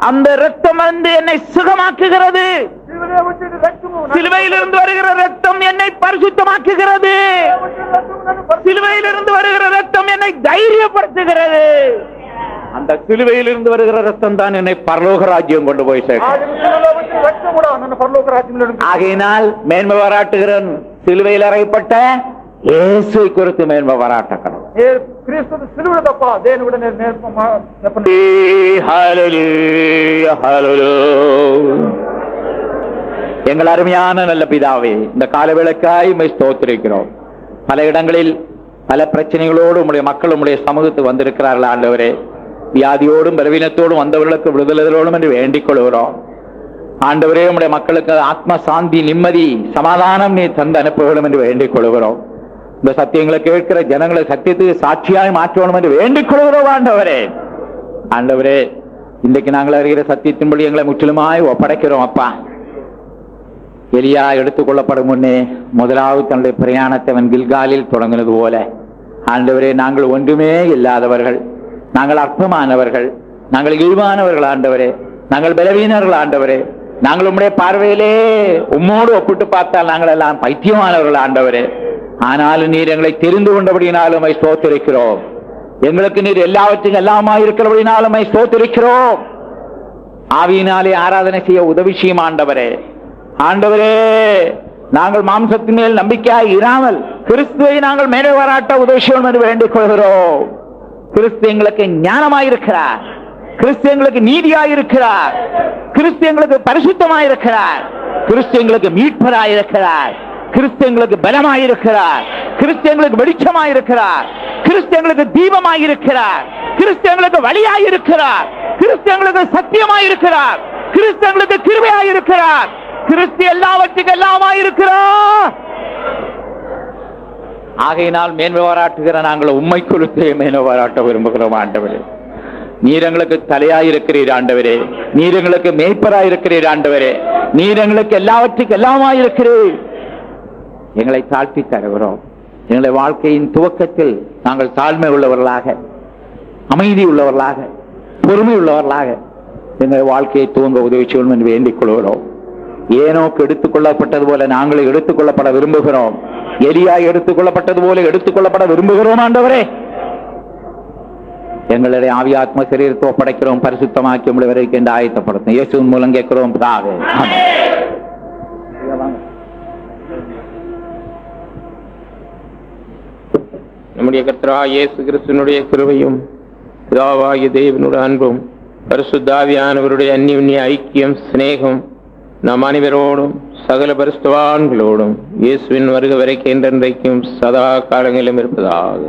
அந்த ரத்தம் வந்து என்னை சுகமாக்குகிறது. சிலுவையிலிருந்து வருகிற ரத்தம் என்னை பரிசுத்தமாக்குகிறது. சிலுவையிலிருந்து வருகிற ரத்தம் என்னை தைரியப்படுத்துகிறது. அந்த சிலுவையிலிருந்து வருகிற ரத்தம் தான் என்னை பரலோக ராஜ்யம் கொண்டு போய் சேர்க்கும். ஆகையினால் மேன்மை பாராட்டுகிறேன். சிலுவையில் அறையப்பட்ட இயேசுவை குறித்து மேன்மை பாராட்டணும். எங்கள் அருமையான நல்ல பிதாவே, இந்த காலவேளைக்காய் உம்மை ஸ்தோத்திரிக்கிறோம். பல இடங்களில் பல பிரச்சனைகளோடு உம்முடைய மக்கள் உம்முடைய சமூகத்துக்கு வந்திருக்கிறார்கள். ஆண்டவரே, வியாதியோடும் பலவீனத்தோடும் வந்தவர்களுக்கு விடுதலோடும் என்று வேண்டிக் கொள்கிறோம். ஆண்டவரே, உம்முடைய மக்களுக்கு ஆத்ம சாந்தி, நிம்மதி, சமாதானம் நீ தந்து அனுப்ப வேண்டும் என்று வேண்டிக் கொள்கிறோம். இந்த சத்தியங்களை கேட்கிற ஜனங்களை சத்தியத்துக்கு சாட்சியாய் மாற்றணும் என்று வேண்டிக் கொள்கிறோம். ஆண்டவரே, இன்றைக்கு நாங்கள் அறிகிற சத்தியத்தின்படி எங்களை முற்றிலுமாய் ஒப்படைக்கிறோம். அப்பா, எலியா எடுத்துக் கொள்ளப்படும் முன்னே முதலாவது தன்னுடைய பிரயாணத்தை அவன் கில்காலில் தொடங்கினது போல, ஆண்டவரே, நாங்கள் ஒன்றுமே இல்லாதவர்கள், நாங்கள் அற்பமானவர்கள், நாங்கள் இழிவானவர்கள் ஆண்டவரே, நாங்கள் பலவீனர்கள் ஆண்டவரே, நாங்கள் உம்முடைய பார்வையிலே உம்மோடு ஒப்பிட்டு பார்த்தால் நாங்கள் எல்லாம் பைத்தியமானவர்கள் ஆண்டவரே. ஆனாலும் நீர் எங்களை தெரிந்து கொண்டபடினாலும் உம்மை ஸ்தோத்திரிக்கிறோம். எங்களுக்கு நீர் எல்லாவற்றையும் எல்லாமாய் இருக்கிறபடினாலும் உம்மை ஸ்தோத்திரிக்கிறோம். ஆவியினாலே ஆராதனை செய்ய உதவி செய்யும் ஆண்டவரே. ஆண்டவரே, நாங்கள் மாம்சத்தின் மேல் நம்பிக்கையாய் இராமல் கிறிஸ்துவை நாங்கள் மேலே பாராட்ட உதவி செய்யணும் என்று வேண்டிக் கொள்கிறோம். கிறிஸ்து எங்களுக்கு ஞானமாயிருக்கிறார், கிறிஸ்து எங்களுக்கு நீதியாயிருக்கிறார், கிறிஸ்து எங்களுக்கு பரிசுத்தமாயிருக்கிறார், கிறிஸ்து எங்களுக்கு மீட்பராயிருக்கிறார், கிறிஸ்து எங்களுக்கு பலமாயிருக்கிறார், கிறிஸ்து எங்களுக்கு வெளிச்சமாயிருக்கிறார், கிறிஸ்து எங்களுக்கு தீபமாயிருக்கிறார், கிறிஸ்து எங்களுக்கு வழியாயிருக்கிறார், கிறிஸ்து எங்களுக்கு சத்தியமாயிருக்கிறார், கிறிஸ்து எங்களுக்கு கிருபையாயிருக்கிறார், கிறிஸ்து எல்லாவற்றுக்கும் எல்லாமாயிருக்கிறார். ஆகையினால் மேன்மை பாராட்டுகிற நாங்கள் உம்மை குறித்து மேன்மை பாராட்ட விரும்புகிறோம் ஆண்டவரே. நீர் எங்களுக்கு தலையாயிருக்கிறீர் ஆண்டவரே, நீர் எங்களுக்கு மேய்ப்பராயிருக்கிறீர் ஆண்டவரே, நீர் எங்களுக்கு எல்லாவற்றுக்கும் எல்லாமாயிருக்கிறீர். எங்களை தாழ்த்தி தருகிறோம். எங்களை வாழ்க்கையின் துவக்கத்தில் நாங்கள் தாழ்மை உள்ளவர்களாக, அமைதி உள்ளவர்களாக, பொறுமை உள்ளவர்களாக எங்கள் வாழ்க்கையை துவங்க உதவி செய்வோம் என்று வேண்டிக் கொள்கிறோம். ஏனோக்கு எடுத்துக் கொள்ளப்பட்டது போல நாங்கள் எடுத்துக் கொள்ளப்பட விரும்புகிறோம். எலியா எடுத்துக் கொள்ளப்பட்டது போல எடுத்துக் கொள்ளப்பட விரும்புகிறோம் ஆண்டவரே. எங்களுடைய ஆவி ஆத்ம சரீரத்தை ஒப்படைக்கிறோம், பரிசுத்தமாக்கி உங்களை வரைக்கும் என்று ஆயத்தப்படுத்தும் இயேசுவின் மூலம் கேட்கிறோம் பிதாவே. நம்முடைய கர்த்தராகிய இயேசு கிறிஸ்துவினுடைய கிருபையும் பிதாவாகிய தேவனுடைய அன்பும் பரிசுத்தாவியானவருடைய அந்யோன்ய ஐக்கியம் சிநேகம் நம் அனைவரோடும் சகல பரிசுத்தவான்களோடும் இயேசுவின் வருகை வரைக்கும் என்றென்றைக்கும் சதா காலங்களிலும் இருப்பதாக.